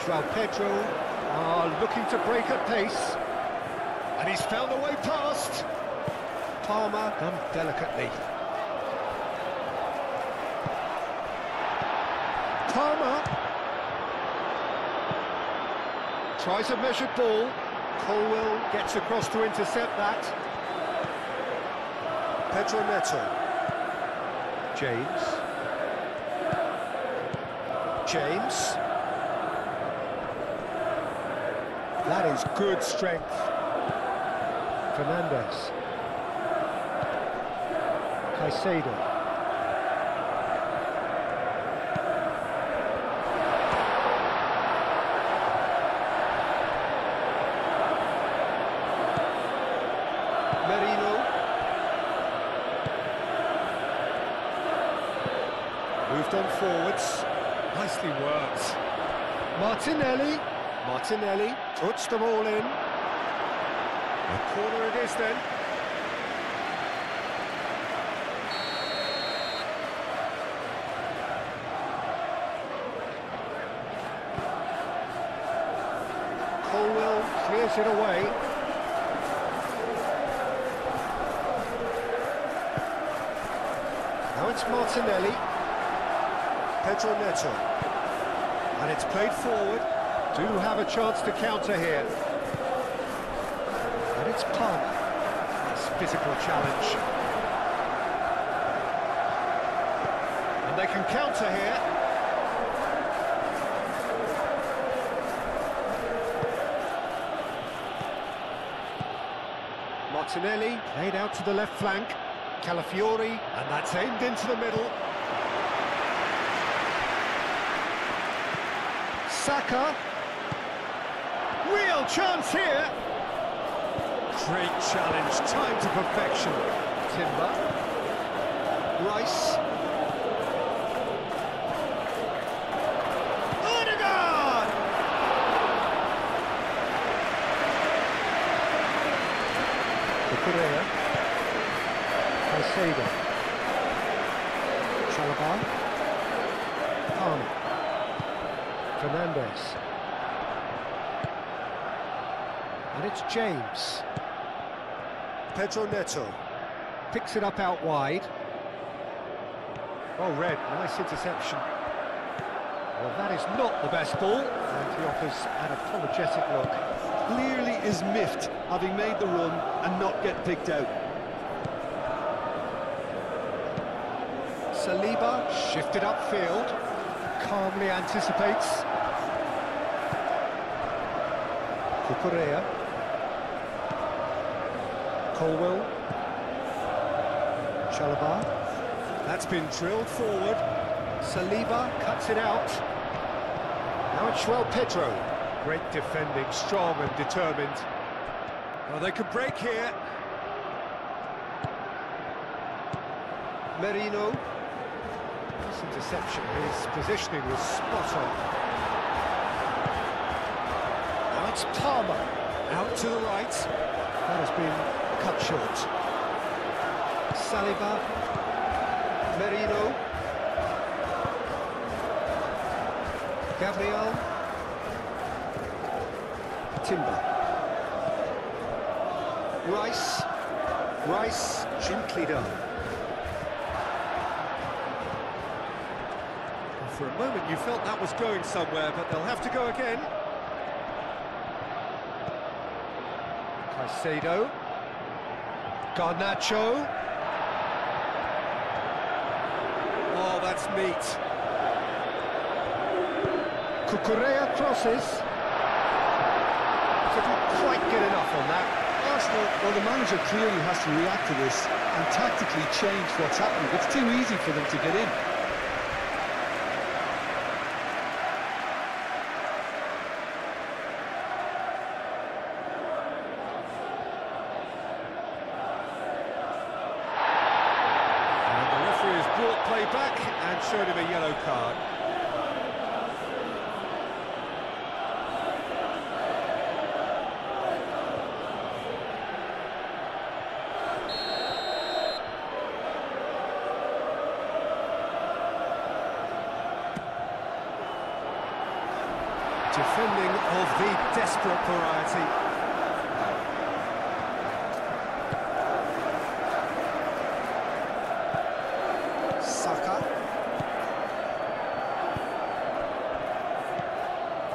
João Pedro looking to break at pace. And he's found a way past. Palmer done delicately. Palmer tries a measured ball. Colwell gets across to intercept that. Pedro Neto. James. That is good strength. Fernandes. Caicedo. Moved on forwards. Nicely worked. Martinelli puts them all in. A corner it is then. Colwell clears it away. Now it's Martinelli. Pedro Neto. And it's played forward. Do have a chance to counter here. And it's Palmer. It's physical challenge. And they can counter here. Martinelli played out to the left flank. Calafiori, and that's aimed into the middle. Saka. Real chance here. Great challenge, time to perfection. Timber. Rice. Odegaard! Correa. Caicedo. Chalobah. Palmer. Fernandes. And it's James. Pedro Neto picks it up out wide. Well read, nice interception. Well, that is not the best ball, and he offers an apologetic look. Clearly is miffed, having made the run and not get picked out. Saliba shifted upfield, calmly anticipates. Correa. Colwell. Chalobah. That's been drilled forward. Saliba cuts it out. Now it's João Pedro. Great defending, strong and determined. Well, they could break here. Merino. This interception, his positioning was spot on. Now it's Palmer. Out to the right. That has been cut short. Saliba. Merino. Gabriel. Timber. Rice gently done. Well, for a moment you felt that was going somewhere, but they'll have to go again. Caicedo. Garnacho. Oh, that's neat. Correa crosses. Didn't quite get enough on that. Arsenal, well, the manager clearly has to react to this and tactically change what's happening. It's too easy for them to get in. Stayed back and showed him a yellow card. Defending of the desperate variety.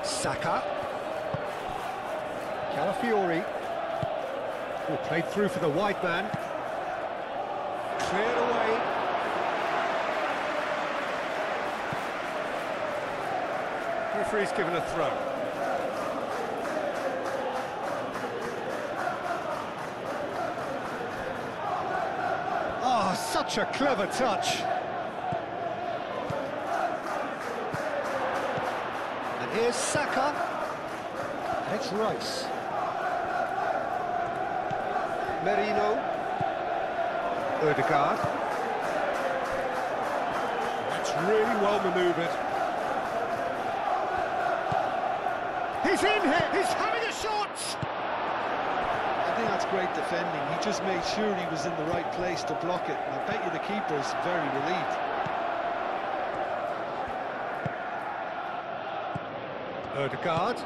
Saka. Calafiori. Oh, played through for the wide man. Cleared away. Referee's given a throw. Oh, such a clever touch. And here's Saka. And it's Rice. Merino. Ødegaard. That's really well manoeuvred. He's in here! He's having a shot! I think that's great defending. He just made sure he was in the right place to block it. And I bet you the keeper's very relieved. Ødegaard.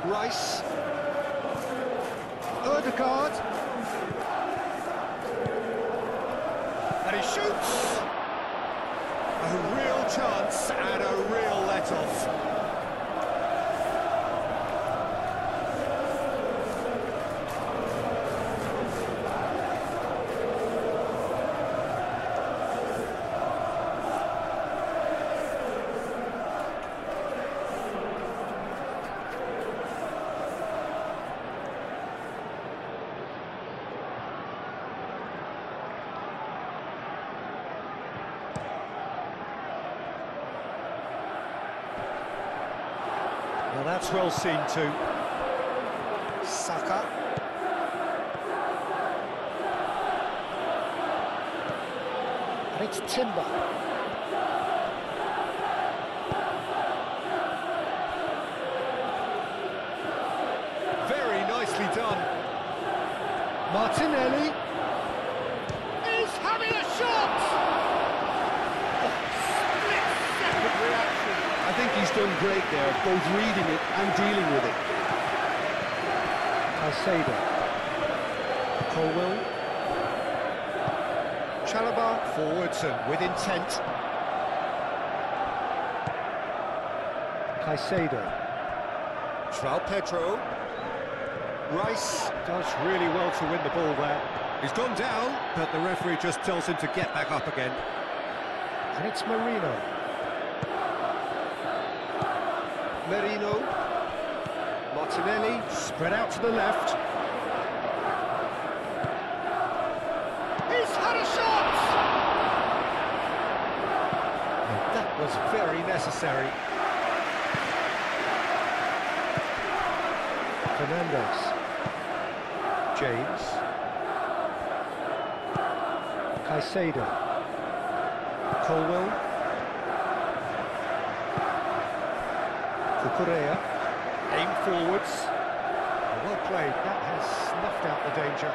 Rice. Ødegaard. And he shoots! A real chance and a real let-off. Well, that's well seen too. Saka. And it's Timber. Very nicely done. Martinelli. He's having a shot! Split-second reaction. I think he's done great there, both reading it and dealing with it. Caicedo. Colwell. Chalobah forwards and with intent. Caicedo. João Pedro. Rice does really well to win the ball there. He's gone down, but the referee just tells him to get back up again. And it's Merino. Merino. Martinelli, spread out to the left. He's had a shot! And that was very necessary. Fernandes. James. Caicedo. Colwell. Cucurella. Aim forwards. Well played, that has snuffed out the danger.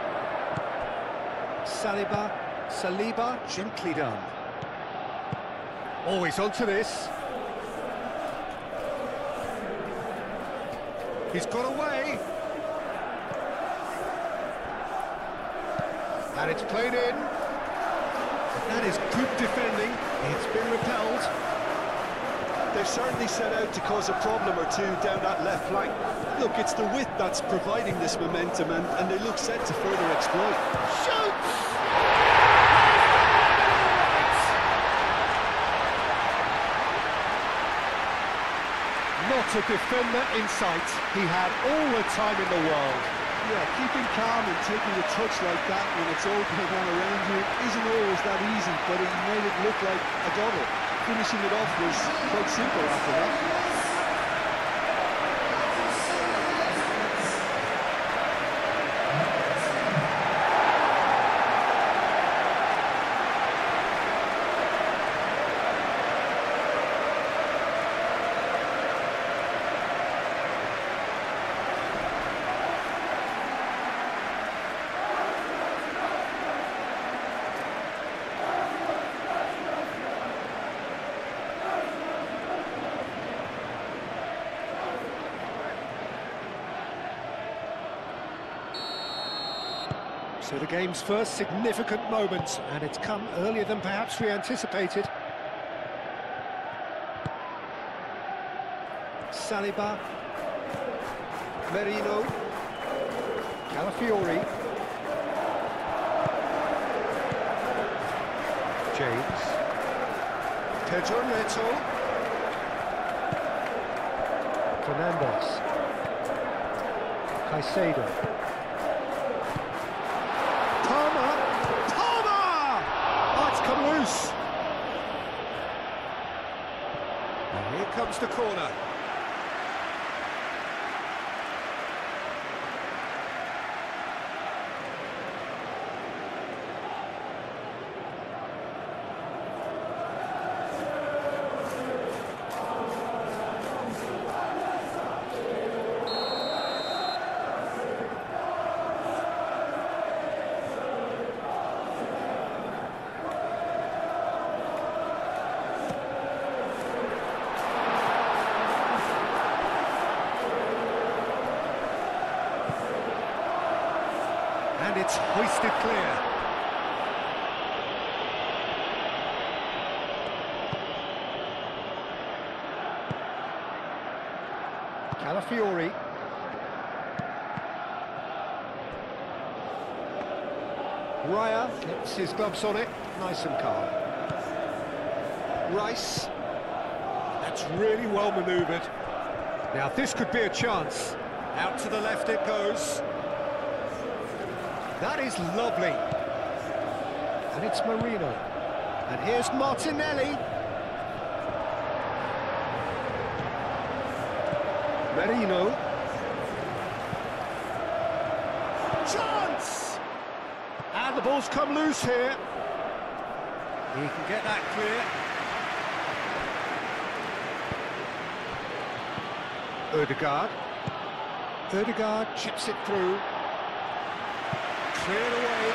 Saliba, gently done. Always onto this. He's got away. And it's played in. That is good defending. It's been repelled. They've certainly set out to cause a problem or two down that left flank. Look, it's the width that's providing this momentum, and they look set to further exploit. Shoots! Not a defender in sight. He had all the time in the world. Yeah, keeping calm and taking a touch like that when it's all going on around you isn't always that easy, but he made it look like a double. Finishing it off was quite simple after that. So the game's first significant moment, and it's come earlier than perhaps we anticipated. Saliba, Merino, Calafiori, James, Pedro Neto, Fernandes, Caicedo, Palmer! Oh, it's come loose! And here comes the corner. And it's hoisted clear. Calafiori. Raya gets his gloves on it, nice and calm. Rice. That's really well manoeuvred. Now this could be a chance. Out to the left it goes. That is lovely. And it's Marino. And here's Martinelli. Merino. Chance! And the ball's come loose here. He can get that clear. Ødegaard. Ødegaard chips it through. Cleared away.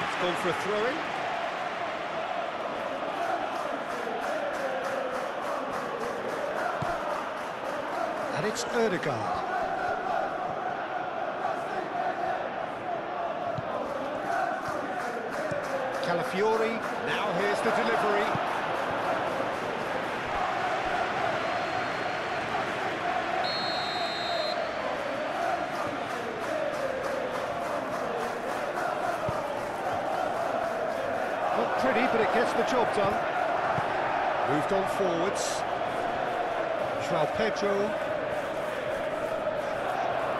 It's gone for a throw-in. And it's Ødegaard. Calafiori, now here's the delivery. Not pretty, but it gets the job done. Moved on forwards. João Pedro.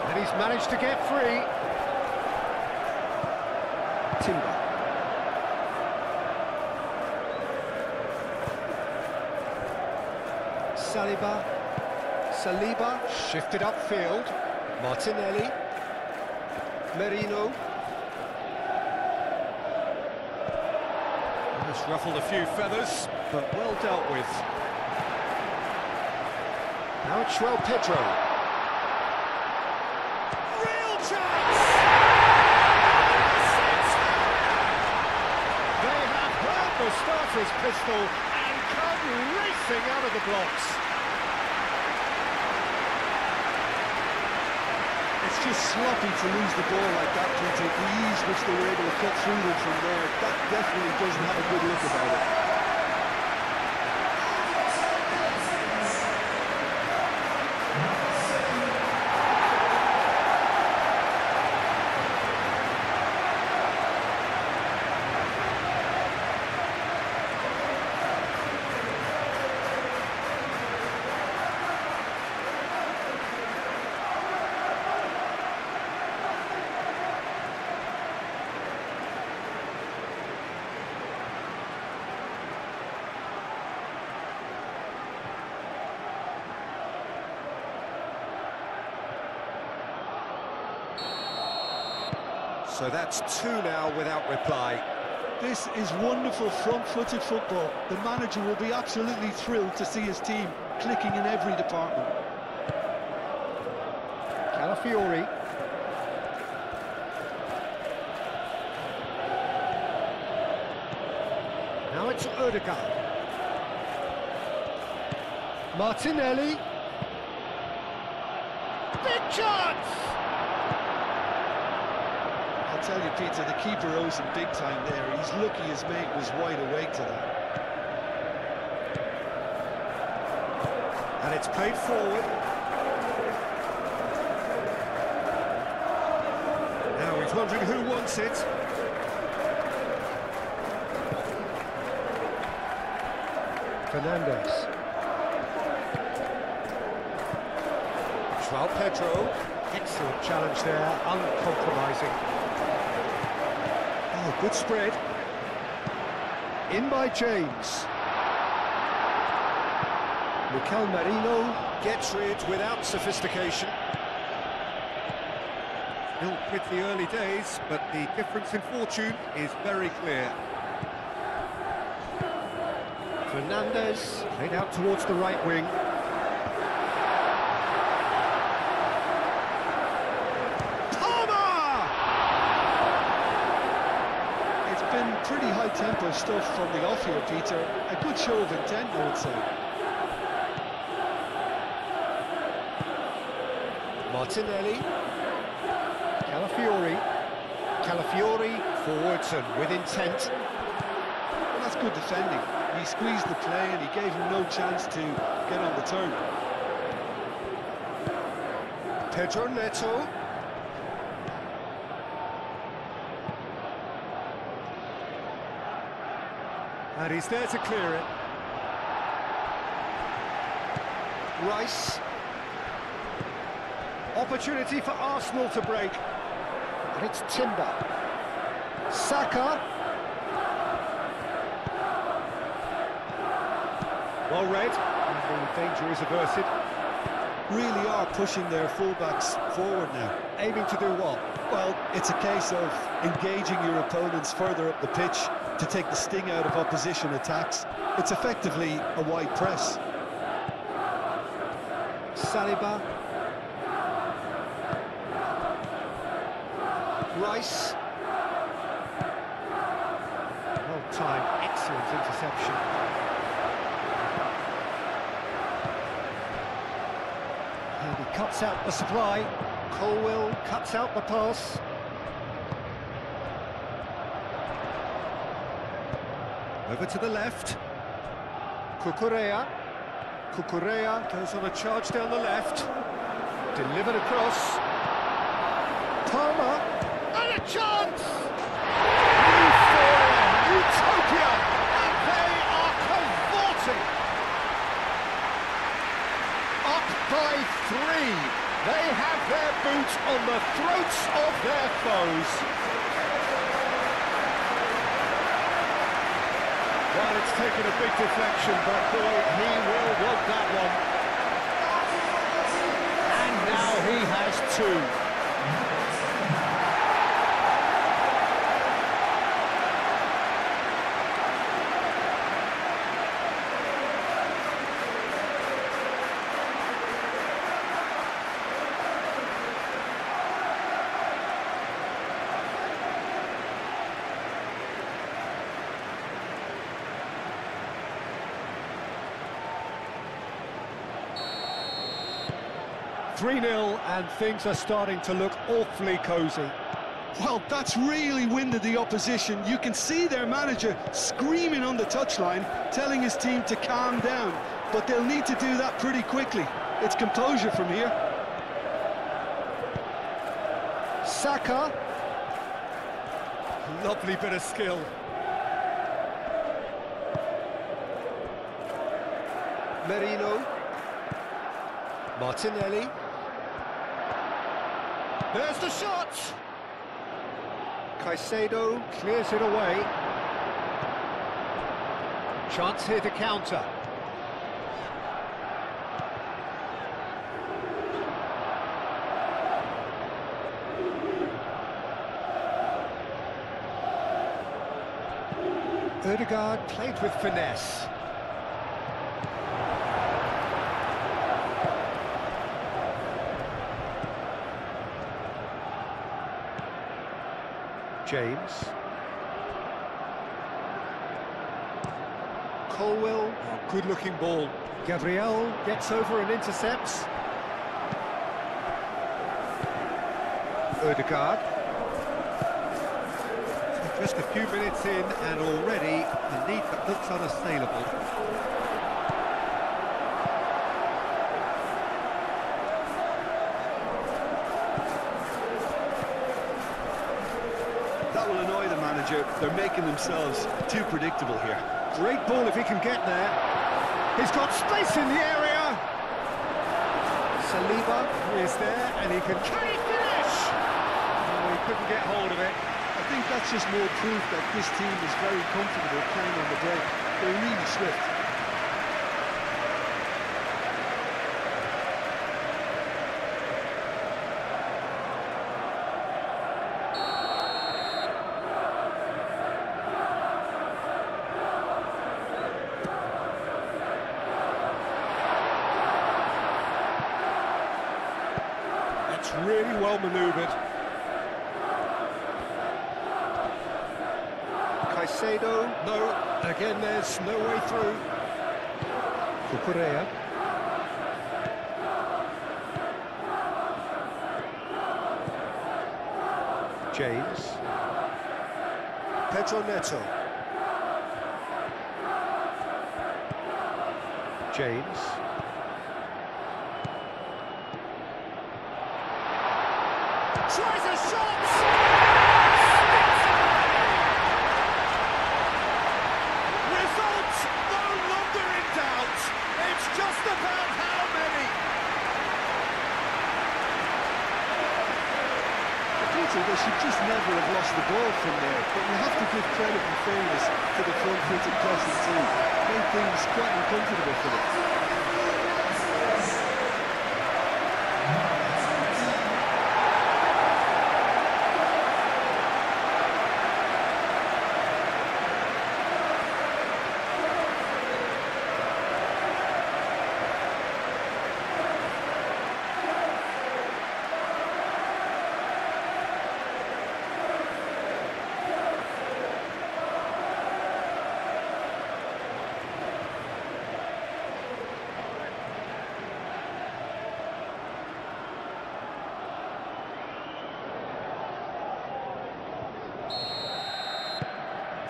And he's managed to get free. Timber. Saliba, shifted upfield. Martinelli. Merino. Just ruffled a few feathers, but well dealt with. Now it's João Pedro. Real chance! They have heard the starter's pistol and come racing out of the blocks. It's just sloppy to lose the ball like that, Peter. The ease which they were able to cut through them from there, that definitely doesn't have a good look about it. So that's two now without reply. This is wonderful front-footed football. The manager will be absolutely thrilled to see his team clicking in every department. Calafiori. Now it's Ødegaard. Martinelli. Big chance! tell you, Peter, the keeper owes him big time there. He's lucky his mate was wide awake to that. And it's played forward. Now he's wondering who wants it. Fernandes. João Pedro. Excellent challenge there, uncompromising. Oh, good spread. In by James. Mikel Merino gets rid without sophistication. Still pretty early days, but the difference in fortune is very clear. Fernandes played out towards the right wing. Pretty high-tempo stuff from the off here, Peter. A good show of intent, I would say. Martinelli. Calafiori forwards and with intent. Well, that's good defending. He squeezed the play and he gave him no chance to get on the turn. Pedro Neto. And he's there to clear it. Rice. Opportunity for Arsenal to break. And it's Timber. Saka. Well read. And the danger is averted. Really are pushing their fullbacks forward now. Aiming to do what? Well, it's a case of engaging your opponents further up the pitch to take the sting out of opposition attacks. It's effectively a wide press. Saliba. Rice. Well timed, excellent interception. And he cuts out the supply. Colwell cuts out the pass. Over to the left. Cucurella. Cucurella goes on a charge down the left. Delivered across. Palmer. And a chance! Utopia! And they are cavorting. Up by 3. They have their boots on the throats of their foes. Well, it's taken a big deflection, but boy, he will want that one. And now he has 2. (3-0) and things are starting to look awfully cosy. Well, that's really winded the opposition. You can see their manager screaming on the touchline, telling his team to calm down. But they'll need to do that pretty quickly. It's composure from here. Saka. Lovely bit of skill. Merino. Martinelli. There's the shot! Caicedo clears it away. Chance here to counter. Ødegaard played with finesse. James. Colwell, oh, good-looking ball. Gabriel gets over and intercepts. Ødegaard. Just a few minutes in and already a lead that looks unassailable. That will annoy the manager. They're making themselves too predictable here. Great ball if he can get there. He's got space in the area. Saliba is there and he can finish? Oh, he couldn't get hold of it. I think that's just more proof that this team is very comfortable playing on the break. They're really swift. That's really well manoeuvred. Caicedo, no, again there's no way through. Cucurella. James. Pedro Neto. James. Tries a shot! Results no longer in doubt. It's just about how many. Peter, they should just never have lost the ball from there, but you have to give credit and fairness to the front-footed pressing team. Made things quite uncomfortable for them.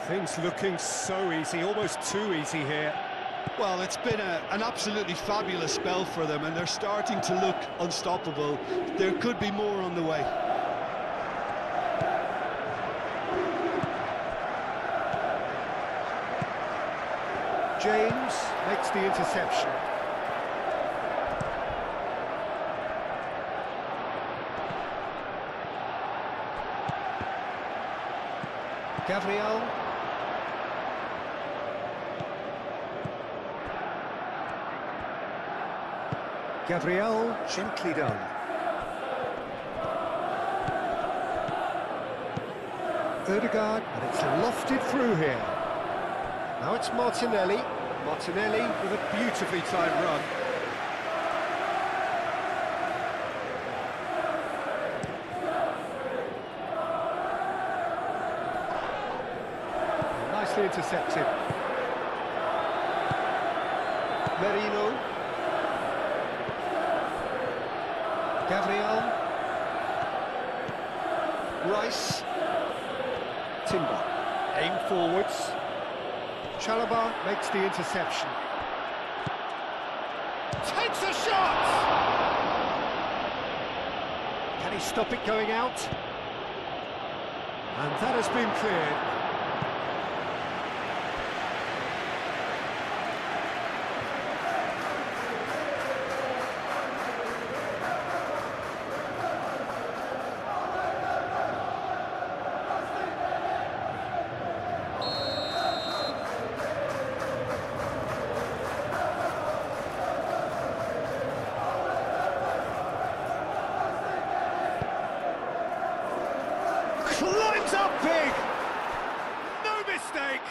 Things looking so easy, almost too easy here. Well, it's been an absolutely fabulous spell for them, and they're starting to look unstoppable. There could be more on the way. James makes the interception. Gabriel. Gabriel, gently done. Odegaard, and it's lofted through here. Now it's Martinelli. Martinelli with a beautifully timed run. Nicely intercepted. Merino. Gabriel. Rice. Timber. Aim forwards. Chalobah makes the interception. Takes a shot! Can he stop it going out? And that has been cleared. Climbs up big! No mistake!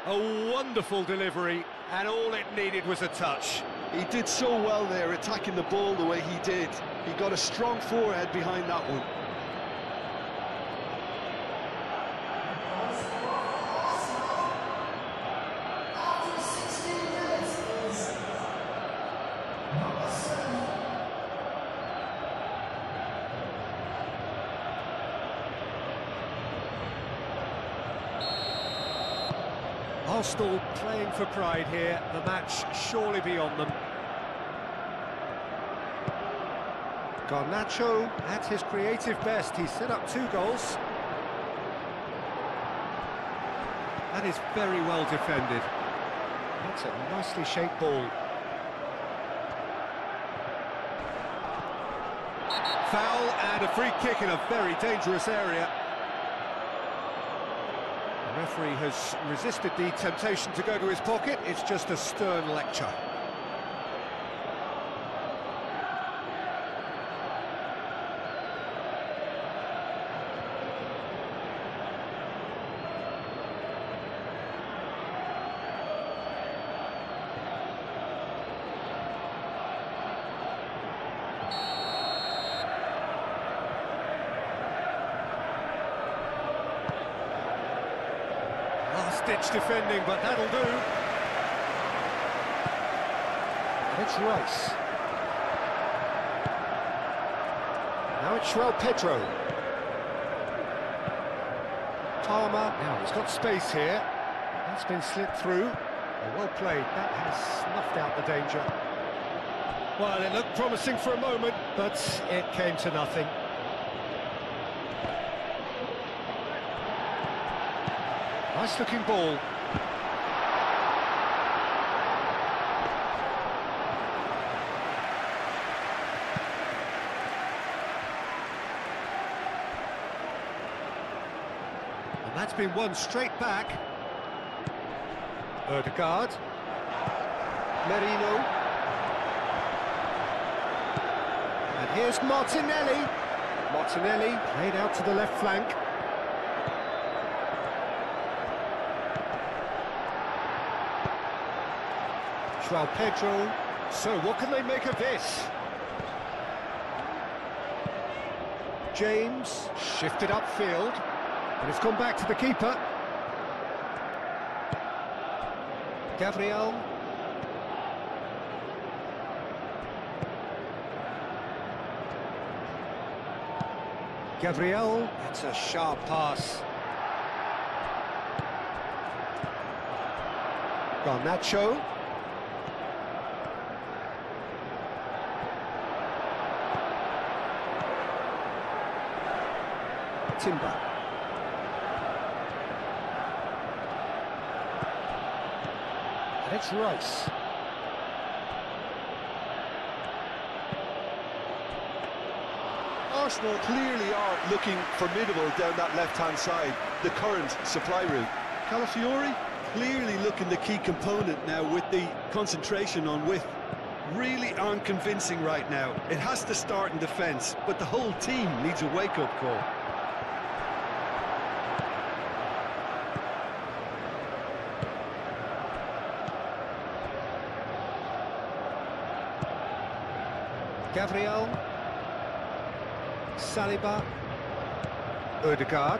A wonderful delivery, and all it needed was a touch. He did so well there, attacking the ball the way he did. He got a strong forehead behind that one. Arsenal playing for pride here, the match surely beyond them. Garnacho at his creative best, he's set up 2 goals. That is very well defended. That's a nicely shaped ball. Foul and a free kick in a very dangerous area. The referee has resisted the temptation to go to his pocket. It's just a stern lecture. Last-ditch defending, but that'll do. And it's Rice. Now it's Pedro. Palmer. Now he's got space here. That's been slipped through. Well played. That has snuffed out the danger. Well, it looked promising for a moment, but it came to nothing. Nice looking ball. And that's been won straight back. Ødegaard. Merino. And here's Martinelli. Martinelli played out to the left flank. Pedro. So what can they make of this? James shifted upfield, and it's gone back to the keeper. Gabriel. Gabriel. That's a sharp pass. Garnacho. Timber. And it's Rice. Arsenal clearly are looking formidable down that left-hand side, the current supply route. Calafiori clearly looking the key component now with the concentration on width. Really aren't convincing right now. It has to start in defence, but the whole team needs a wake-up call. Gabriel. Saliba. Ødegaard.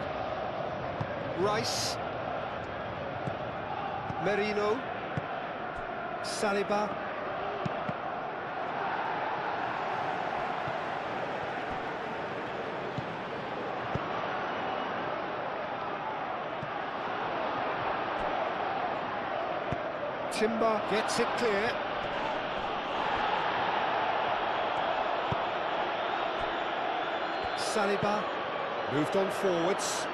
Rice. Merino. Saliba. Timber gets it clear. Saliba moved on forwards.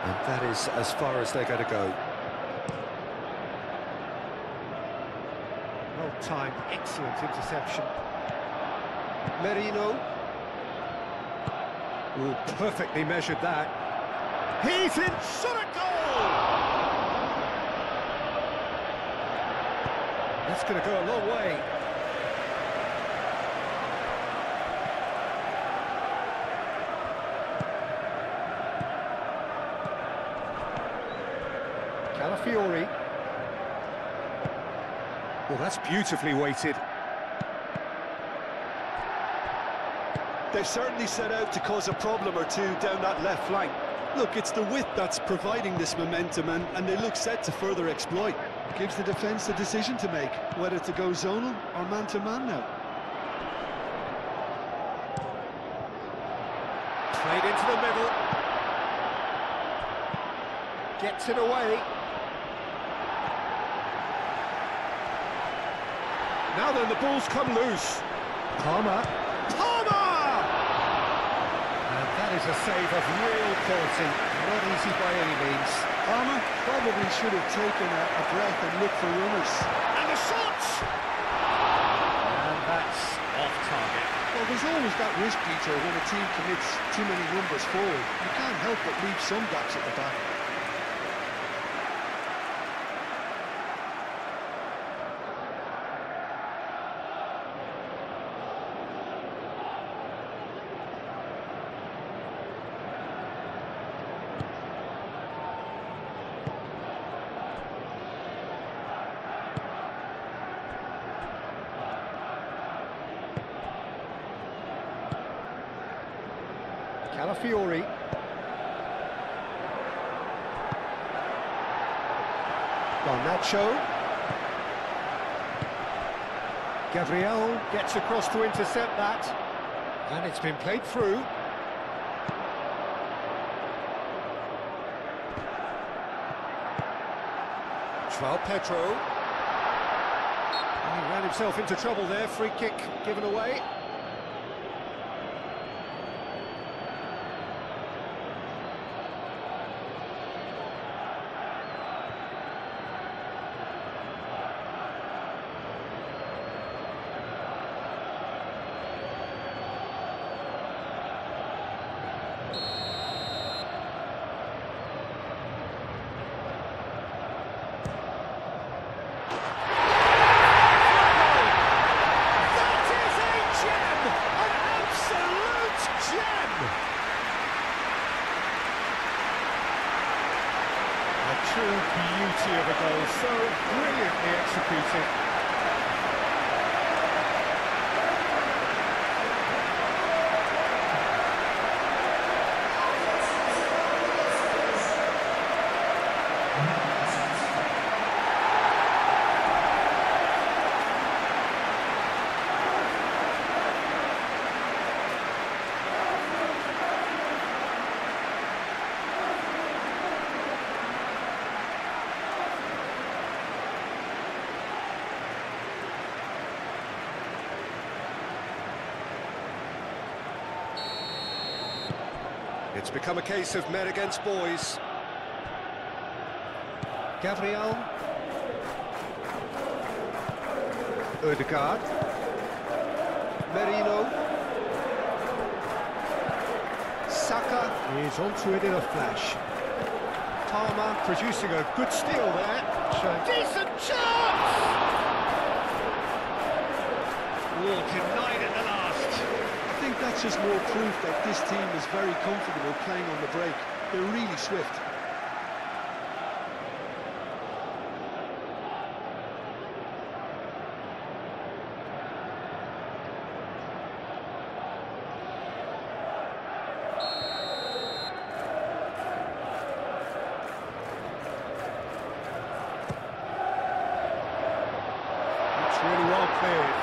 And that is as far as they're going to go. Well timed, excellent interception. Merino. Ooh, perfectly measured that. He's in, shot a goal! That's going to go a long way. Calafiori. Well, that's beautifully weighted. They've certainly set out to cause a problem or two down that left flank. Look, it's the width that's providing this momentum, and they look set to further exploit. Gives the defence a decision to make, whether to go zonal or man-to-man now. into the middle. Gets it away. Now then, the ball's come loose. Palmer. Palmer! And that is a save of real quality. Not easy by any means. Palmer probably should have taken a breath and looked for runners. And the shot! And that's off target. Well, there's always that risk, Peter, when a team commits too many numbers forward. You can't help but leave some gaps at the back. Calafiori. Garnacho. Gabriel gets across to intercept that. And it's been played through. João Pedro. And he ran himself into trouble there. Free kick given away. True beauty of a goal, so brilliantly executed. It's become a case of men against boys. Gabriel. Ødegaard. Merino. Saka is onto it in a flash. Palmer producing a good steal there. Decent chance! Denied at the last. I think that's just more proof that this team is very comfortable playing on the break. They're really swift. It's really well played.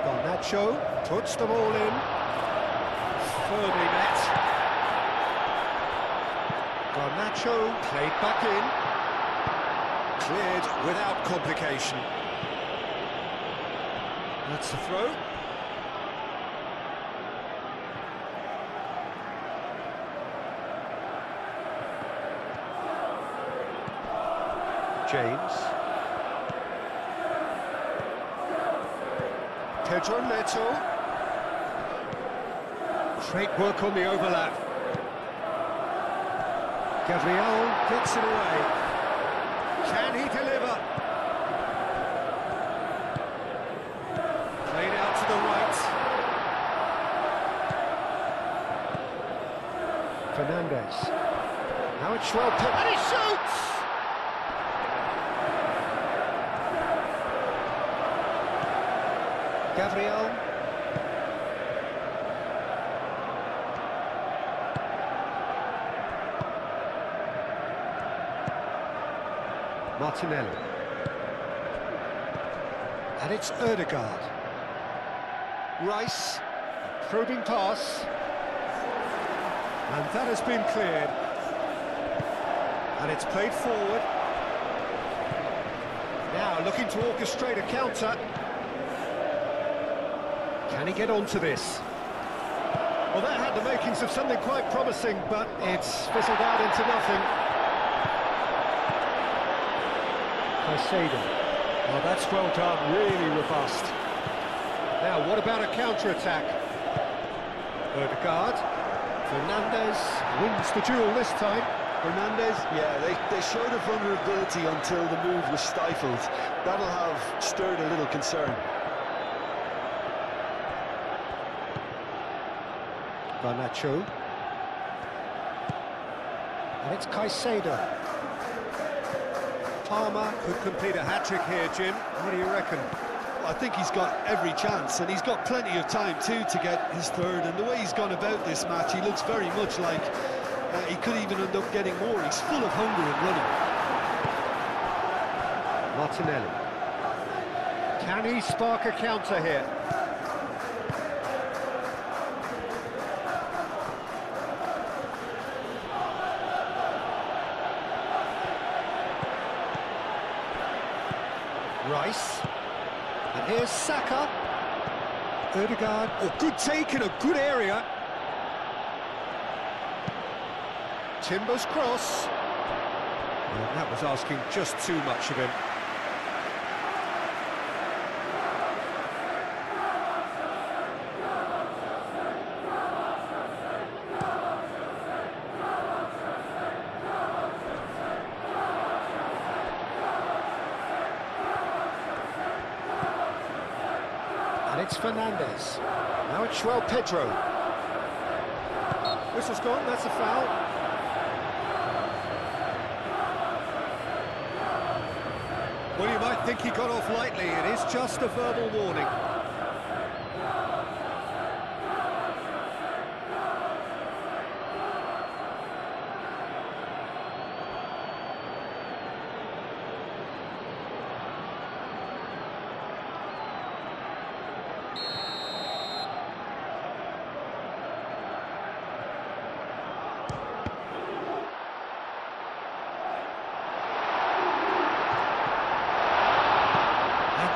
Garnacho puts the ball in. Firmly met. Garnacho played back in. Cleared without complication. That's the throw. James. Pedro Neto. Great work on the overlap. Gabriel gets it away. Can he deliver? Played out to the right. Fernandez. Now it's João Pedro. And he shoots! Gabriel. Martinelli. And it's Ødegaard. Rice, probing pass. And that has been cleared. And it's played forward. Now looking to orchestrate a counter. Can he get onto this? Well, that had the makings of something quite promising, but it's fizzled out into nothing. Caicedo. Oh, that's well done, really robust. Now, what about a counter-attack? Odegaard. Fernandes wins the duel this time. Fernandes, yeah, they showed a vulnerability until the move was stifled. That'll have stirred a little concern. Garnacho. And it's Caicedo. Palmer could complete a hat-trick here, Jim. What do you reckon? I think he's got every chance, and he's got plenty of time too to get his third. And the way he's gone about this match, he looks very much like he could even end up getting more. He's full of hunger and running. Martinelli. Can he spark a counter here? Rice. And here's Saka. Odegaard. Oh, good take in a good area. Timber's cross. Well, that was asking just too much of him. And it's Fernandes. Now it's João Pedro. Whistle's gone, that's a foul. Well, you might think he got off lightly. It is just a verbal warning.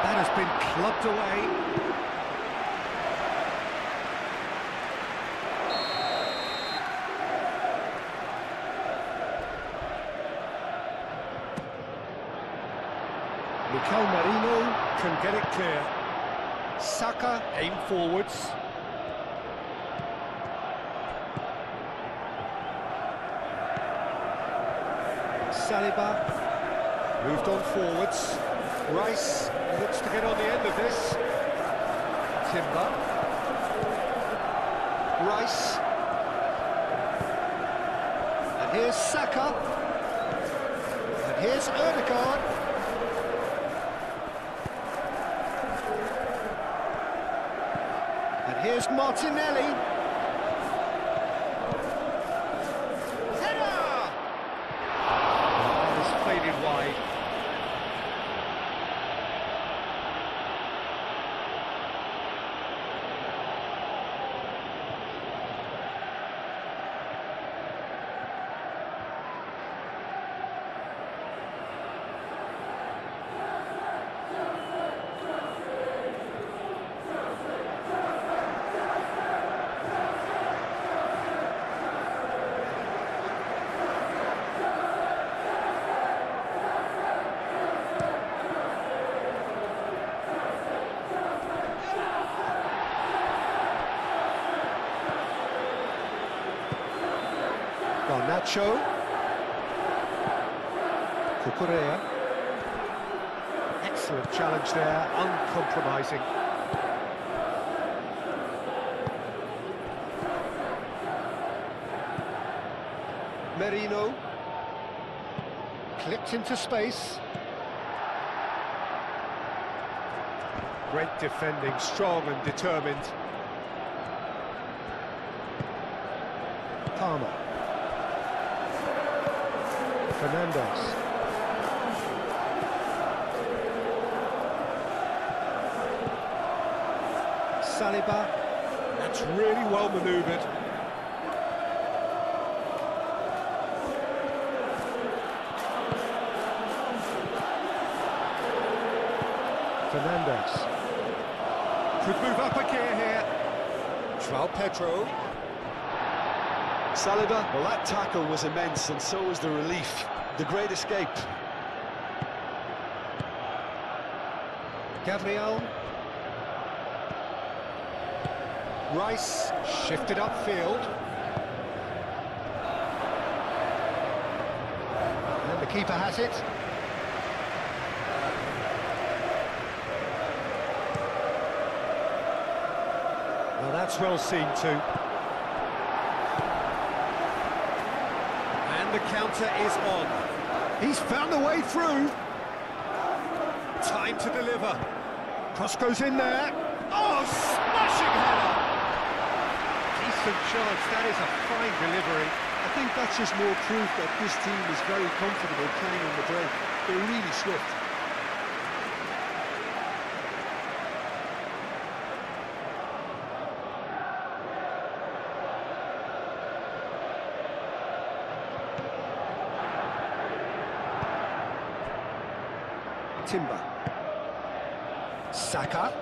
That has been clubbed away. Mikel Merino can get it clear. Saka aim forwards. Saliba moved on forwards. Rice looks to get on the end of this. Timber. Rice. And here's Saka. And here's Odegaard. And here's Martinelli. Header! That is faded wide. Garnacho. Cucurella. Excellent challenge there, uncompromising. Merino. Clipped into space. Great defending, strong and determined. Palmer. Fernandes. Saliba. That's really well manoeuvred. Fernandes. Could move up a gear here. João Pedro. Saliba, well, that tackle was immense, and so was the relief. The great escape. Gabriel. Rice shifted upfield. And the keeper has it. Well, that's well seen too. And the counter is on. He's found a way through. Time to deliver. Cross goes in there. Oh, smashing header! Decent chance. That is a fine delivery. I think that's just more proof that this team is very comfortable playing on the break. They're really swift. Timber. Saka.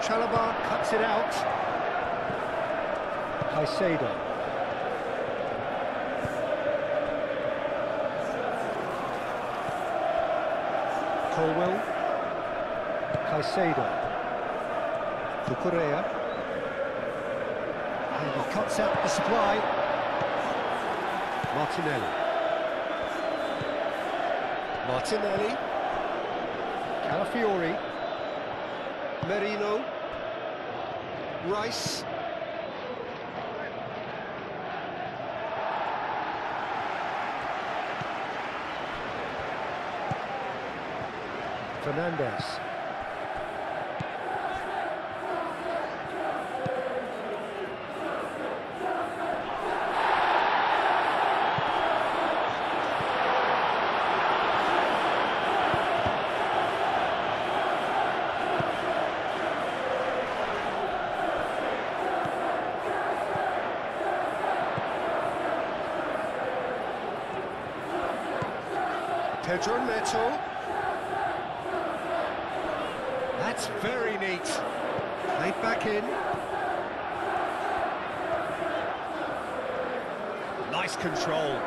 Chalobah cuts it out. Caicedo. Colwell. Caicedo. Cucurella. And he cuts out the supply. Martinelli. Martinelli. Calafiori. Merino. Rice. Fernandes. Pedro Neto. That's very neat. Played back in. Nice control.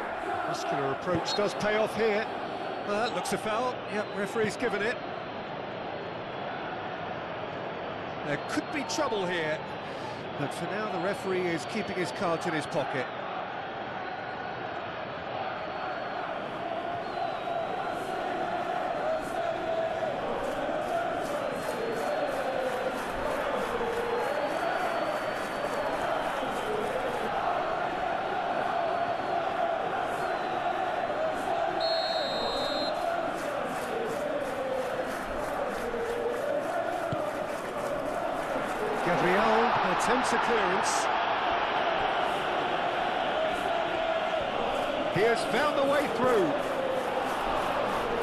Muscular approach does pay off here. Well, that looks a foul. Yep, referee's given it. There could be trouble here, but for now the referee is keeping his cards in his pocket. Gabriel attempts a clearance. He has found a way through.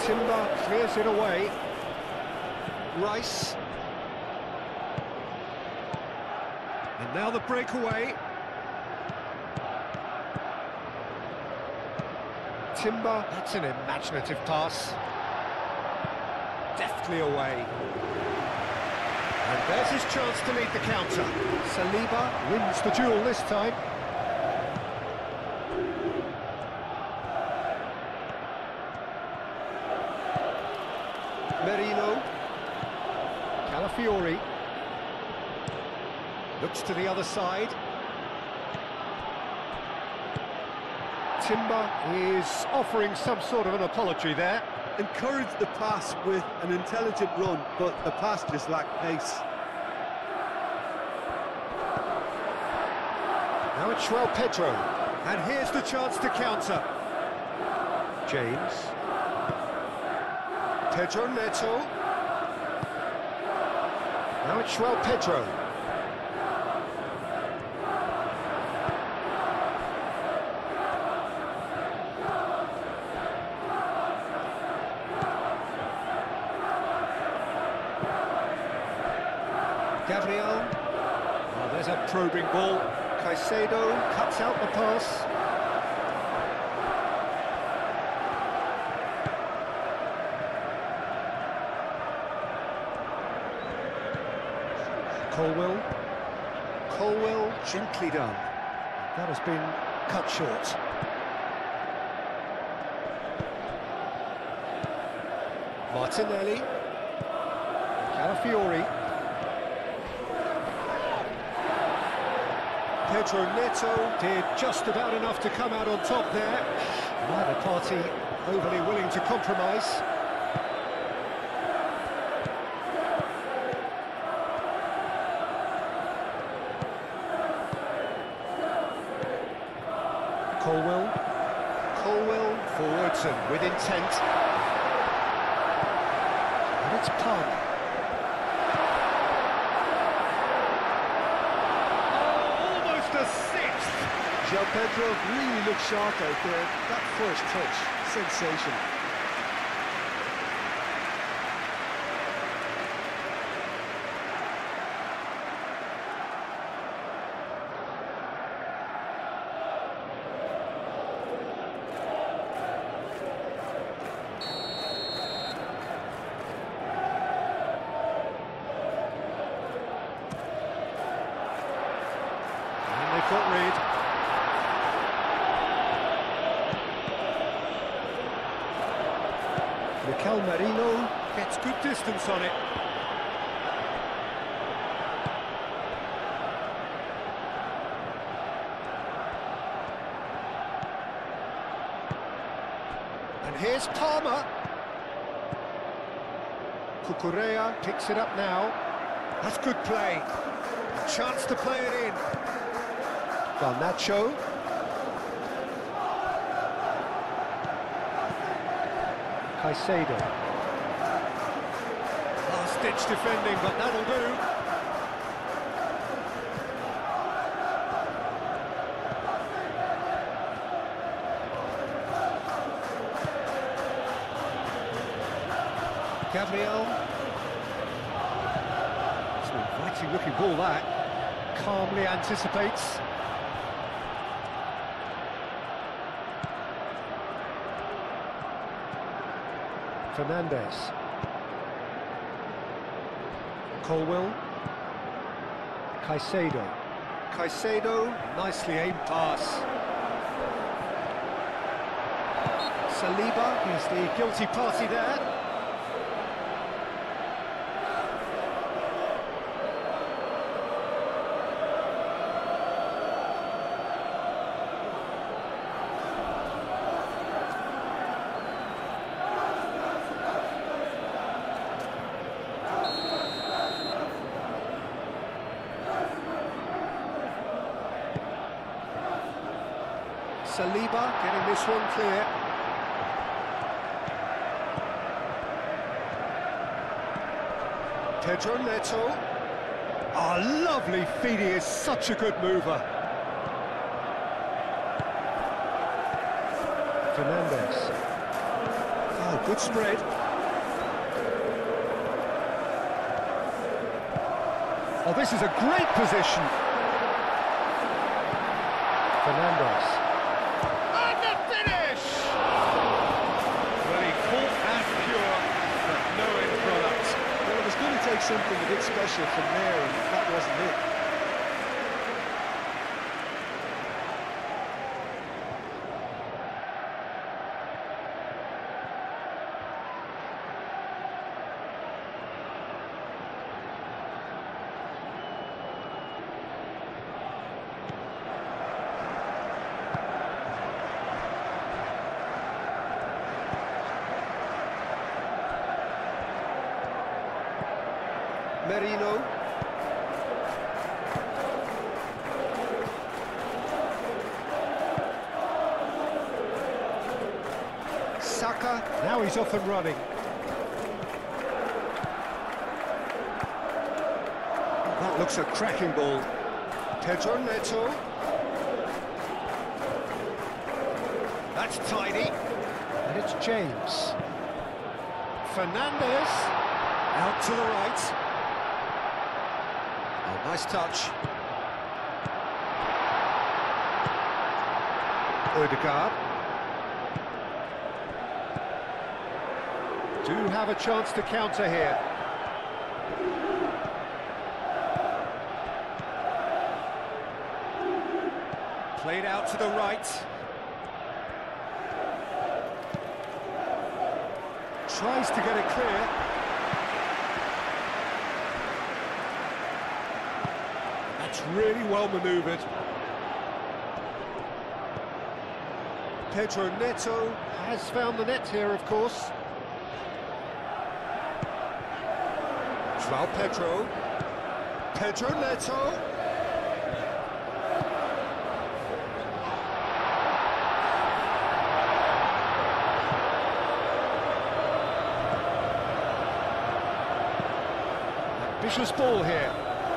Timber clears it away. Rice. And now the breakaway. Timber, that's an imaginative pass. Deftly away. And there's his chance to lead the counter. Saliba wins the duel this time. Merino. Calafiori. Looks to the other side. Timber is offering some sort of an apology there. Encouraged the pass with an intelligent run, but the pass just lacked pace. Now it's João Pedro, and here's the chance to counter. James. Pedro Neto. Now it's João Pedro. Gabriel. Oh, there's a probing ball. Caicedo cuts out the pass. Colwell gently done. That has been cut short. Martinelli. Calafiori. Pedro Neto did just about enough to come out on top there. Neither party overly willing to compromise. Colwell forwards and with intent. And it's Palmer. Oh, almost a sixth! João Pedro really looked sharp out there. That first touch, sensation. Got rid. Mikel Merino gets good distance on it. And here's Palmer. Cucurella picks it up now. That's good play. A chance to play it in. Garnacho. Caicedo. Last-ditch defending, but that'll do. Gabriel. It's an inviting-looking ball, that. Calmly anticipates. Fernandes. Colwell. Caicedo, nicely aimed pass. Saliba is the guilty party there. Saliba getting this one clear. Pedro Neto. Oh, lovely feed, he is such a good mover. Fernandes. Oh, good spread. Oh, this is a great position. Fernandes. Take something a bit special from there, and that wasn't it. Merino. Saka, now he's off and running. That looks a cracking ball. Pedro Neto. That's tidy. And it's James. Fernandes. Out to the right. Nice touch. Odegaard. Do have a chance to counter here. Played out to the right. Tries to get it clear. That's really well manoeuvred. Pedro Neto has found the net here, of course. João Pedro. Pedro Neto. Ambitious ball here.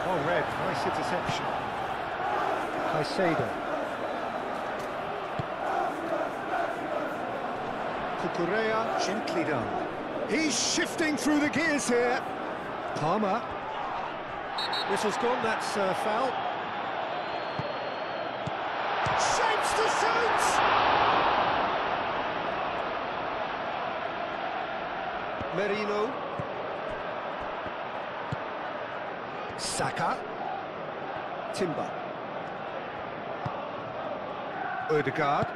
Oh, red. Nice interception. Caicedo. Cucurella, gently done. He's shifting through the gears here. Palmer. Whistle's gone, that's foul. Shapes to shoot! Merino. Saka. Timber. Odegaard.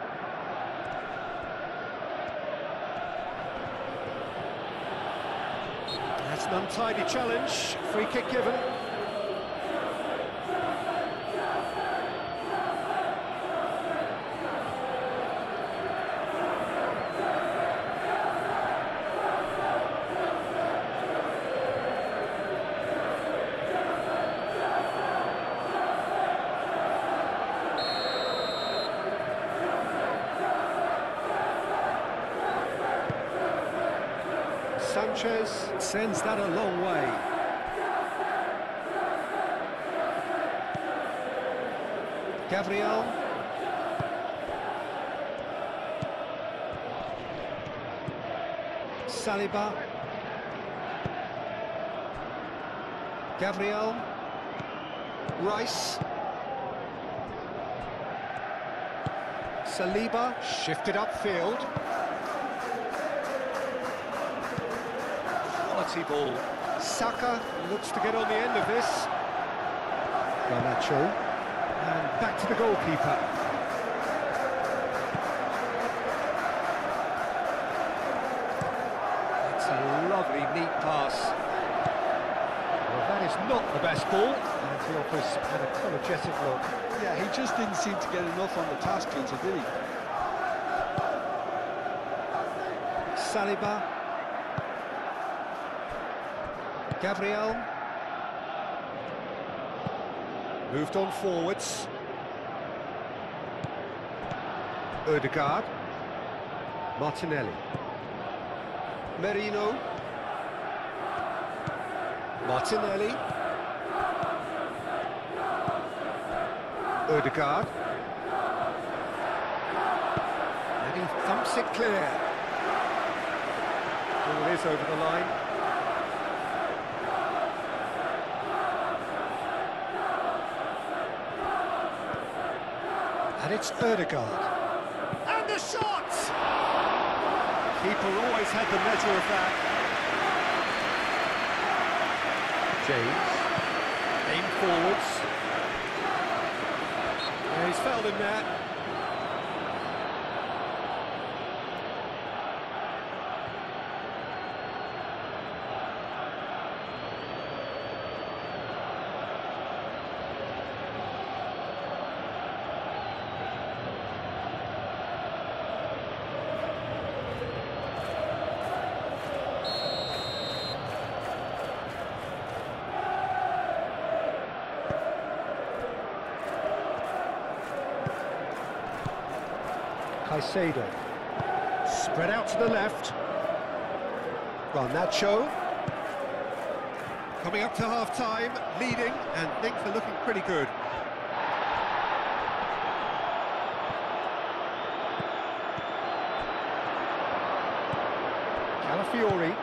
That's an untidy challenge. Free kick given. Sanchez sends that a long way. Gabriel. Saliba. Gabriel. Rice. Saliba shifted upfield. Ball. Saka looks to get on the end of this. Garnacho. And back to the goalkeeper. It's a lovely, neat pass. Well, that is not the best ball. And he offers an apologetic look. Yeah, he just didn't seem to get enough on the task, did he? Saliba. Gabriel. Moved on forwards. Odegaard. Martinelli. Merino. Martinelli. Odegaard. And he thumps it clear. Ball is over the line. And it's Odegaard. And the shot! Keeper always had the measure of that. James. Aim forwards. Yeah, he's fouled him there. Caicedo. Spread out to the left. Garnacho. Coming up to half-time, leading, and things are looking pretty good. Calafiori.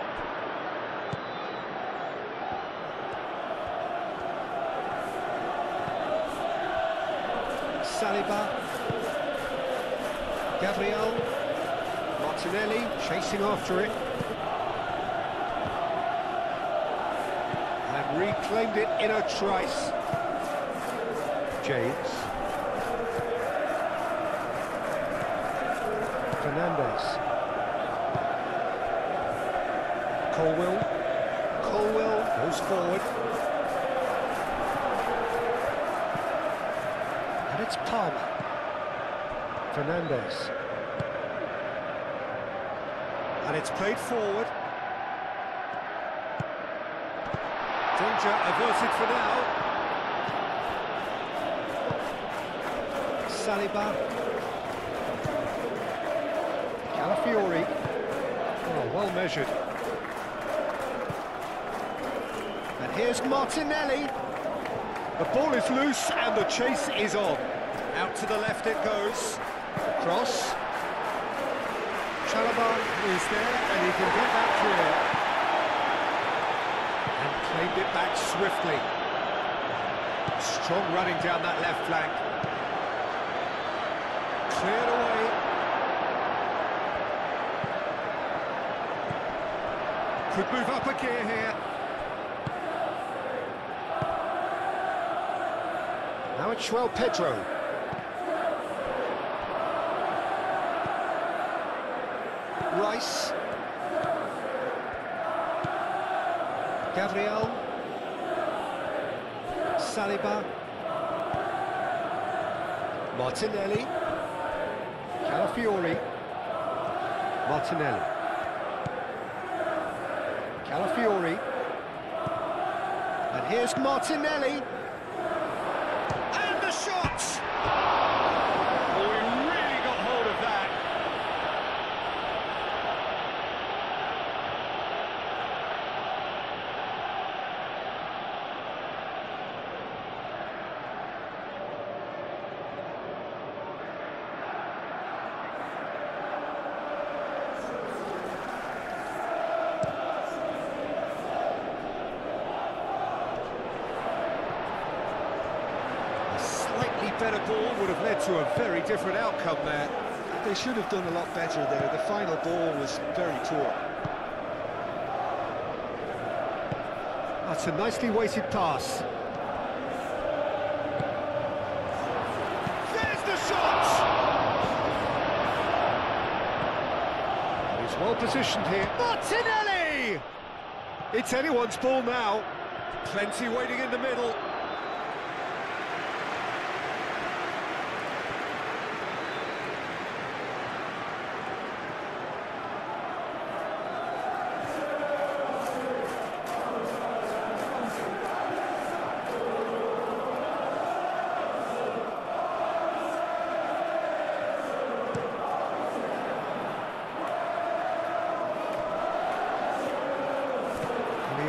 Saliba. Gabriel. Martinelli chasing after it. And reclaimed it in a trice. James. Fernandes. Colwill goes forward. And it's Palmer. Fernandes. And it's played forward. Danger averted for now. Saliba. Calafiori. Oh, well measured. And here's Martinelli. The ball is loose and the chase is on. Out to the left it goes. Cross. Chalobah is there and he can get that clear. And claimed it back swiftly. Strong running down that left flank. Cleared away. Could move up a gear here. Now it's João Pedro. Rice. Gabriel. Saliba. Martinelli. Calafiori. Martinelli. Calafiori. And here's Martinelli. And the shot! Oh, he really got hold of that. Better ball would have led to a very different outcome there. They should have done a lot better there. The final ball was very poor. That's a nicely weighted pass. There's the shot! He's well positioned here. Martinelli! It's anyone's ball now. Plenty waiting in the middle.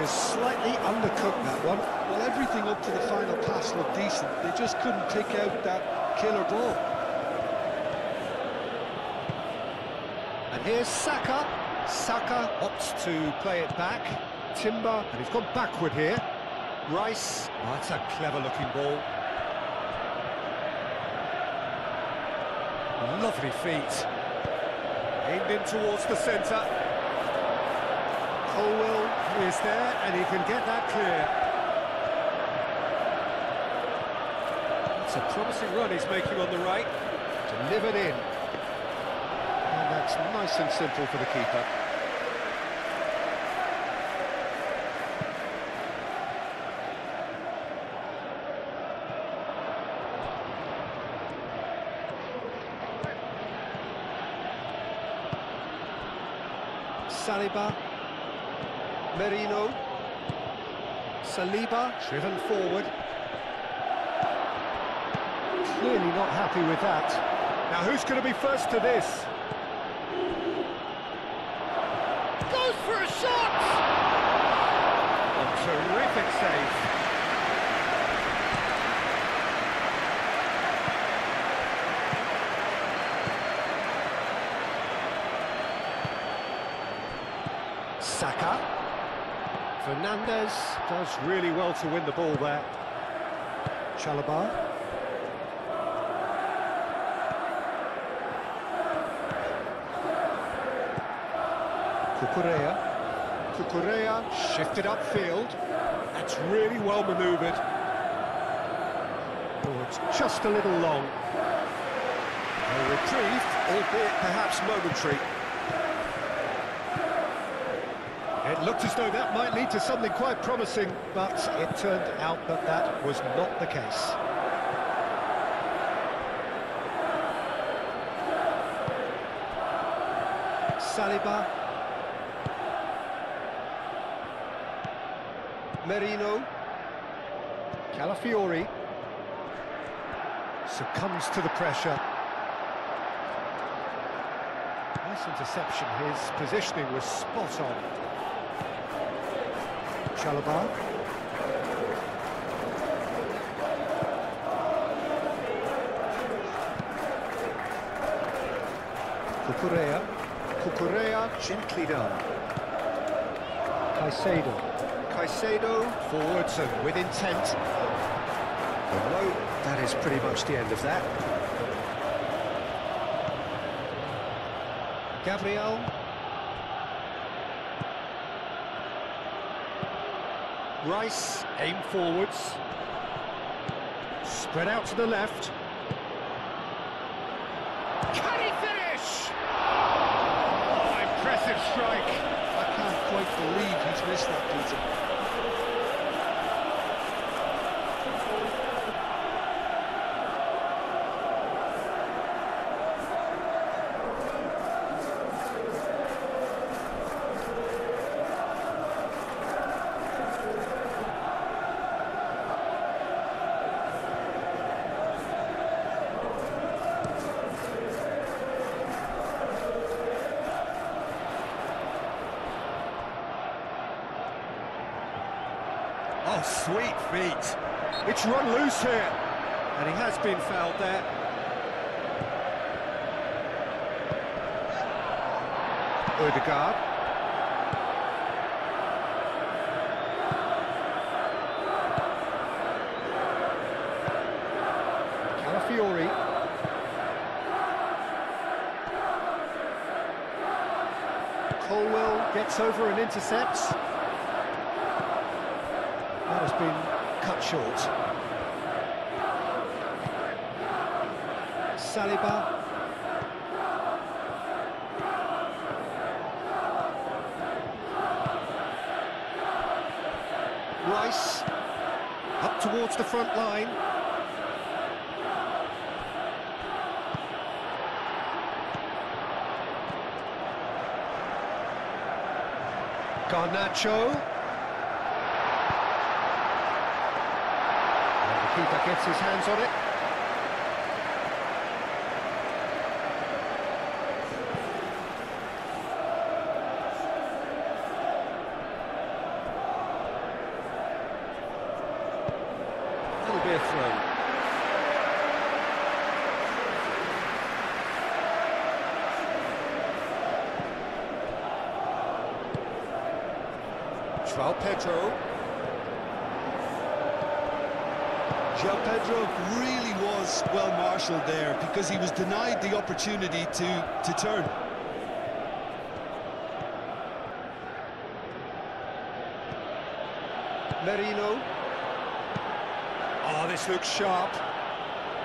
Slightly undercooked that one. Well, everything up to the final pass looked decent. They just couldn't pick out that killer ball. And here's Saka. Saka opts to play it back. Timber, and he's gone backward here. Rice. Oh, that's a clever-looking ball. Lovely feet. Aimed in towards the centre. Colwill is there, and he can get that clear. It's a promising run he's making on the right. Delivered in. And that's nice and simple for the keeper. Saliba. Merino. Saliba, driven forward. Clearly not happy with that. Now who's going to be first to this? Goes for a shot! A terrific save. Saka. Fernandes does really well to win the ball there. Chalobah. Cucurella shifted upfield. That's really well manoeuvred. Oh, it's just a little long. A reprieve, albeit perhaps momentary. It looked as though that might lead to something quite promising, but it turned out that that was not the case. Saliba. Merino. Calafiori. Succumbs to the pressure. Nice interception. His positioning was spot on. Chalobah. Cucurella, gently done. Caicedo, forwards and with intent. Although that is pretty much the end of that. Gabriel. Rice, aim forwards. Spread out to the left. Can he finish? Oh, impressive strike. I can't quite believe he's missed that, Peter. Oh, sweet feet. It's run loose here. And he has been fouled there. Odegaard. Calafiori. Colwell gets over and intercepts. That has been cut short. Saliba. Rice. Up towards the front line. Garnacho. Keeper gets his hands on it. That'll be a throw. João Pedro. João Pedro really was well marshalled there because he was denied the opportunity to turn. Merino. Oh, this looks sharp.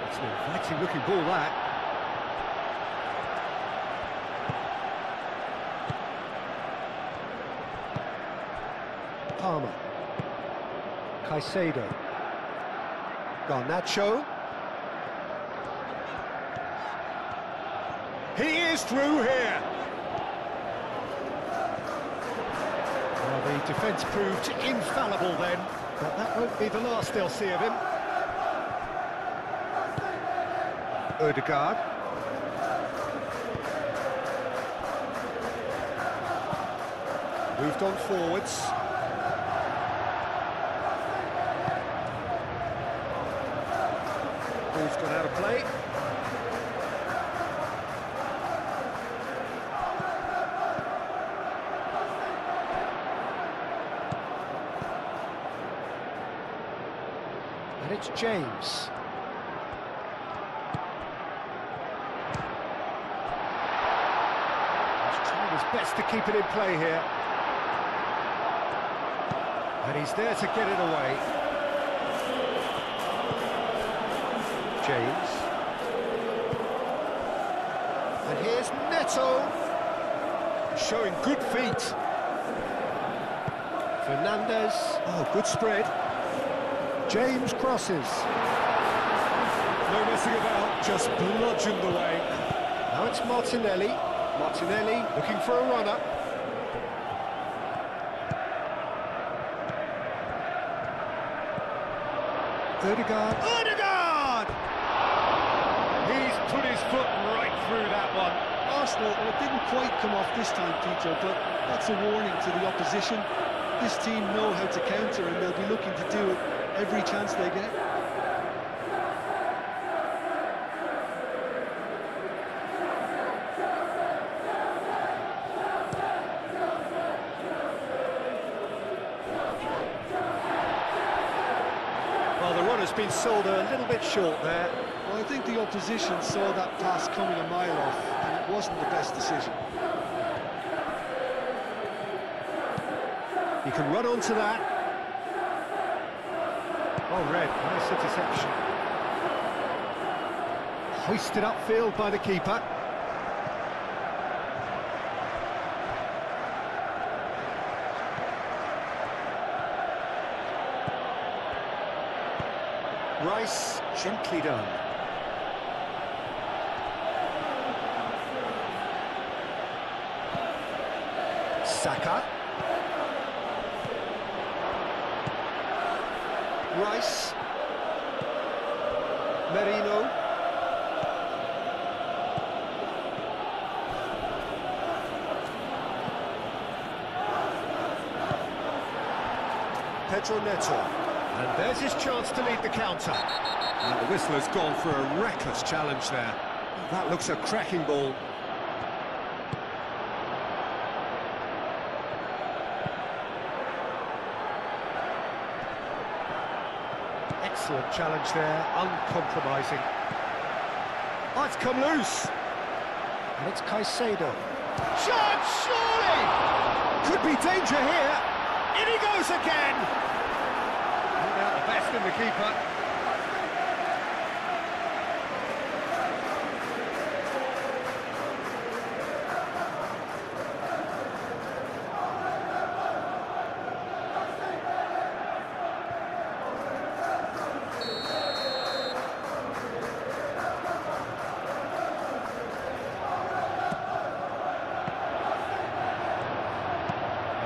It's an inviting looking ball, that. Palmer. Caicedo. Garnacho. He is through here. Well, the defence proved infallible then, but that won't be the last they'll see of him. Odegaard. Moved on forwards. Ball's gone out of play. And it's James. He's trying his best to keep it in play here. And he's there to get it away. James. And here's Neto. Showing good feet. Fernandez. Oh, good spread. James crosses. No messing about, just bludgeoned away. Now it's Martinelli. Martinelli looking for a runner. Ødegaard. Ødegaard! He's put his foot right through that one. Arsenal, well, it didn't quite come off this time, Peter, but that's a warning to the opposition. This team know how to counter, and they'll be looking to do it every chance they get. Well, the run has been sold a little bit short there. Well, I think the opposition saw that pass coming a mile off, and it wasn't the best decision. He can run onto that. Oh, red, nice interception. Hoisted upfield by the keeper. Rice, gently done. Saka. Rice. Merino. Pedro Neto. And there's his chance to lead the counter. And the whistle has gone for a reckless challenge there. That looks a cracking ball. Excellent challenge there, uncompromising. Oh, it's come loose. And it's Caicedo. Shot, surely! Could be danger here. In he goes again! Not out the best in the keeper.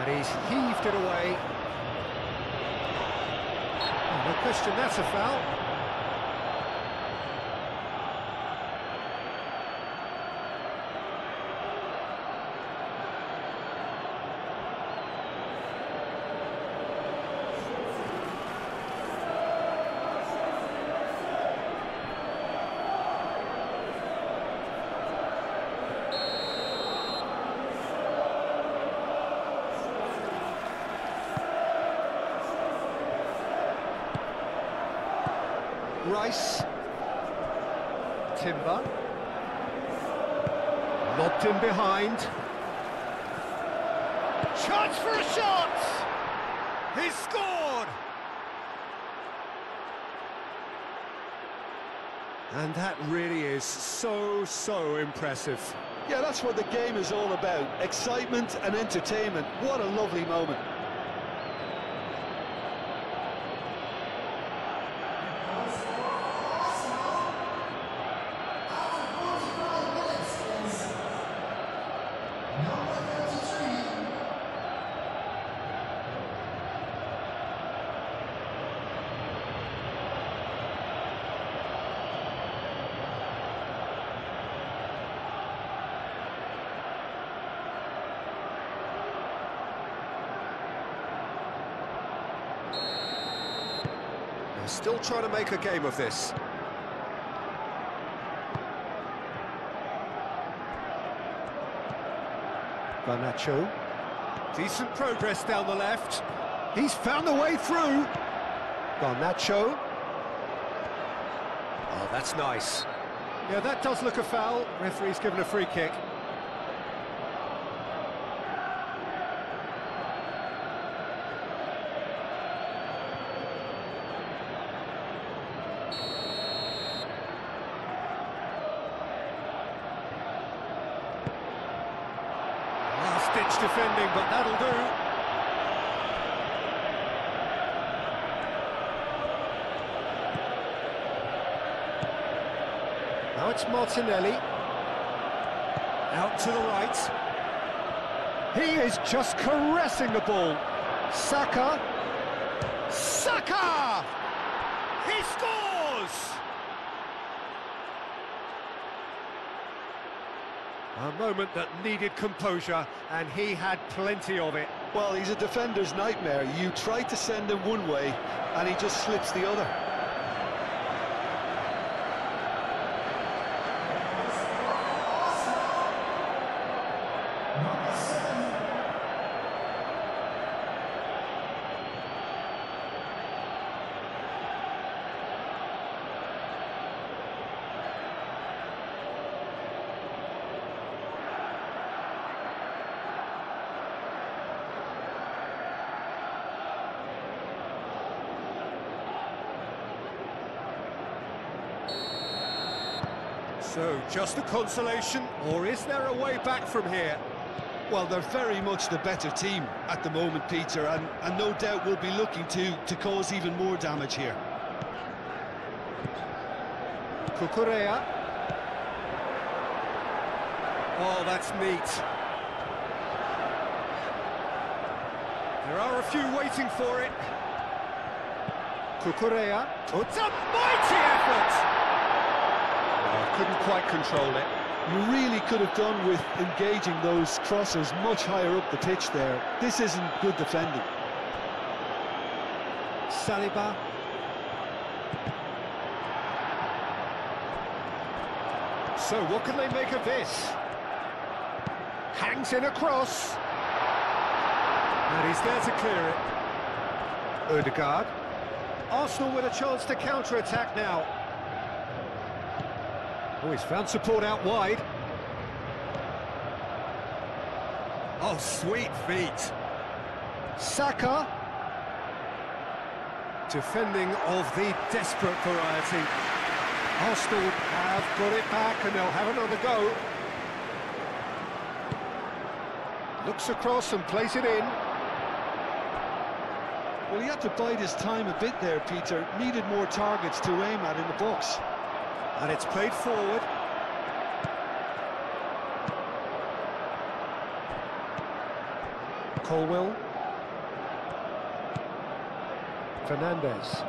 He's heaved it away. Oh, no question, that's a foul. Rice. Timber. Lobbed in behind. Chance for a shot! He's scored! And that really is so impressive. Yeah, that's what the game is all about. Excitement and entertainment. What a lovely moment. They're still trying to make a game of this. Garnacho. Decent progress down the left. He's found the way through. Garnacho. Oh, that's nice. Yeah, that does look a foul. Referee's given a free kick. last-ditch defending, but that'll do. Now it's Martinelli. Out to the right. He is just caressing the ball. Saka. Saka! He scores! A moment that needed composure, and he had plenty of it. Well, he's a defender's nightmare. You try to send him one way, and he just slips the other. So, just a consolation, or is there a way back from here? Well, they're very much the better team at the moment, Peter, and no doubt will be looking to cause even more damage here. Cucurella. Oh, that's neat. There are a few waiting for it. Cucurella. Oh, it's a mighty effort! Couldn't quite control it. You really could have done with engaging those crossers much higher up the pitch there. This isn't good defending. Saliba. So what can they make of this? Hangs in a cross. And he's there to clear it. Odegaard. Arsenal with a chance to counter-attack now. Oh, he's found support out wide. Oh, sweet feet. Saka. Defending of the desperate variety. Arsenal have got it back and they'll have another go. Looks across and plays it in. Well, he had to bide his time a bit there, Peter. Needed more targets to aim at in the box. And it's played forward. Colwell. Fernandez.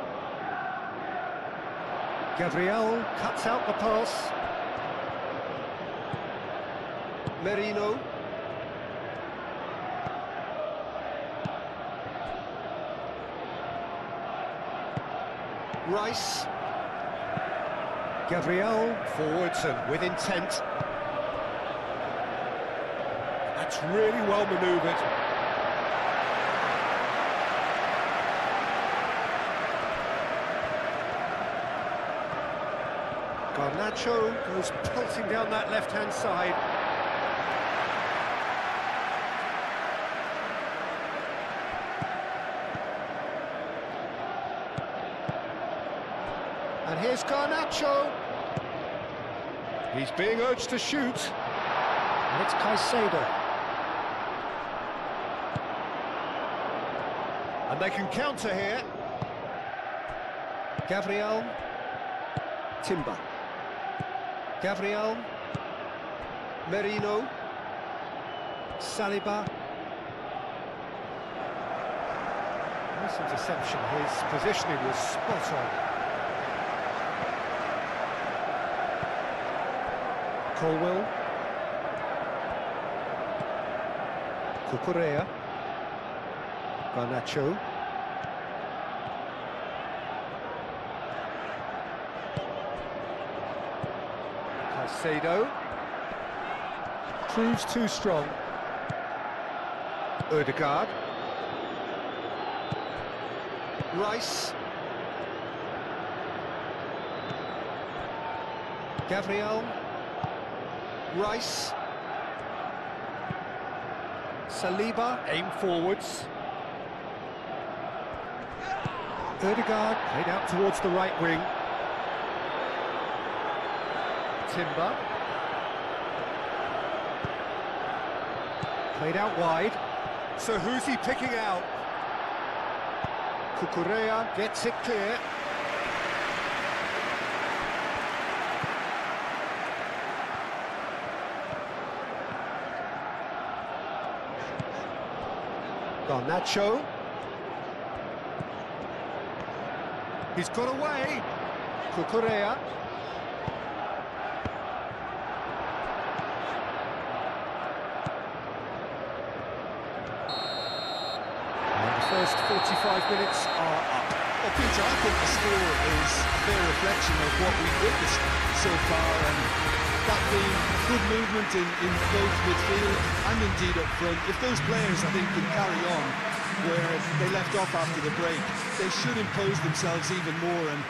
Gabriel cuts out the pass. Merino. Rice. Gabriel forwards and with intent. That's really well manoeuvred. Garnacho goes pelting down that left-hand side. And here's Garnacho. He's being urged to shoot. And it's Caicedo. And they can counter here. Gabriel. Timber. Gabriel. Merino. Saliba. Nice interception. His positioning was spot on. Colwell. Cucurella. Garnacho. Caicedo. Proves too strong. Odegaard. Rice. Gabriel. Rice. Saliba, aim forwards. Odegaard, played out towards the right wing. Timber. Played out wide. So who's he picking out? Cucurella gets it clear. Garnacho. He's got away. Cucurella. And the first 45 minutes are up. Well, Peter, I think the score is a fair reflection of what we've witnessed so far, and that being good movement in both midfield and indeed up front. If those players, I think, can carry on where they left off after the break, they should impose themselves even more, and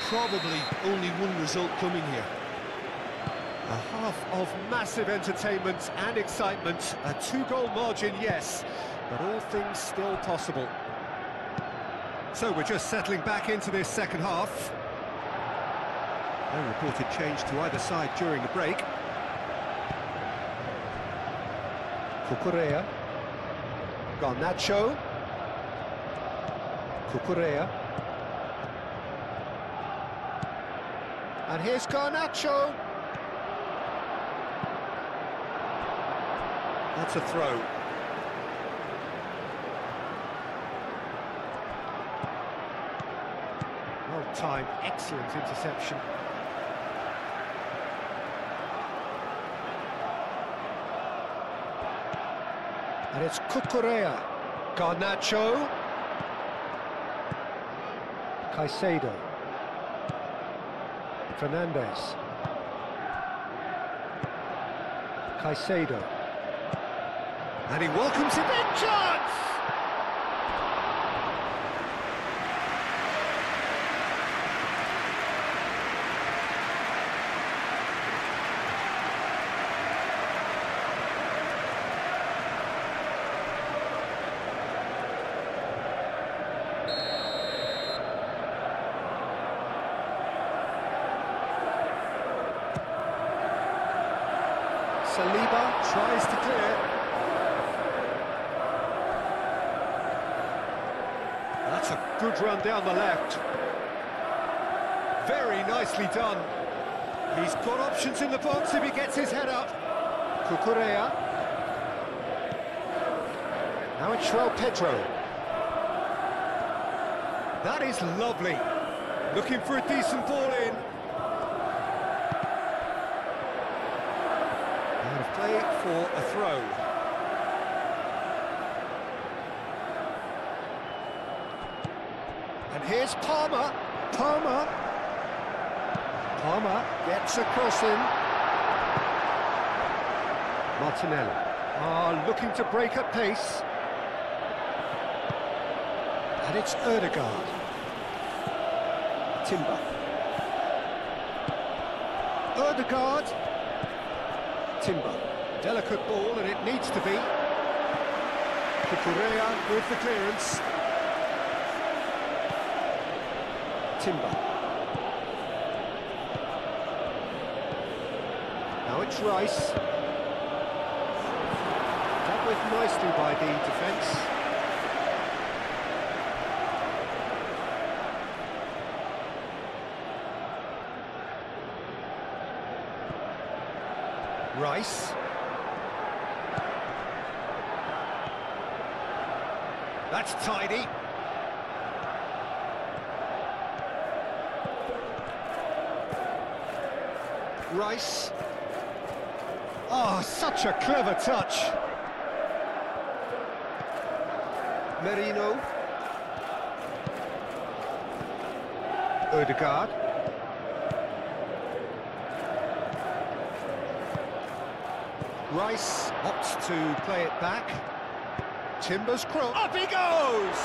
probably only one result coming here. A half of massive entertainment and excitement. A 2-goal margin, yes, but all things still possible. So we're just settling back into this second half. No reported change to either side during the break. Cucurella. Garnacho. Cucurella. And here's Garnacho. That's a throw. Well timed, excellent interception. And it's Cucurella. Garnacho. Caicedo. Fernandez. Caicedo. And he welcomes it in. Chance! Saliba tries to clear. That's a good run down the left. Very nicely done. He's got options in the box if he gets his head up. Cucurella. Now it's Pedro. That is lovely. Looking for a decent ball in. Out of play for a throw. And here's Palmer. Palmer gets a cross in. Martinelli looking to break at pace. And it's Ødegaard. Timber. Ødegaard. Timber. Delicate ball, and it needs to be. Cucurella with the clearance. Timber. Now it's Rice. Dealt with nicely by the defence. Rice. That's tidy. Rice. Oh, such a clever touch. Merino. Ødegaard. Rice opts to play it back. Timber's cross. Up he goes!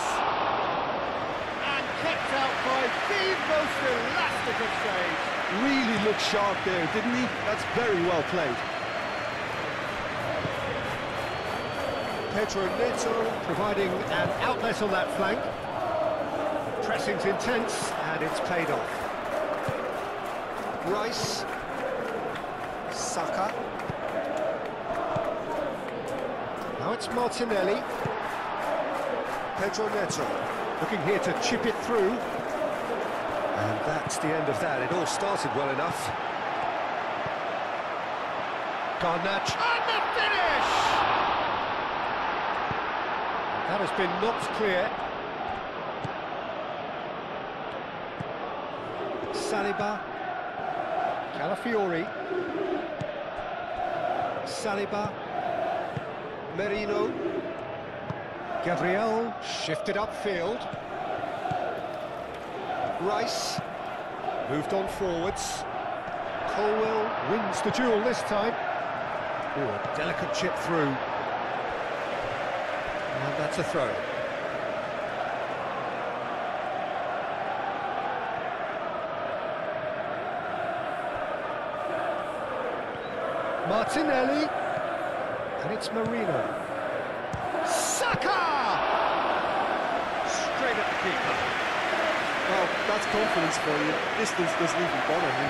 And kept out by the most elastic of saves. Really looked sharp there, didn't he? That's very well played. Pedro Neto providing an outlet on that flank. Pressing's intense, and it's paid off. Rice. Saka. Now it's Martinelli. Pedro Neto looking here to chip it through. And that's the end of that. It all started well enough. Garnacho. And the finish! That has been knocked clear. Saliba. Calafiori. Saliba. Merino. Gabriel shifted upfield. Rice moved on forwards. Colwell wins the duel this time. Ooh, a delicate chip through. And that's a throw. Martinelli. And it's Marino. Saka! Straight at the keeper. Well, that's confidence for you. Distance doesn't even bother him.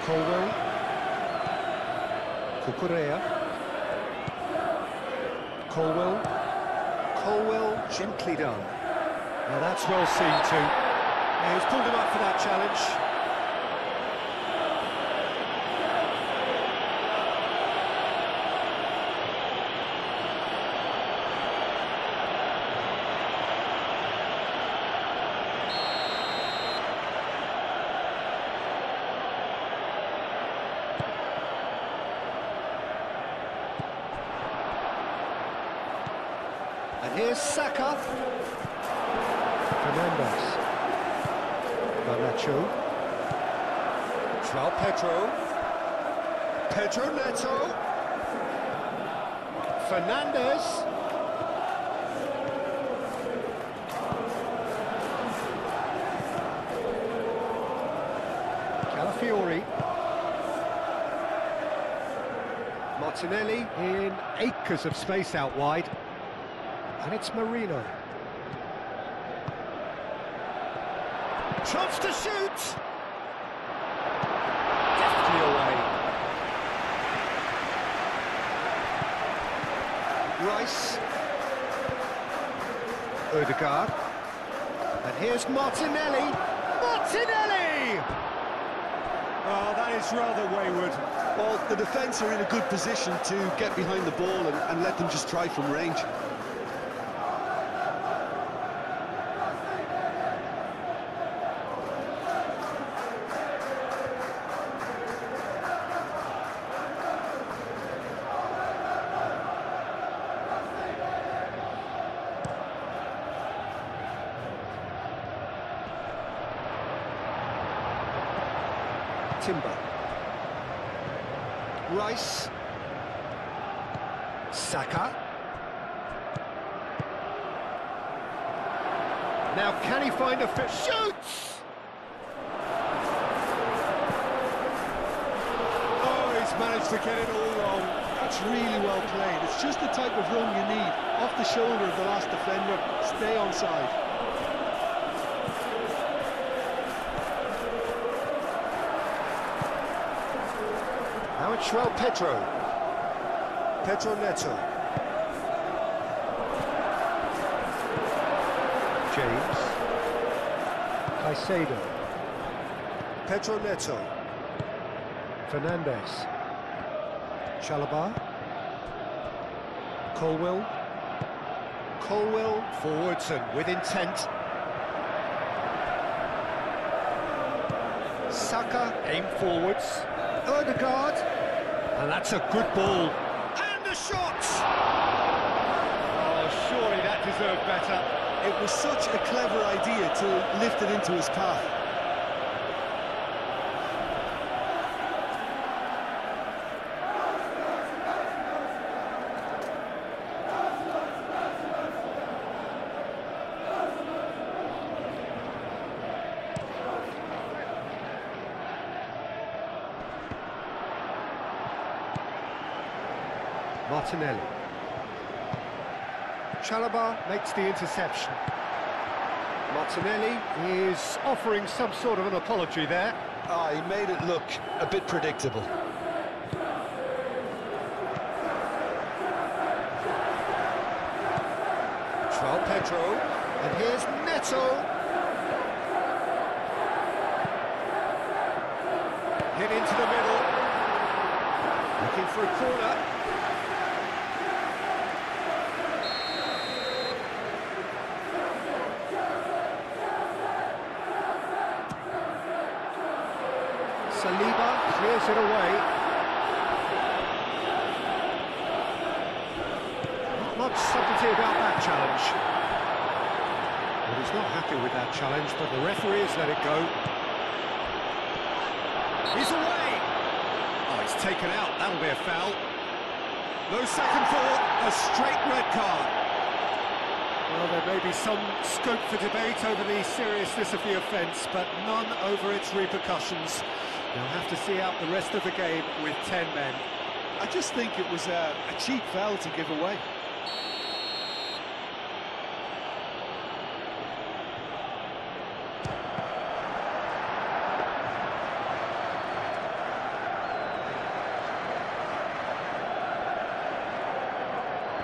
Colwell. Cucurella. Colwell. Colwell gently done. Now that's well seen too. Yeah, he's pulled him up for that challenge. And here's Saka. Fernandes. Garnacho. João Pedro. Pedro Neto. Fernandes. Calafiori. Martinelli in acres of space out wide. And it's Marino. Chance to shoot! Deftly away. Rice. Odegaard. And here's Martinelli. Martinelli! Oh, that is rather wayward. Well, the defence are in a good position to get behind the ball and let them just try from range. Timber. Rice. Saka. Now can he find a fit? Shoots! Oh, he's managed to get it all wrong. That's really well played. It's just the type of run you need. Off the shoulder of the last defender. Stay onside. Now it's João Pedro. Pedro Neto. James. Caicedo. Pedro Neto. Fernandes. Chalobah. Colwell. Colwell forwards and with intent. Saka aim forwards. Odegaard. And that's a good ball. And the shot! Oh, surely that deserved better. It was such a clever idea to lift it into his path. Martinelli. Chalobah makes the interception. Martinelli is offering some sort of an apology there. He made it look a bit predictable. And here's Neto. Hit into the middle. Looking for a corner. Saliba clears it away. Not much subtlety about that challenge. Well, he's not happy with that challenge, but the referee has let it go. He's away! Oh, he's taken out. That'll be a foul. No second thought, a straight red card. Well, there may be some scope for debate over the seriousness of the offence, but none over its repercussions. They'll have to see out the rest of the game with 10 men. I just think it was a cheap foul to give away.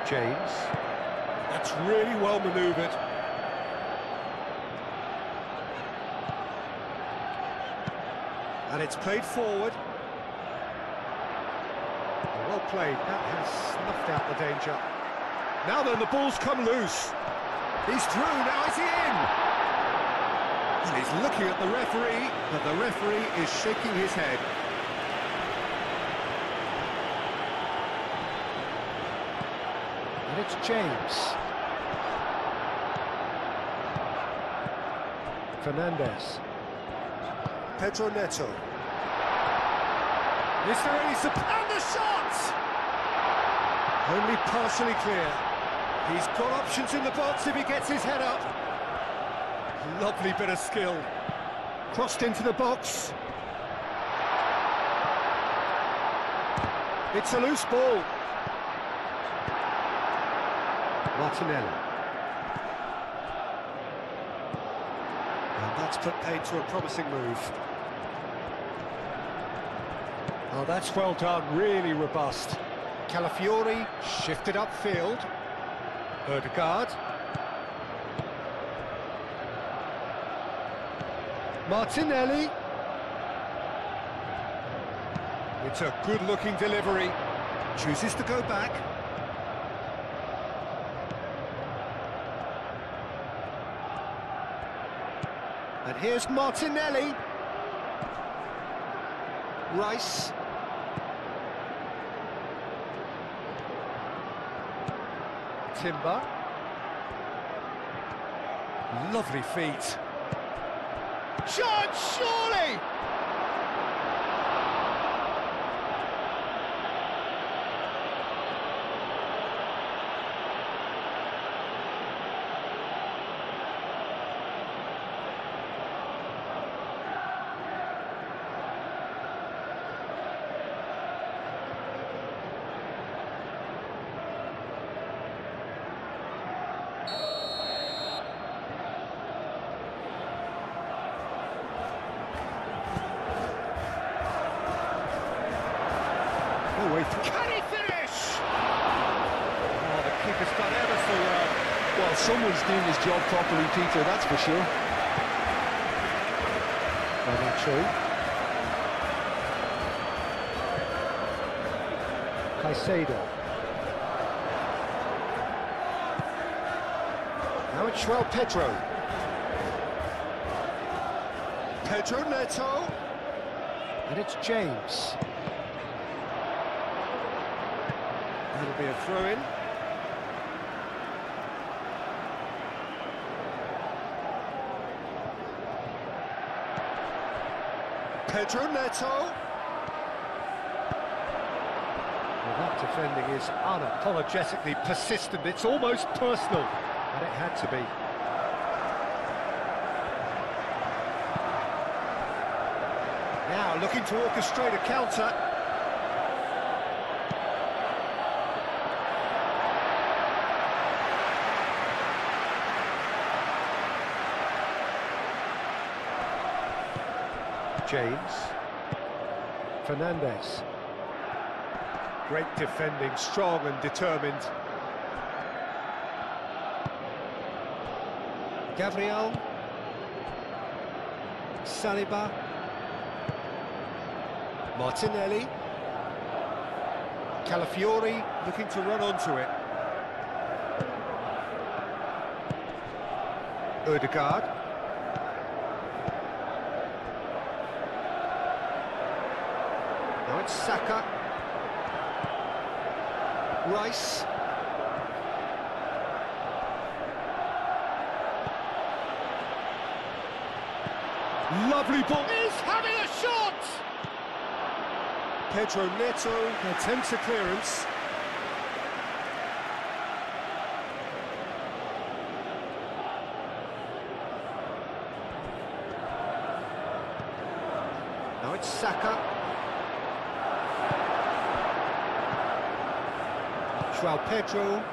James. That's really well manoeuvred. And it's played forward. Well played, that has snuffed out the danger. Now then, the ball's come loose. He's through, now is he in? And he's looking at the referee, but the referee is shaking his head. And it's James. Fernandes. Pedro Neto. Is there any support? And the shot! Only partially clear. He's got options in the box if he gets his head up. Lovely bit of skill. Crossed into the box. It's a loose ball. Martinelli. And that's put paid to a promising move. Oh, that's well done, really robust. Calafiori shifted upfield. Ødegaard. Martinelli. It's a good-looking delivery. Chooses to go back. And here's Martinelli. Rice. Timber. Lovely feet. Shot, surely! Can he finish? Oh, the keeper's done ever so well. Well, someone's doing his job properly, Peter, that's for sure. Garnacho. Caicedo. Now it's João Pedro. Pedro Neto. And it's James. That'll be a throw-in. Pedro Neto. Well, that defending is unapologetically persistent. It's almost personal, and it had to be. Now looking to orchestrate a counter. James. Fernandes. Great defending, strong and determined. Gabriel. Saliba. Martinelli. Calafiori looking to run onto it. Odegaard. Now it's Saka. Rice. Lovely ball. He's having a shot! Pedro Neto attempts a clearance. Now it's Saka. Joao Pedro.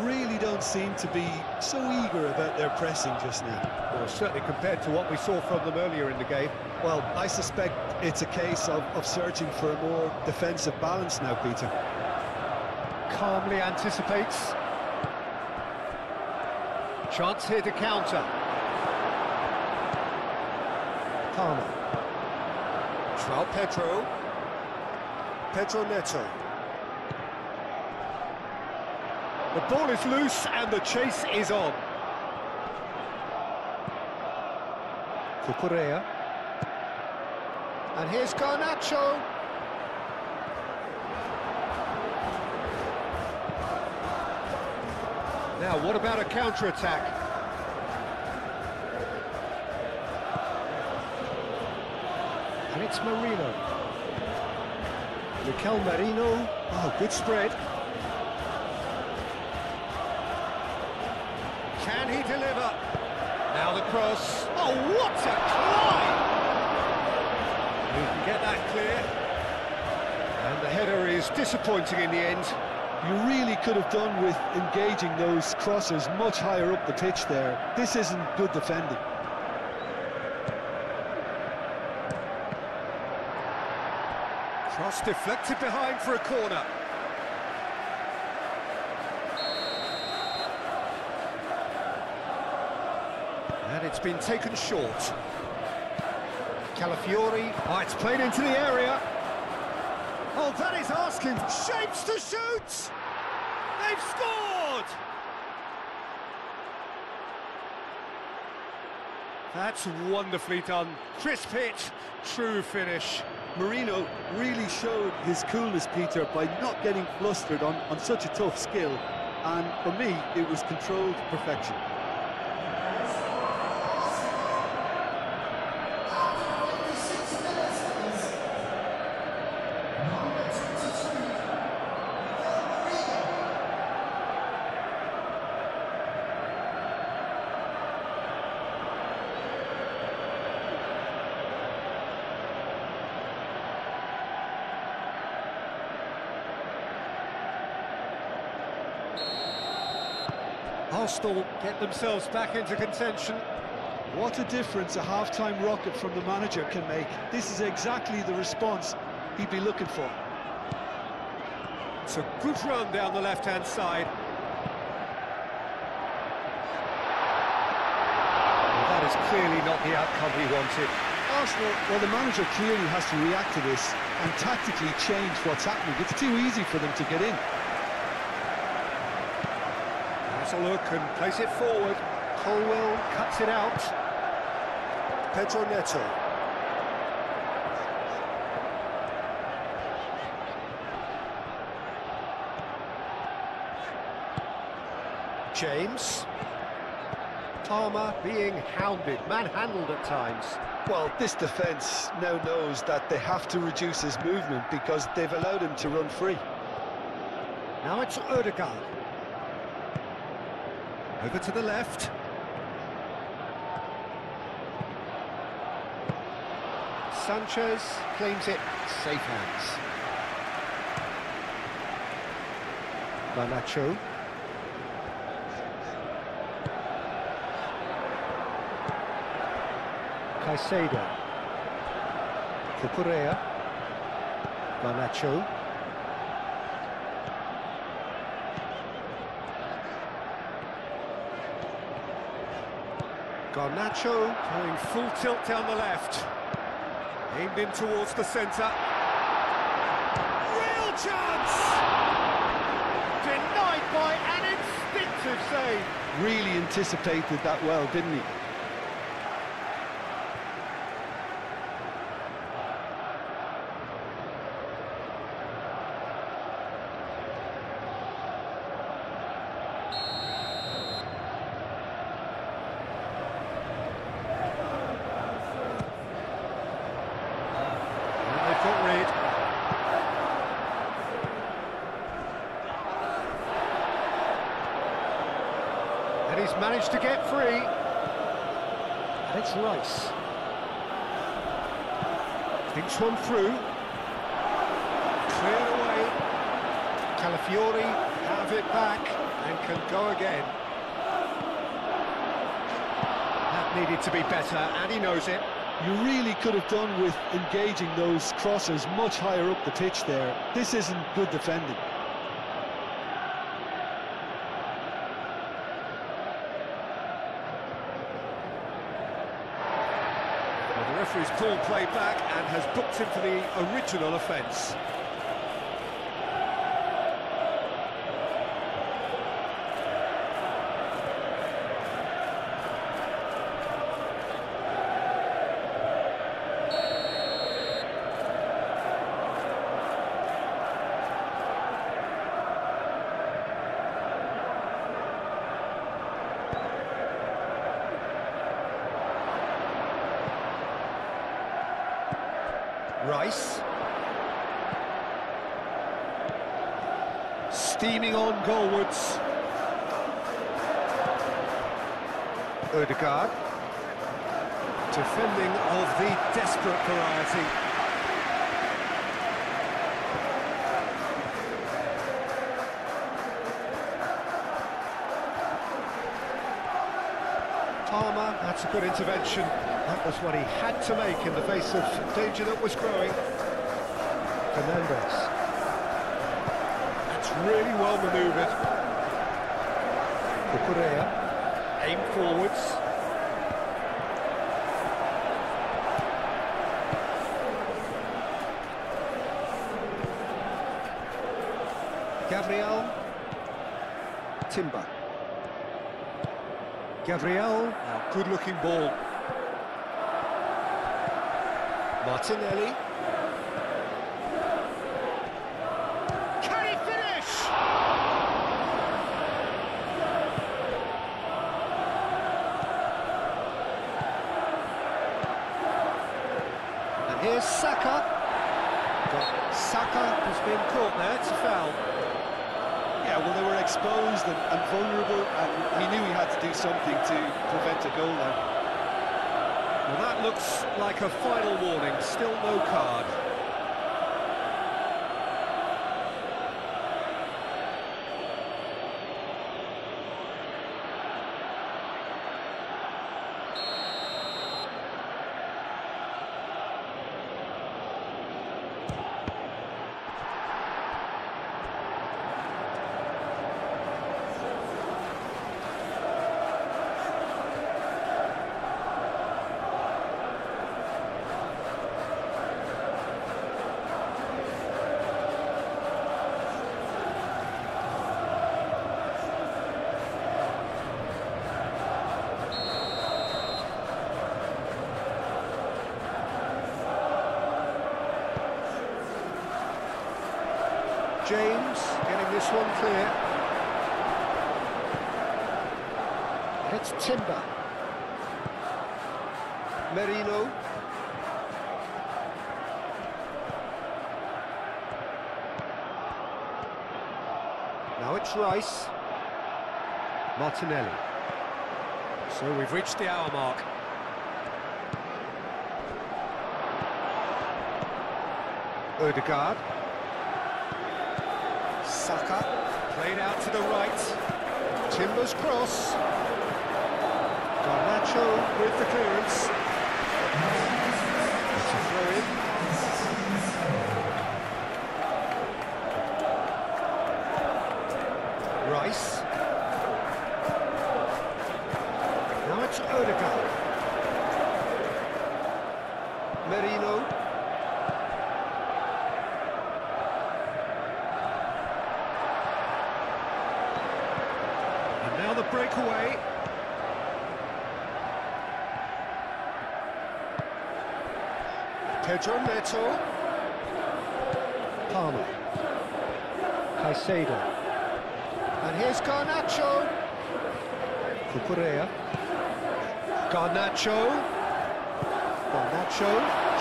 Really don't seem to be so eager about their pressing just now. Well, certainly compared to what we saw from them earlier in the game. Well, I suspect it's a case of searching for a more defensive balance now, Peter. Calmly anticipates. Chance here to counter. Palmer. Joao Pedro. Pedro Neto. The ball is loose and the chase is on. Cucurella. And here's Garnacho. Now, what about a counter-attack? And it's Marino. Mikel Marino. Oh, good spread. Can he deliver? Now the cross. Oh, what a climb! He can get that clear. And the header is disappointing in the end. You really could have done with engaging those crossers much higher up the pitch there. This isn't good defending. Cross deflected behind for a corner. And it's been taken short. Calafiori. Oh, it's played into the area. Oh, that is asking. Shapes to shoot! They've scored! That's wonderfully done. Crisp hit, true finish. Marino really showed his coolness, Peter, by not getting flustered on such a tough skill. And for me, it was controlled perfection. Arsenal get themselves back into contention. What a difference a half-time rocket from the manager can make. This is exactly the response he'd be looking for. It's a good run down the left-hand side. Well, that is clearly not the outcome he wanted. Arsenal, well, the manager clearly has to react to this and tactically change what's happening. It's too easy for them to get in. A look and place it forward. Colwell cuts it out. Pedro Neto. James. Palmer being hounded, manhandled at times. Well, this defence now knows that they have to reduce his movement because they've allowed him to run free. Now it's Odegaard. Over to the left. Sanchez claims it. Safe hands. Garnacho. Caicedo. Cucurella. Garnacho. Garnacho going full tilt down the left. Aimed in towards the centre. Real chance! Denied by an instinctive save. Really anticipated that well, didn't he? Got rid. And he's managed to get free. And it's Rice. Thinks one through. Cleared away. Calafiori have it back and can go again. That needed to be better, and he knows it. You really could have done with engaging those crossers much higher up the pitch there. This isn't good defending. Well, the referee's called play back and has booked him for the original offence. Rice. Steaming on goalwards. Ødegaard. Defending of the desperate variety. Palmer, that's a good intervention. That was what he had to make in the face of danger that was growing. Fernandes. That's really well manoeuvred. Cucurella. Aim forwards. Gabriel. Timber. Gabriel. Now, good-looking ball. Martinelli. Can he finish? And here's Saka. Saka has been caught there, it's a foul. Yeah, well, they were exposed and vulnerable, and he knew he had to do something to prevent a goal there. Well, that looks like a final warning, still no card. James getting this one clear. It's Timber. Merino. Now it's Rice. Martinelli. So we've reached the hour mark. Ødegaard. Saka, played out to the right. Timber's cross. Garnacho with the clearance. It's a throw in. Rice. Now it's Odegaard. Merino. And now the breakaway. Pedro Neto. Palmer. Caicedo. And here's Garnacho. Cucurella. Garnacho. Garnacho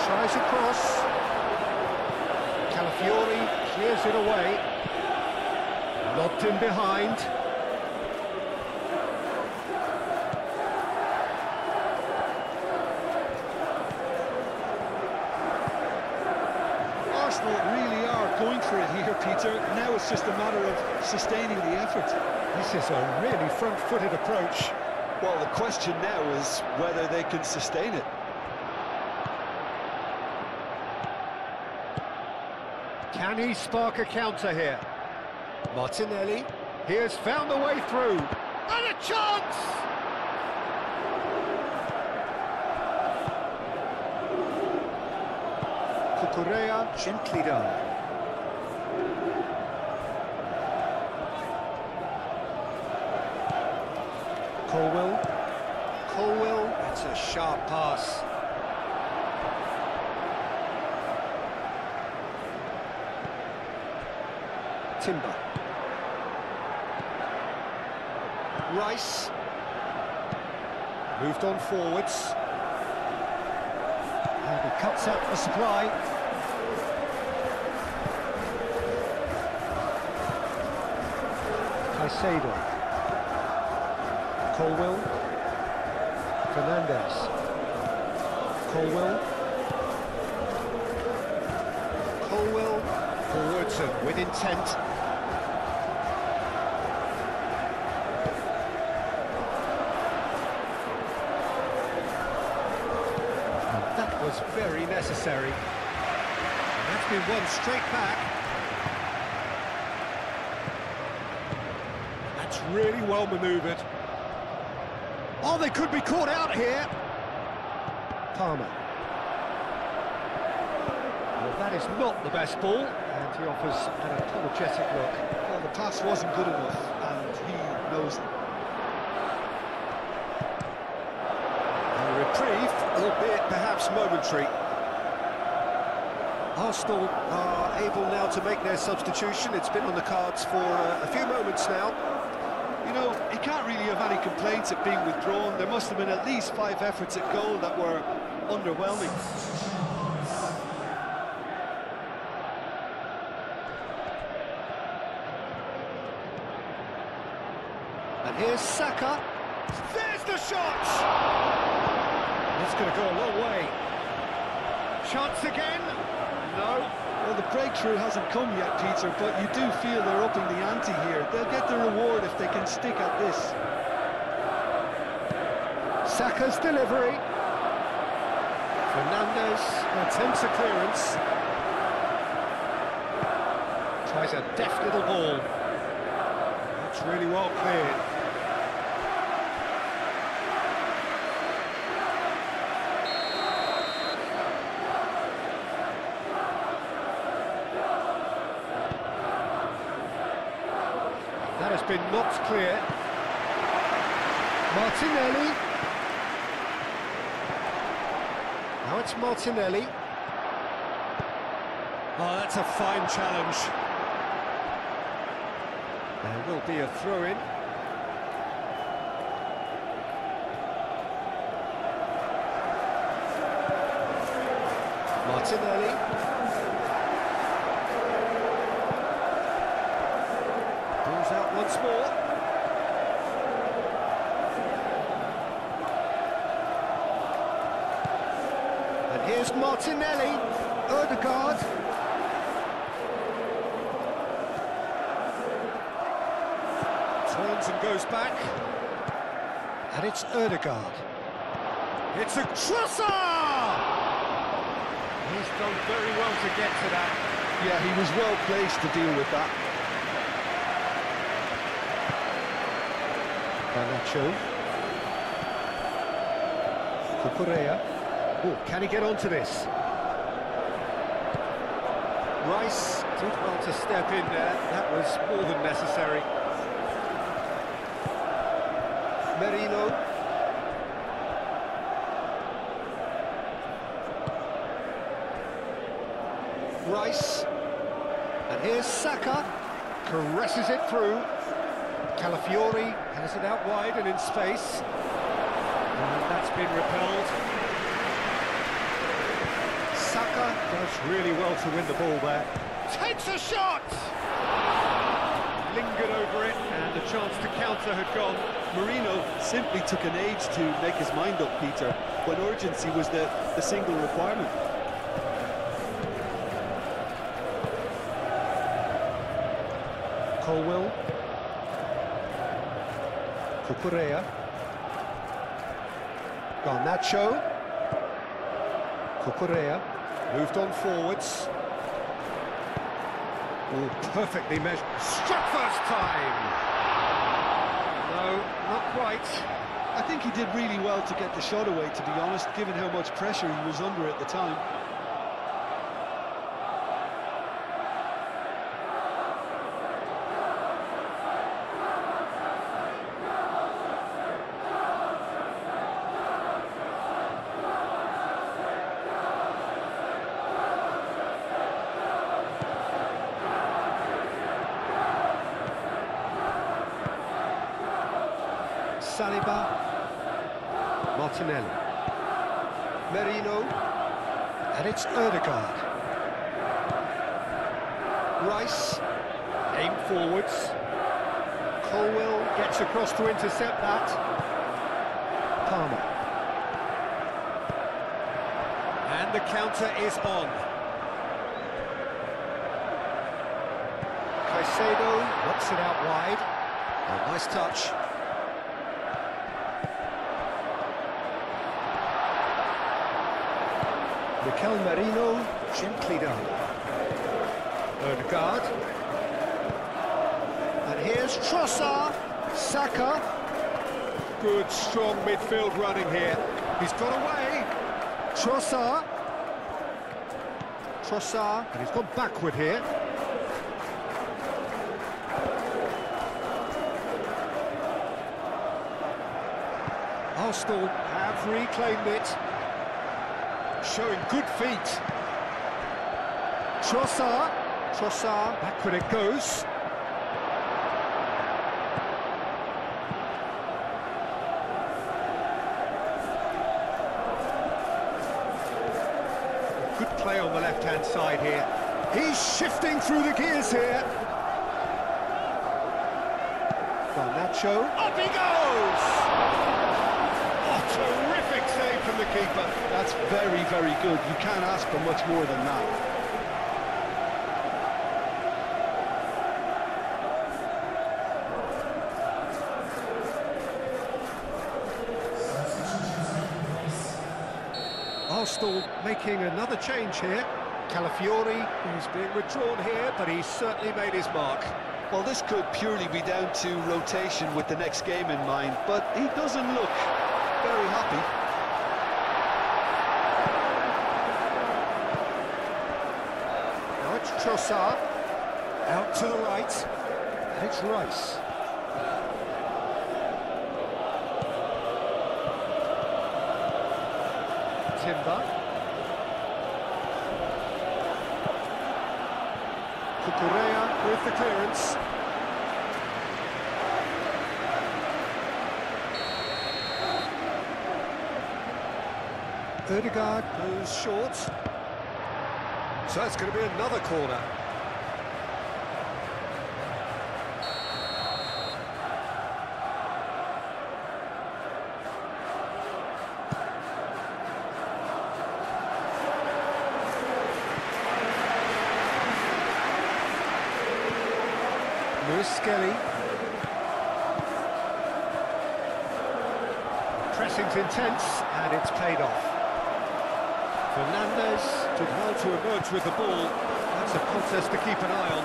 tries across. Calafiori clears it away. Lobbed in behind. Arsenal really are going for it here, Peter. Now it's just a matter of sustaining the effort. This is a really front-footed approach. Well, the question now is whether they can sustain it. Can he spark a counter here? Martinelli, he has found a way through. And a chance! Cucurella, gently done. Colwell, that's a sharp pass. Timber. Rice. Moved on forwards. And he cuts out the supply. Caicedo. Colwell. Fernandez. Colwell. Forwards and with intent. And that was very necessary. And that's been won straight back. That's really well manoeuvred. Oh, they could be caught out here. Palmer. Well, that is not the best ball, and he offers an apologetic look. Well, the pass wasn't good enough, and he knows it. A reprieve, albeit perhaps momentary. Arsenal are able now to make their substitution. It's been on the cards for a few moments now. You know, he can't really have any complaints at being withdrawn. There must have been at least 5 efforts at goal that were underwhelming. And here's Saka. There's the shot! It's going to go a long way. Chance again? No. Well, the breakthrough hasn't come yet, Peter, but you do feel they're upping the ante here. They'll get the reward if they can stick at this. Saka's delivery. Fernandez attempts a clearance. Tries a deft little ball. That's really well cleared. That has been knocked clear. Martinelli. Now it's Martinelli. Oh, that's a fine challenge. There will be a throw-in. Martinelli. Pulls out once more. And here's Martinelli. Odegaard. Turns and goes back. And it's Odegaard. It's a Trossard! He's done very well to get to that. Yeah, he was well placed to deal with that. Garnacho. Cucurella. Oh, can he get onto this? Rice did well to step in there. That was more than necessary. Merino. Rice. And here's Saka. Caresses it through. Calafiori has it out wide and in space. And that's been repelled. Saka does really well to win the ball there. Takes a shot! Lingered over it, and the chance to counter had gone. Marino simply took an age to make his mind up, Peter, when urgency was the single requirement. Colwell. Cucurella. Garnacho. Cucurella. Moved on forwards. Oh, perfectly measured. Struck first time! No, not quite. I think he did really well to get the shot away, to be honest, given how much pressure he was under at the time. Saliba. Martinelli. Merino. And it's Ødegaard. Rice. Aim forwards. Colwell gets across to intercept that. Palmer. And the counter is on. Caicedo knocks it out wide. Oh, nice touch. Mikel Merino, gently done. Ødegaard. And here's Trossard. Saka. Good, strong midfield running here. He's got away. Trossard. Trossard. And he's gone backward here. Arsenal have reclaimed it. Showing good feet. Trossard. Trossard. Backward it goes. Good play on the left-hand side here. He's shifting through the gears here. Garnacho. Up he goes! Oh, terrific save from the keeper. That's very, very good. You can't ask for much more than that. Arsenal making another change here. Calafiori, who's being withdrawn here, but he's certainly made his mark. Well, this could purely be down to rotation with the next game in mind, but he doesn't look very happy. Now it's Trossard. Out to the right. And it's Rice. Timber. Cucurella with the clearance. Ødegaard goes short. So it's going to be another corner. Lewis Skelly. Pressing's intense, and it's paid off. Fernandes did well to emerge with the ball. That's a contest to keep an eye on.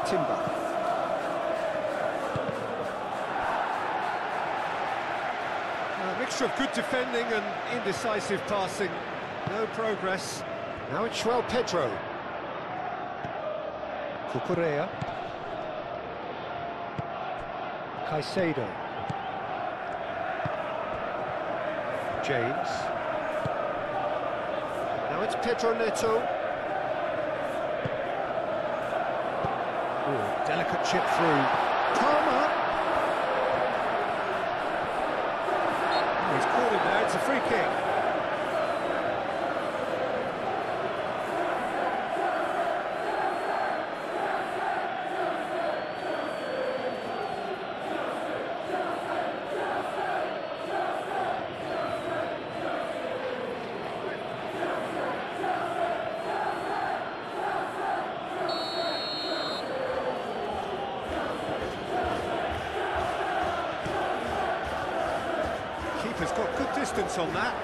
Timber. mixture of good defending and indecisive passing. No progress. Now it's João Pedro. Cucurella. Caicedo. James. Now it's Pedro Neto. Ooh, delicate chip through. Palmer. He's caught him there, it's a free kick. Keeper's got good distance on that.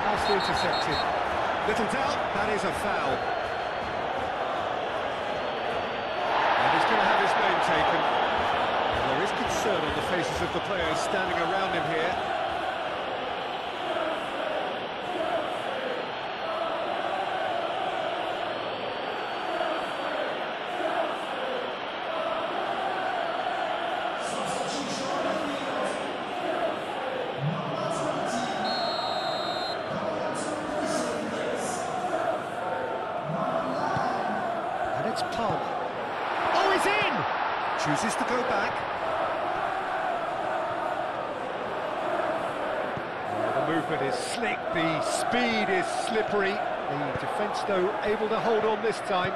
Nicely intercepted. Little doubt, that is a foul. And he's going to have his name taken. And there is concern on the faces of the players standing around him here. It's Palmer. Oh, he's in! Chooses to go back. Oh, the movement is slick, the speed is slippery. The defence, though, able to hold on this time.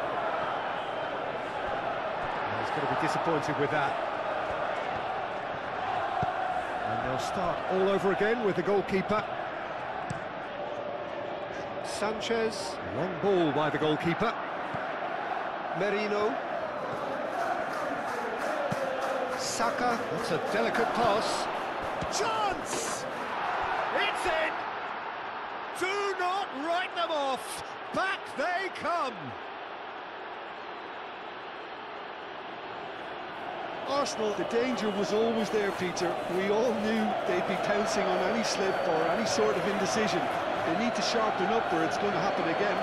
Oh, he's going to be disappointed with that. And they'll start all over again with the goalkeeper. Sanchez, long ball by the goalkeeper. Merino. Saka, that's a delicate pass. Chance! It's in! Do not write them off! Back they come! Arsenal, the danger was always there, Peter. We all knew they'd be pouncing on any slip or any sort of indecision. They need to sharpen up or it's going to happen again.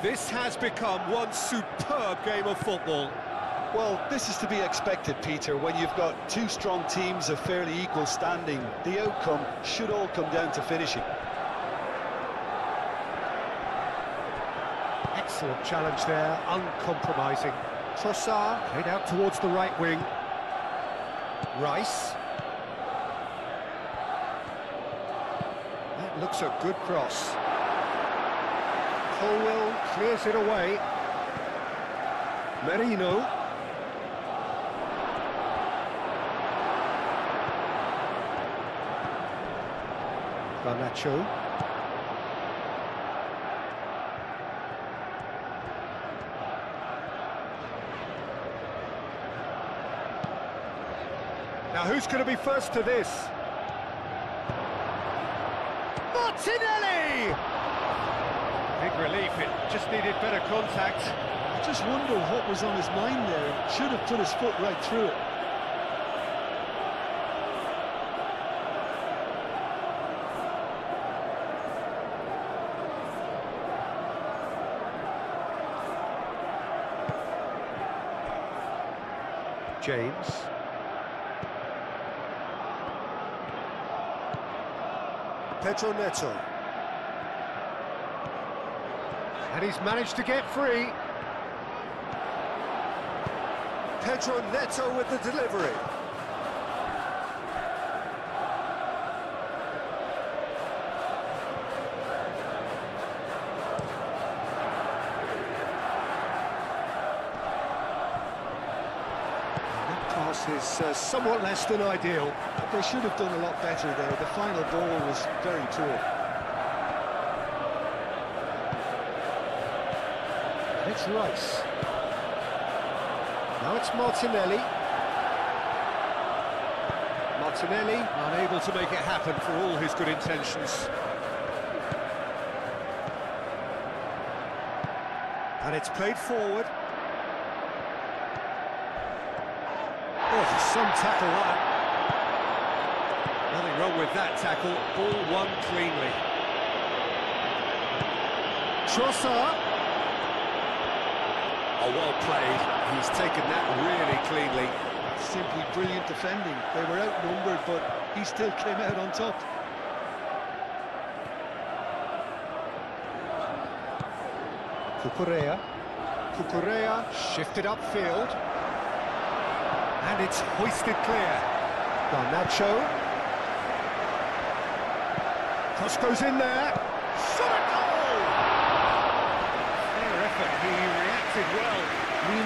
This has become one superb game of football. Well, this is to be expected, Peter, when you've got two strong teams of fairly equal standing. The outcome should all come down to finishing. Excellent challenge there, uncompromising. Trossard played out towards the right wing. Rice. That looks a good cross. Colwell clears it away. Merino. Garnacho. Now who's going to be first to this? Martinelli! Big relief, it just needed better contact. I just wonder what was on his mind there. Should have put his foot right through it. James. Pedro Neto. And he's managed to get free. Pedro Neto with the delivery. This is somewhat less than ideal. They should have done a lot better there. The final ball was very poor. And it's Rice. Now it's Martinelli. Martinelli unable to make it happen for all his good intentions. And it's played forward. Oh, some tackle that. Nothing wrong with that tackle. Ball won cleanly. Trossard. Oh, well played. He's taken that really cleanly. Simply brilliant defending. They were outnumbered, but he still came out on top. Cucurella shifted upfield. And it's hoisted clear. Garnacho. Cross goes in there. Shot a goal! Fair effort, he reacted well.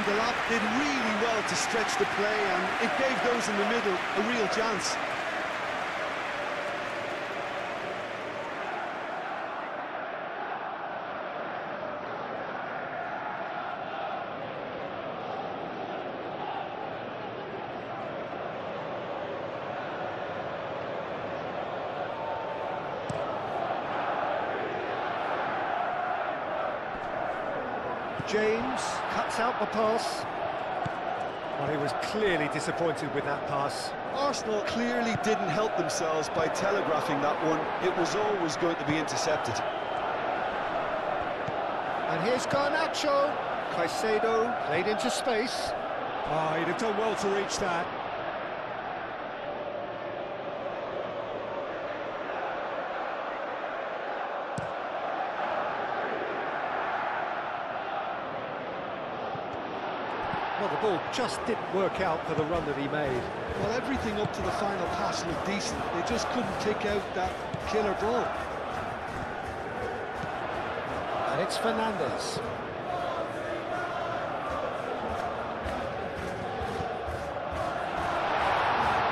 Delap did really well to stretch the play, and it gave those in the middle a real chance. James cuts out the pass. Well, he was clearly disappointed with that pass. Arsenal clearly didn't help themselves by telegraphing that one. It was always going to be intercepted. And here's Garnacho. Caicedo played into space. Oh, he'd have done well to reach that. Well, the ball just didn't work out for the run that he made. Well, everything up to the final pass looked decent. They just couldn't pick out that killer ball. And it's Fernandes.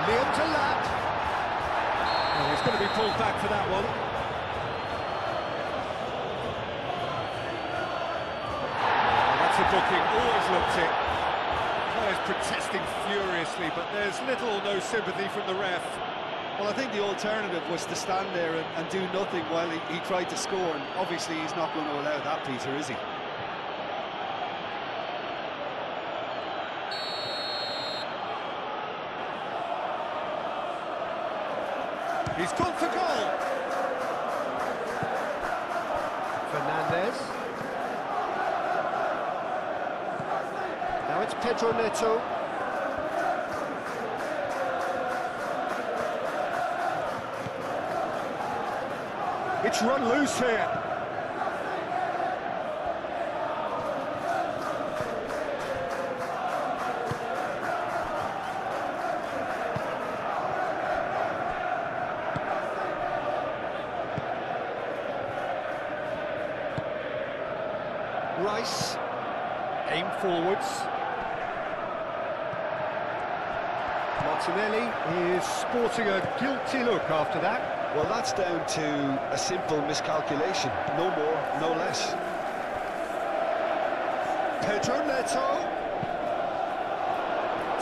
Liam to Lat. Oh, he's going to be pulled back for that one. Oh, that's a booking. Always looked it. Players protesting furiously, but there's little or no sympathy from the ref. Well, I think the alternative was to stand there and do nothing while he tried to score, and obviously he's not going to allow that, Peter, is he? He's gone for goal. Fernandes. Now it's Pedro Neto. It's run loose here. Rice, aim forwards. Martinelli is sporting a guilty look after that. Well, that's down to a simple miscalculation. No more, no less. Pedro Neto.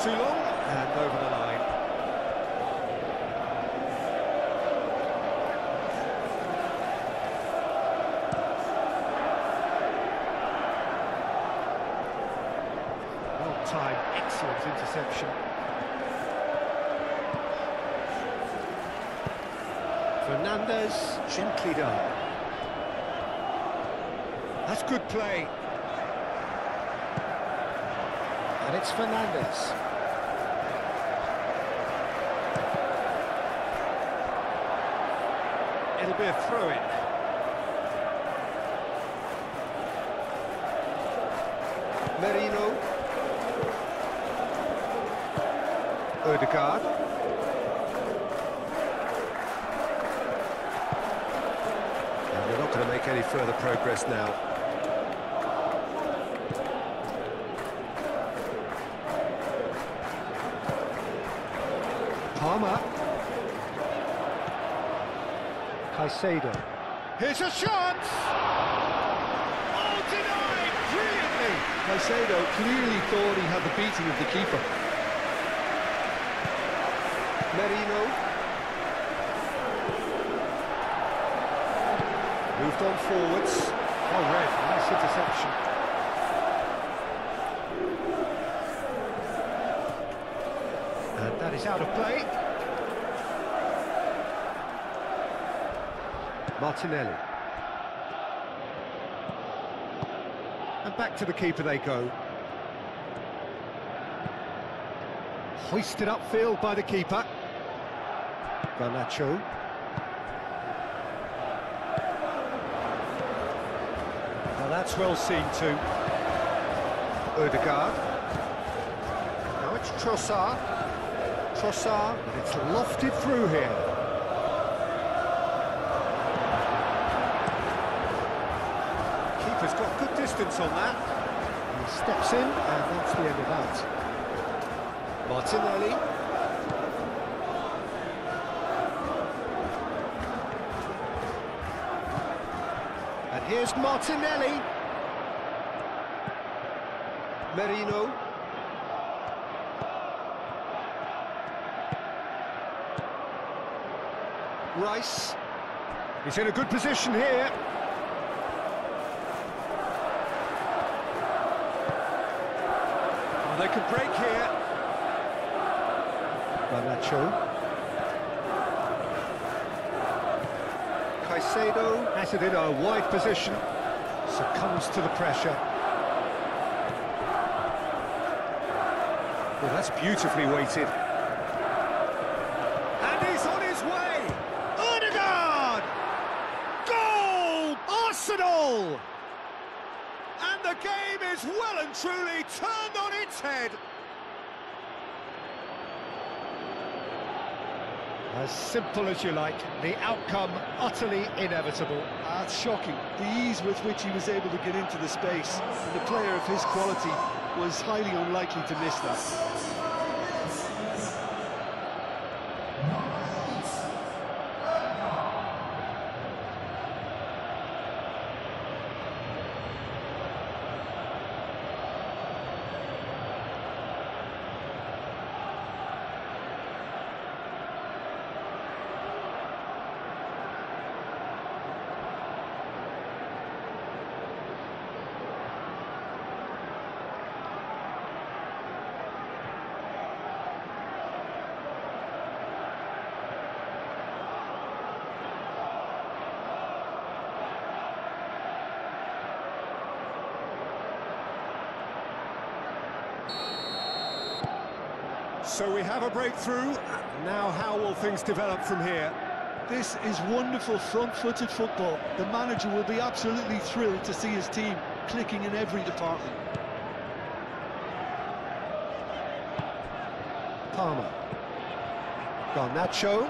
Too long and over the line. Well timed, excellent interception. Fernandes, gently done. That's good play. And it's Fernandes. It'll be a throw-in. Merino. Ødegaard. And they're not going to make any further progress now. Palmer. Caicedo. Here's a shot! Oh, denied brilliantly! Caicedo clearly thought he had the beating of the keeper. Merino. Moved on forwards. Oh, red. Nice interception. And that is out of play. Martinelli. And back to the keeper they go. Hoisted upfield by the keeper. Garnacho. Now that's well seen too. Odegaard. Now it's Trossard. Trossard, and it's lofted through here. Keeper's got good distance on that. He steps in, and that's the end of that. Martinelli. And here's Martinelli. Merino. Rice. He's in a good position here. Oh, they could break here. Garnacho. Caicedo has it in a wide position. Succumbs to the pressure. Well, that's beautifully weighted. And he's on his way! Odegaard! Goal! Arsenal! And the game is well and truly turned on its head. As simple as you like, the outcome utterly inevitable. That's shocking. The ease with which he was able to get into the space, and a player of his quality was highly unlikely to miss that. So we have a breakthrough. Now how will things develop from here? This is wonderful front-footed football. The manager will be absolutely thrilled to see his team clicking in every department. Palmer. Garnacho.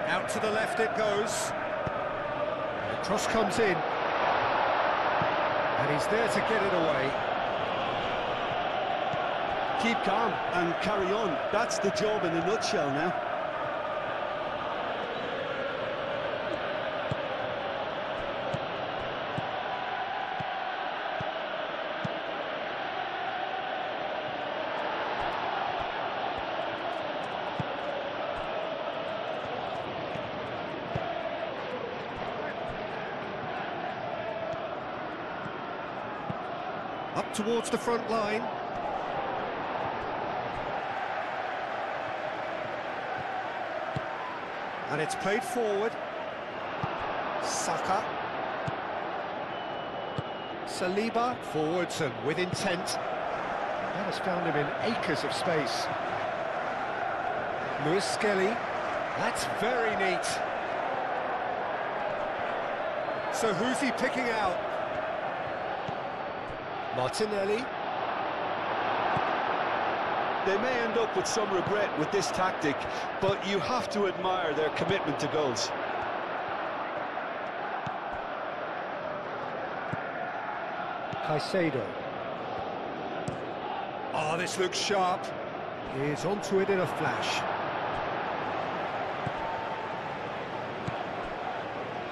Out to the left it goes. The cross comes in. And he's there to get it away. Keep calm and carry on. That's the job in a nutshell now. Up towards the front line. And it's played forward. Saka. Saliba forwards and with intent. That has found him in acres of space. Lewis Skelly. That's very neat. So who's he picking out? Martinelli. They may end up with some regret with this tactic, but you have to admire their commitment to goals. Caicedo. Oh, this looks sharp. Is onto it in a flash.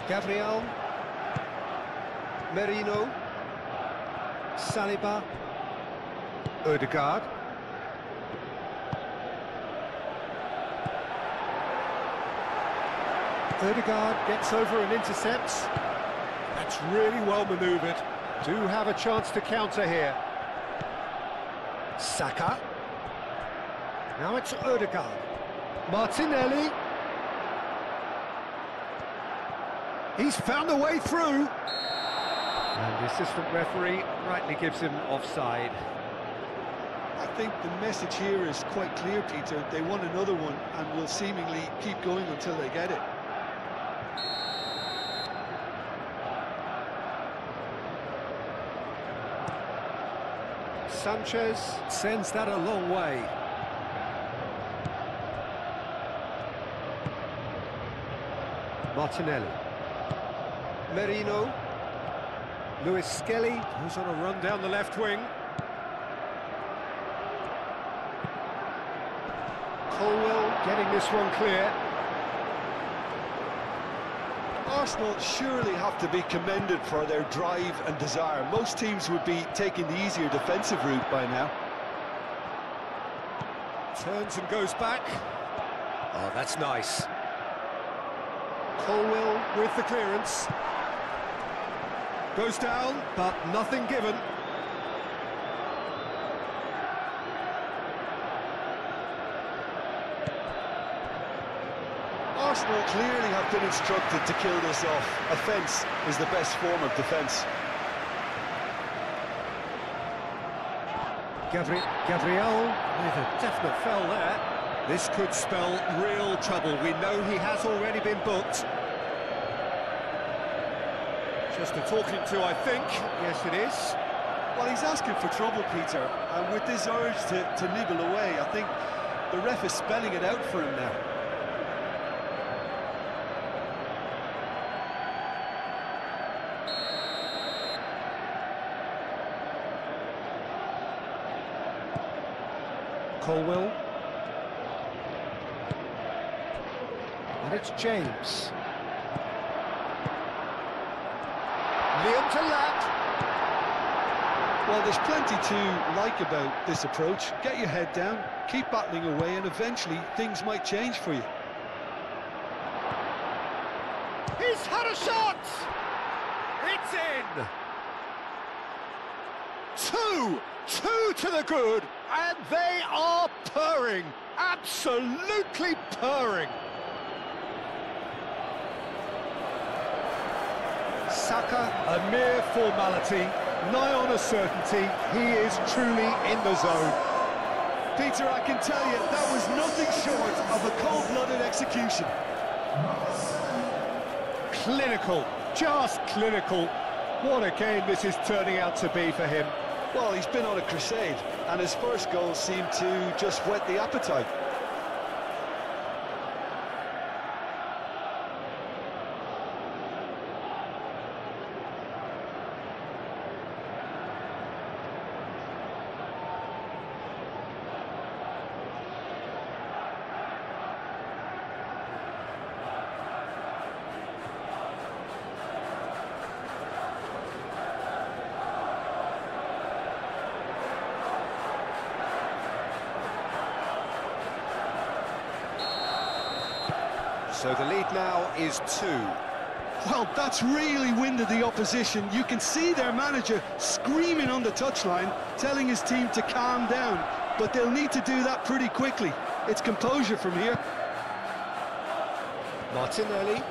Gabriel. Merino. Saliba. Odegaard. Odegaard gets over and intercepts. That's really well manoeuvred. Do have a chance to counter here. Saka. Now it's Odegaard. Martinelli. He's found a way through. And the assistant referee rightly gives him offside. I think the message here is quite clear, Peter. They want another one and will seemingly keep going until they get it. Sanchez sends that a long way. Martinelli. Merino. Lewis Skelly, who's on a run down the left wing. Colwell getting this one clear. Arsenal surely have to be commended for their drive and desire. Most teams would be taking the easier defensive route by now. Turns and goes back. Oh, that's nice. Colwell with the clearance. Goes down, but nothing given. Arsenal clearly have been instructed to kill this off. Offence is the best form of defence. Gabriel with a definite foul there. This could spell real trouble. We know he has already been booked. Just a talking to, I think. Yes, it is. Well, he's asking for trouble, Peter, and with this urge to nibble away, I think the ref is spelling it out for him now. Colwell. And it's James. Liam to lap. Well, there's plenty to like about this approach. Get your head down, keep battling away, and eventually things might change for you. He's had a shot! It's in! Two to the good, and they are purring, absolutely purring. Saka, a mere formality, nigh on a certainty, he is truly in the zone. Peter, I can tell you, that was nothing short of a cold-blooded execution. Clinical, just clinical. What a game this is turning out to be for him. Well, he's been on a crusade, and his first goal seemed to just whet the appetite. So the lead now is 2. Well, that's really winded the opposition. You can see their manager screaming on the touchline, telling his team to calm down. But they'll need to do that pretty quickly. It's composure from here. Martinelli.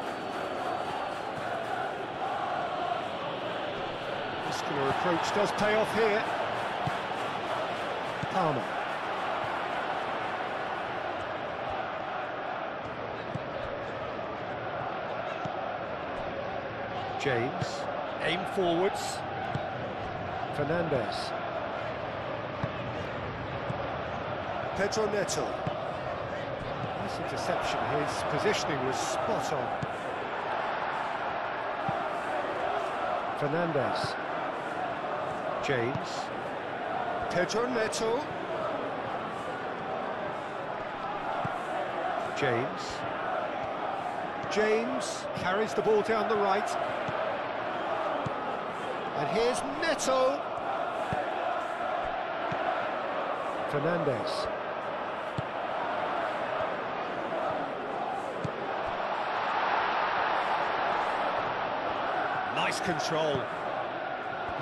Muscular approach does pay off here. Palmer. James, aim forwards. Fernandez. Pedro Neto. Nice interception, his positioning was spot on. Fernandez. James. Pedro Neto. James. James carries the ball down the right. And here's Neto. Fernandes. Nice control.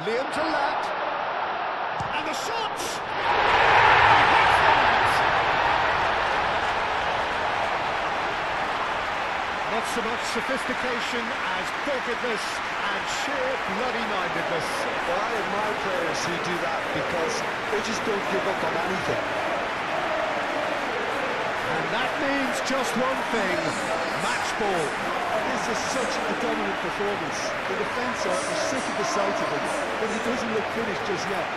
Liam to Lat. And the shot! Not so much sophistication as doggedness and sheer bloody-mindedness. Well, I admire players who do that because they just don't give up on anything. And that means just one thing, match ball. This is such a dominant performance. The defence are sick of the sight of him, but he doesn't look finished just yet.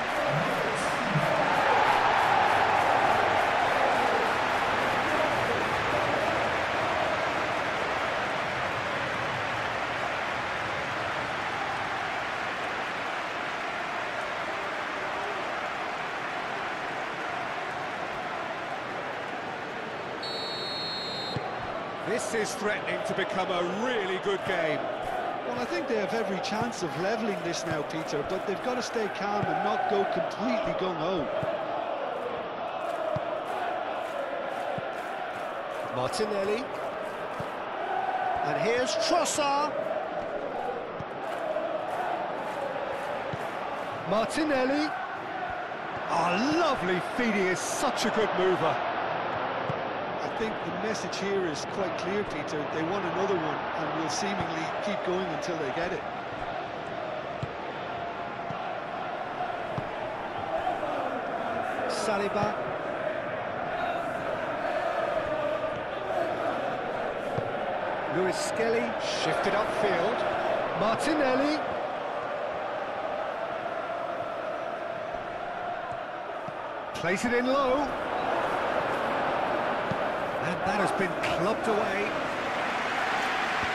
This is threatening to become a really good game. Well, I think they have every chance of levelling this now, Peter, but they've got to stay calm and not go completely gung-ho. Martinelli. And here's Trossard. Martinelli. Oh, lovely feed, he is such a good mover. I think the message here is quite clear, Peter. They want another one and will seemingly keep going until they get it. Saliba. Lewis Skelly shifted upfield. Martinelli. Place it in low. And that has been clubbed away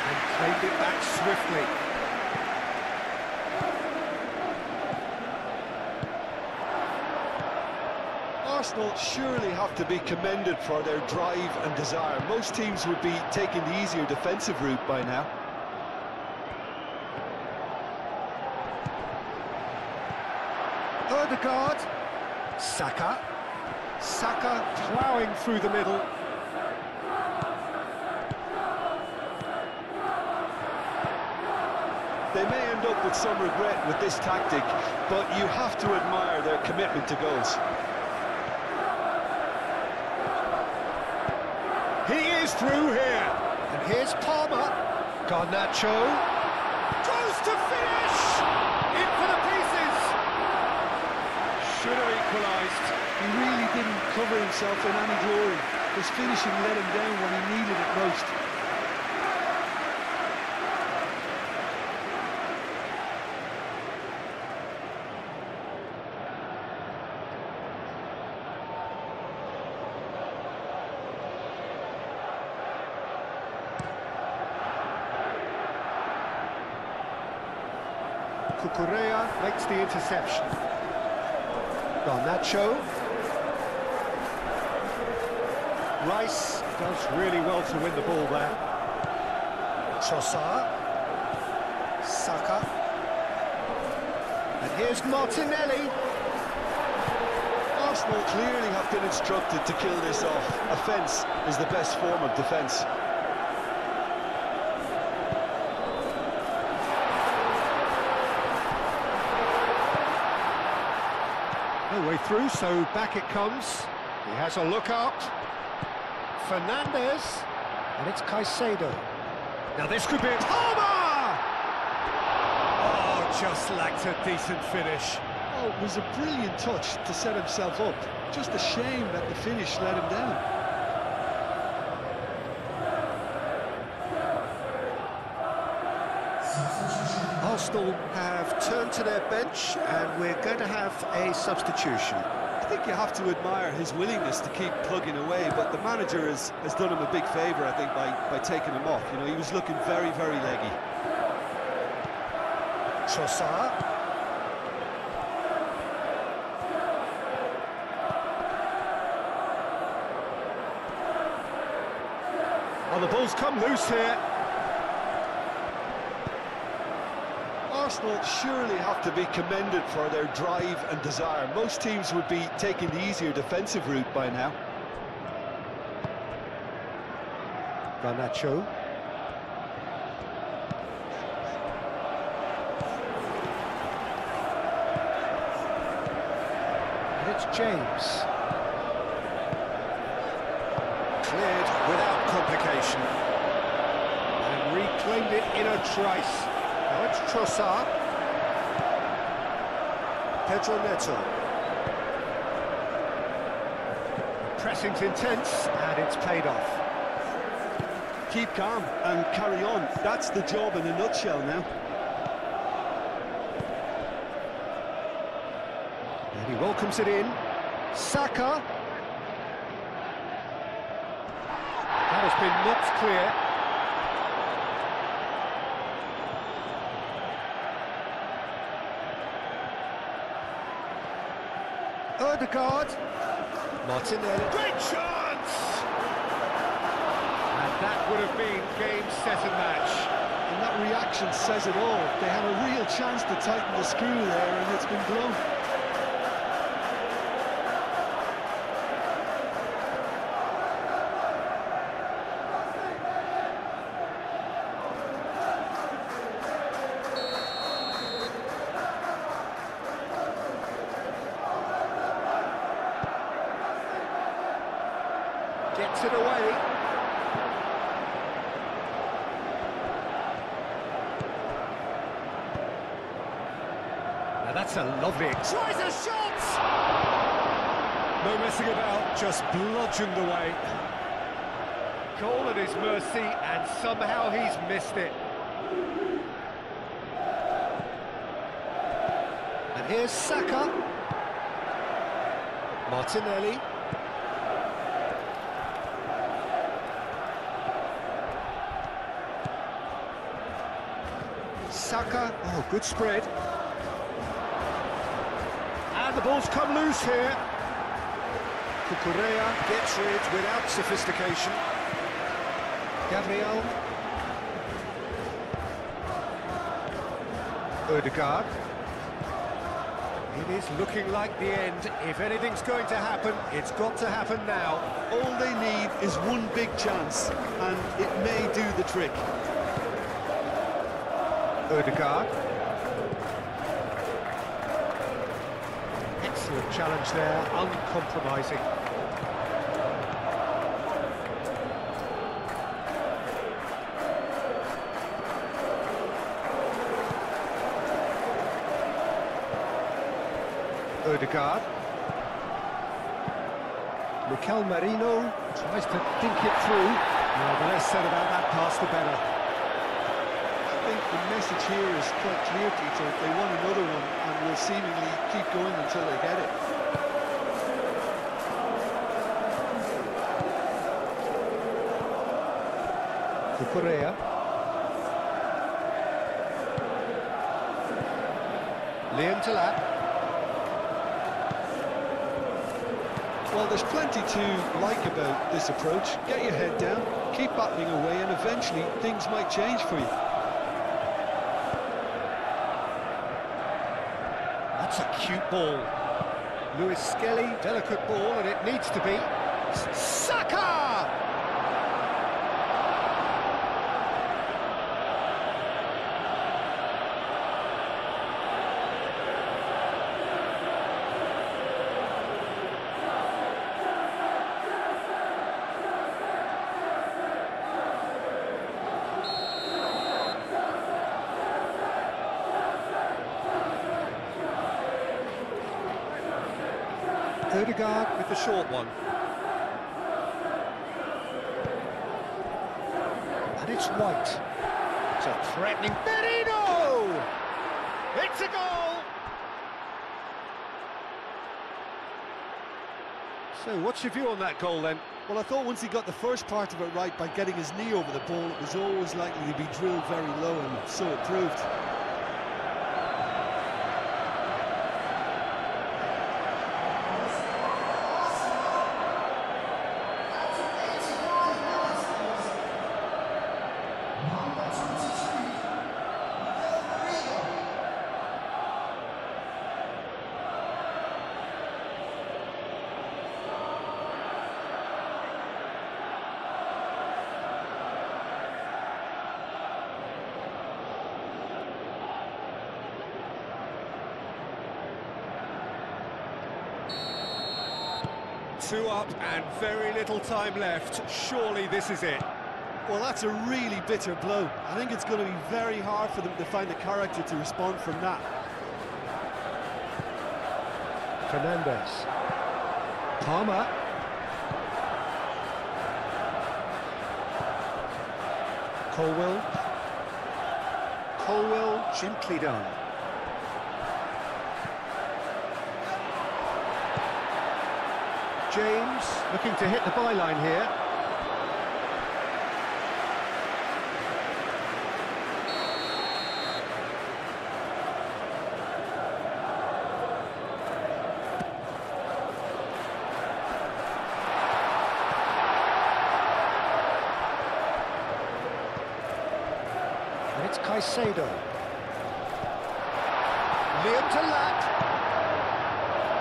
and claimed it back swiftly. Arsenal surely have to be commended for their drive and desire. Most teams would be taking the easier defensive route by now. Odegaard. Saka. Saka ploughing through the middle. They may end up with some regret with this tactic, but you have to admire their commitment to goals. He is through here. And here's Palmer. Garnacho. Goes to finish! In for the pieces! Should have equalised. He really didn't cover himself in any glory. His finishing let him down when he needed it most. Cucurella makes the interception. Garnacho. Rice does really well to win the ball there. Trossard. Saka. And here's Martinelli. Arsenal clearly have been instructed to kill this off. Offence is the best form of defence. No way through, so back it comes. He has a look out. Fernandes. And it's Caicedo. Now this could be it. Palmer! Oh, just lacked a decent finish. Oh, it was a brilliant touch to set himself up. Just a shame that the finish let him down. Arsenal have turned to their bench and we're going to have a substitution. I think you have to admire his willingness to keep plugging away, but the manager has done him a big favour, I think, by taking him off. You know, he was looking very, very leggy. Trossard. Well, the ball's come loose here. Arsenal surely have to be commended for their drive and desire. Most teams would be taking the easier defensive route by now. Garnacho. And it's James. Cleared without complication. And reclaimed it in a trice. Now it's Trossard. Pedro Neto. Pressing's intense, and it's paid off. Keep calm and carry on. That's the job in a nutshell now. And he welcomes it in. Saka. That has been knocked clear. Odegaard. Martinelli. Great chance! And that would have been game, set and match. And that reaction says it all. They had a real chance to tighten the screw there, and it's been blown. Gets it away. Now that's a lovely... Tries a shot! No messing about, just bludgeoned away. Goal at his mercy, and somehow he's missed it. And here's Saka. Martinelli. Saka, oh, good spread. And the ball's come loose here. Cucurella gets rid without sophistication. Gabriel. Odegaard. It is looking like the end. If anything's going to happen, it's got to happen now. All they need is one big chance, and it may do the trick. Odegaard. Excellent challenge there, uncompromising. Odegaard. Mikel Merino tries to think it through. Well, the less said about that pass, the better. I think the message here is quite clear, Peter. They want another one and will seemingly keep going until they get it. Cucurella. Liam Delap. Well, there's plenty to like about this approach. Get your head down, keep battling away, and eventually things might change for you. That's a cute ball. Lewis Skelly, delicate ball, and it needs to be. Saka! Odegaard with the short one. And it's White. So threatening. Merino! It's a goal! So what's your view on that goal then? Well, I thought once he got the first part of it right by getting his knee over the ball, it was always likely to be drilled very low, and so it proved. 2 up and very little time left. Surely this is it. Well, that's a really bitter blow. I think it's going to be very hard for them to find the character to respond from that. Fernandes. Palmer. Colwell, gently done. James looking to hit the byline here. And it's Caicedo. Liam to Lat.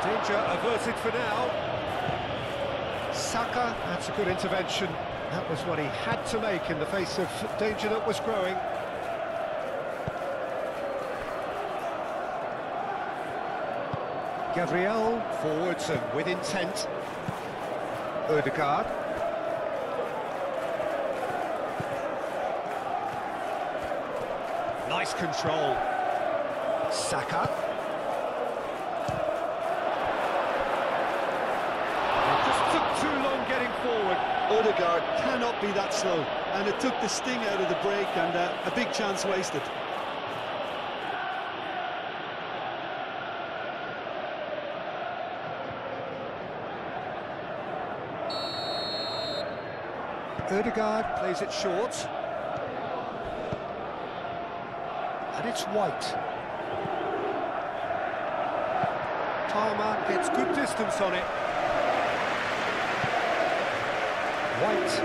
Danger averted for now. Saka, that's a good intervention. That was what he had to make in the face of danger that was growing. Gabriel, forwards and with intent. Ødegaard. Nice control. Saka. Too long getting forward. Ødegaard cannot be that slow, and it took the sting out of the break, and a big chance wasted. Ødegaard plays it short. And it's White. Palmer gets good distance on it. White.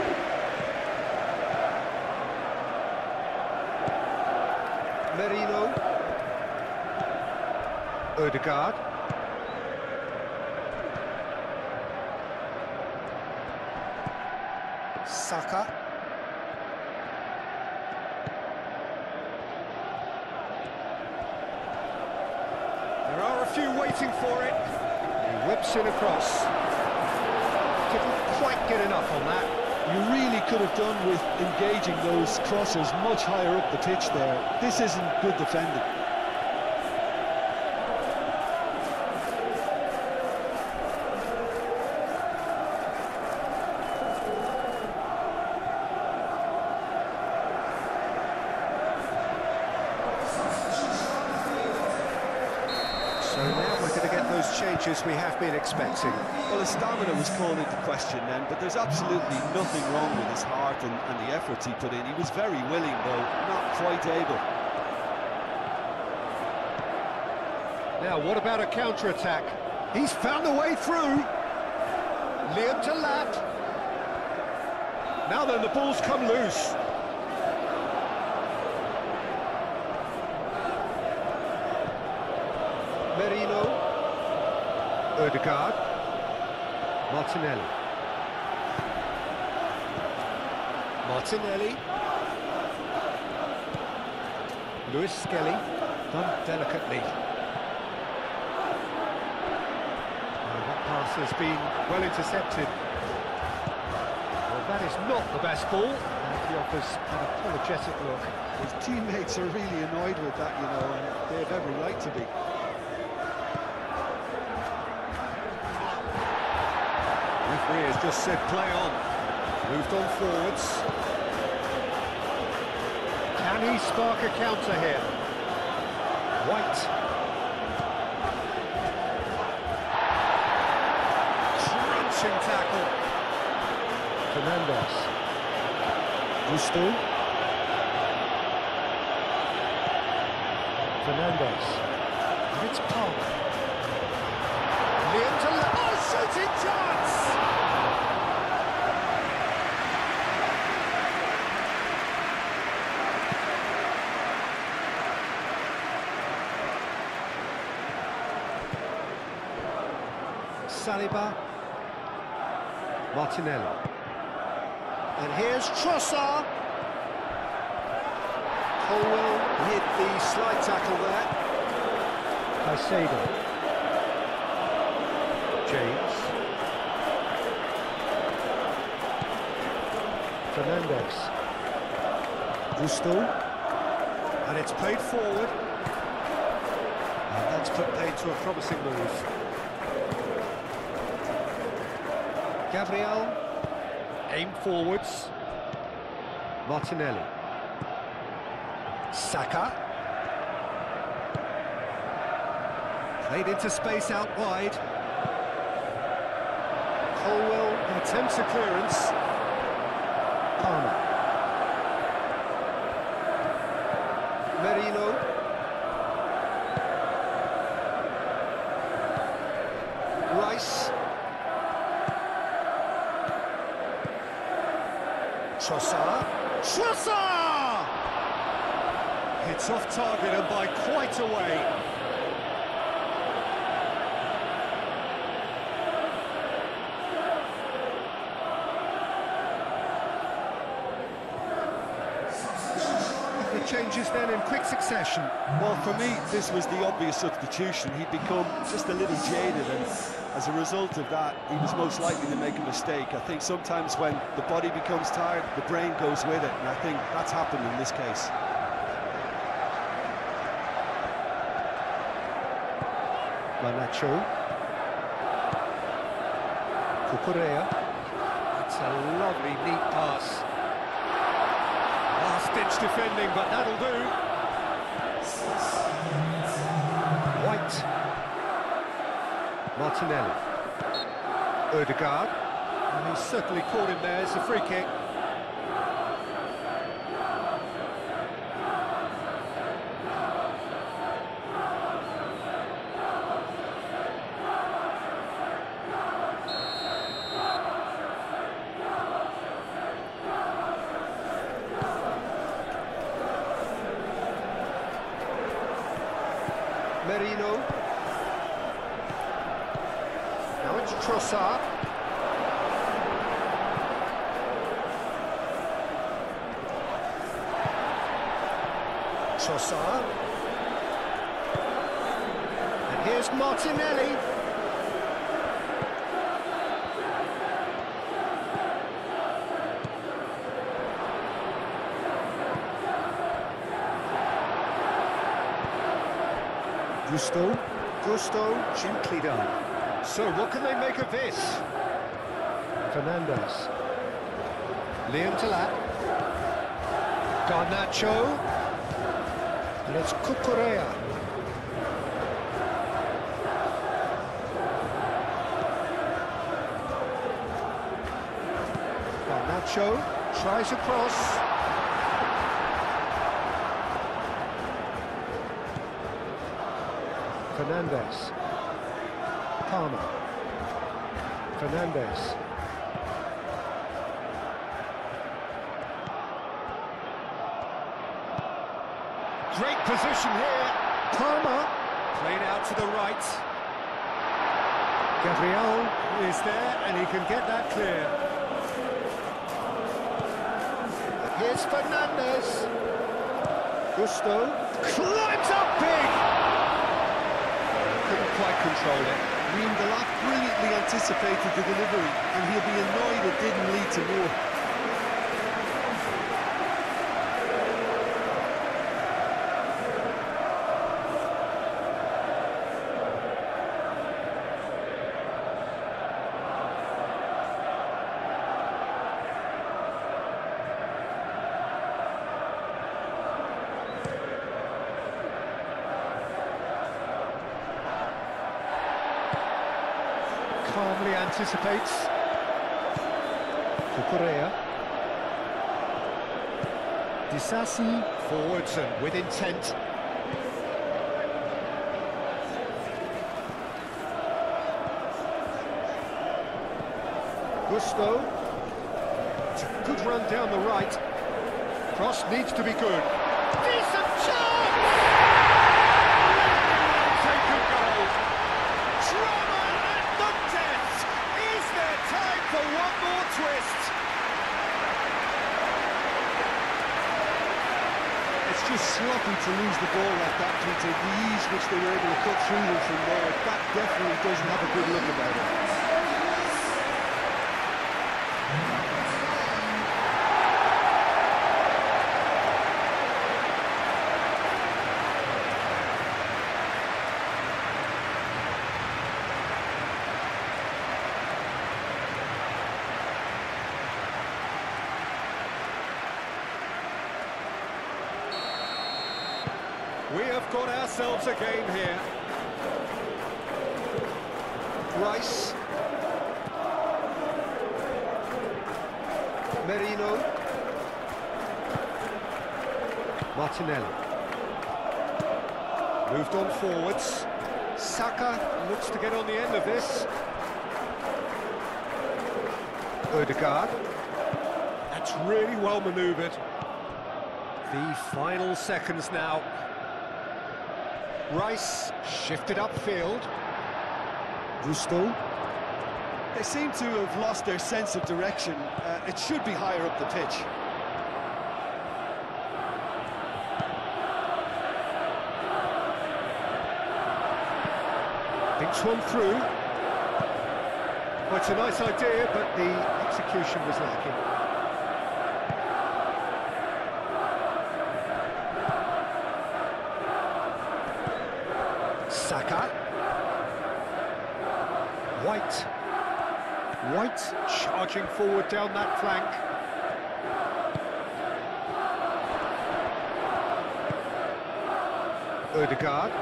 Merino. Ødegaard. Saka. There are a few waiting for it. He whips it across. Didn't quite get enough on that. You really could have done with engaging those crossers much higher up the pitch there. This isn't good defending. So now we're going to get those changes we have been expecting. Well, his stamina was called into question then, but there's absolutely nothing wrong with his heart and the efforts he put in. He was very willing, though, not quite able. Now, what about a counter-attack? He's found the way through. Liam to Lat. Now then, the ball's come loose. Merino. Ødegaard. Martinelli. Lewis Skelly. Done delicately. That pass has been well intercepted. Well, that is not the best ball. And he offers an apologetic look. His teammates are really annoyed with that, you know, and they have every right to be. Referee has just said play on. Moved on forwards. Can he spark a counter here? White. Crunching tackle. Fernandes. Gusto. Fernandes. And it's Palmer. Liam to shooting chance! Saliba. Martinelli. And here's Trossard. Colwell hit the slide tackle there. Caicedo. James. Fernandez. Gusto. And it's played forward. And that's put paid to a promising move. Gabriel. Aimed forwards. Martinelli. Saka. Played into space out wide. Colwell attempts a clearance. Palmer. Merino. Rice. Trossard. Trossard! It's off target and by quite a way. Changes then in quick succession. Well, for me, this was the obvious substitution. He'd become just a little jaded, and as a result of that, he was most likely to make a mistake. I think sometimes when the body becomes tired, the brain goes with it, and I think that's happened in this case. Manacho. Cucurella. It's a lovely, neat pass. Last-ditch defending, but that'll do. White. Martinelli. Odegaard. And he's certainly caught him there. It's a free kick. Merino. Now it's Trossard. Trossard. And here's Martinelli. Gusto, gently done. So what can they make of this? Fernandez. Liam Talat. Garnacho. And it's Cucurella. Garnacho tries a cross. Fernandez. Palmer. Fernandez. Great position here. Palmer. Played out to the right. Gabriel is there and he can get that clear. Here's Fernandez. Gusto. Climbs up big. Couldn't quite control it. Liam Delap brilliantly anticipated the delivery, and he'll be annoyed it didn't lead to more. Calmly anticipates. Cucurella. Disasi forwards and with intent. Gusto. It's a good run down the right. Cross needs to be good. Decent chance! Taken goal. Drama at the death. Is there time for one more twist? It's just sloppy to lose the ball like that, Peter. The ease which they were able to cut through them from there, that definitely doesn't have a good look about it. We have got ourselves a game here. Rice. Merino. Martinelli. Moved on forwards. Saka looks to get on the end of this. Odegaard. That's really well manoeuvred. The final seconds now. Rice shifted upfield. Gusto. They seem to have lost their sense of direction. It should be higher up the pitch. Thinks one through. Well, it's a nice idea, but the execution was lacking. Saka. White charging forward down that flank. Odegaard.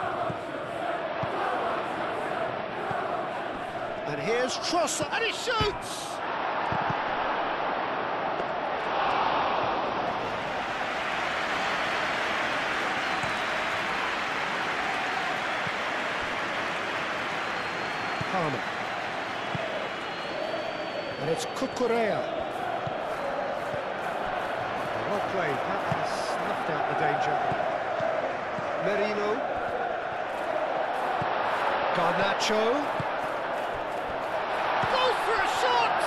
And here's Trossard, and he shoots! Palmer. And it's Cucurella. Well played, that has snuffed out the danger. Merino. Garnacho. Goes for a shot!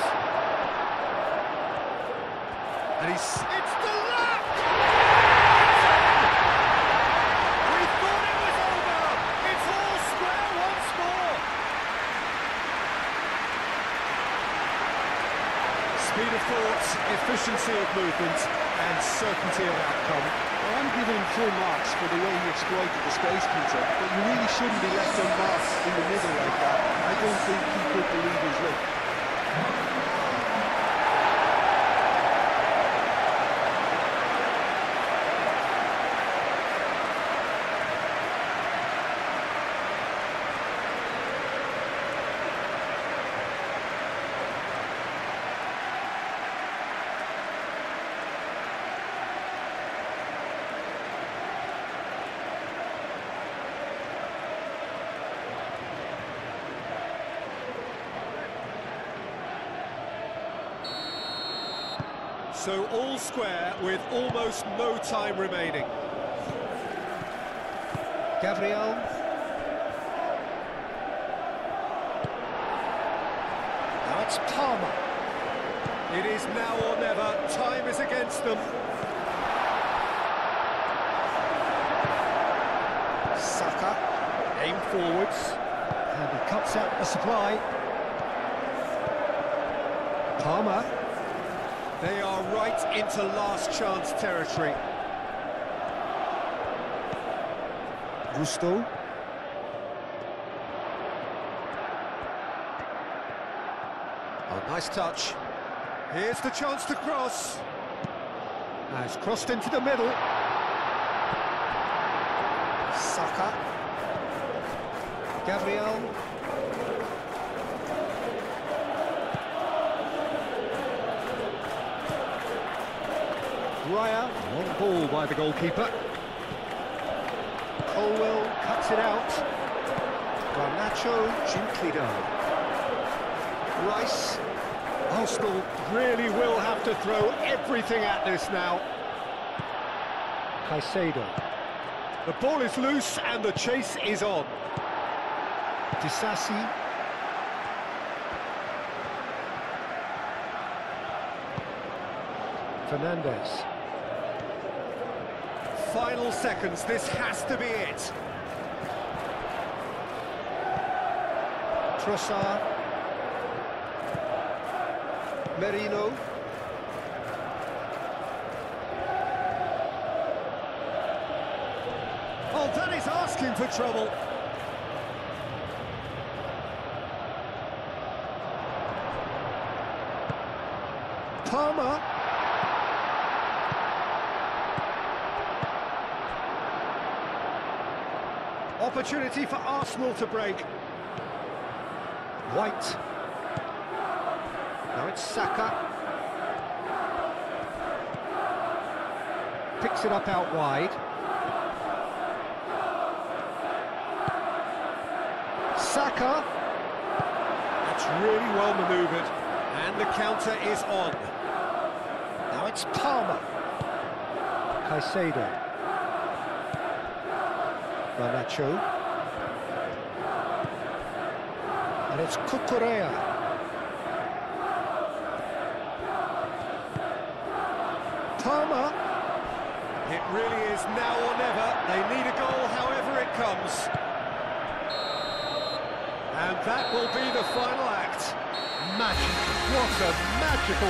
And it's the lap! We thought it was over! It's all square once more! Speed of thought, efficiency of movement, and certainty of outcome. Well, I'm giving him full marks for the way he exploited the space, Peter, but you really shouldn't be left unmarked in the middle like that. I don't think he could believe his luck. So all square with almost no time remaining. Gabriel. Now it's Palmer. It is now or never. Time is against them. Saka. Aim forwards. And he cuts out the supply. Palmer. They are right into last chance territory. Gusto. Oh, nice touch. Here's the chance to cross. Now it's crossed into the middle. Saka. Gabriel. Raya, long ball by the goalkeeper. Colwell cuts it out. Garnacho gently done. Rice. Arsenal really will have to throw everything at this now. Caicedo. The ball is loose and the chase is on. Disasi. Fernandes. Final seconds, this has to be it. Trossard. Merino. Oh, that is asking for trouble. Palmer. Opportunity for Arsenal to break. White. Now it's Saka. Picks it up out wide. Saka. That's really well manoeuvred. And the counter is on. Now it's Palmer. Caicedo. Garnacho. And it's Cucurella. Palmer. It really is now or never. They need a goal however it comes. And that will be the final act. Magic. What a magical...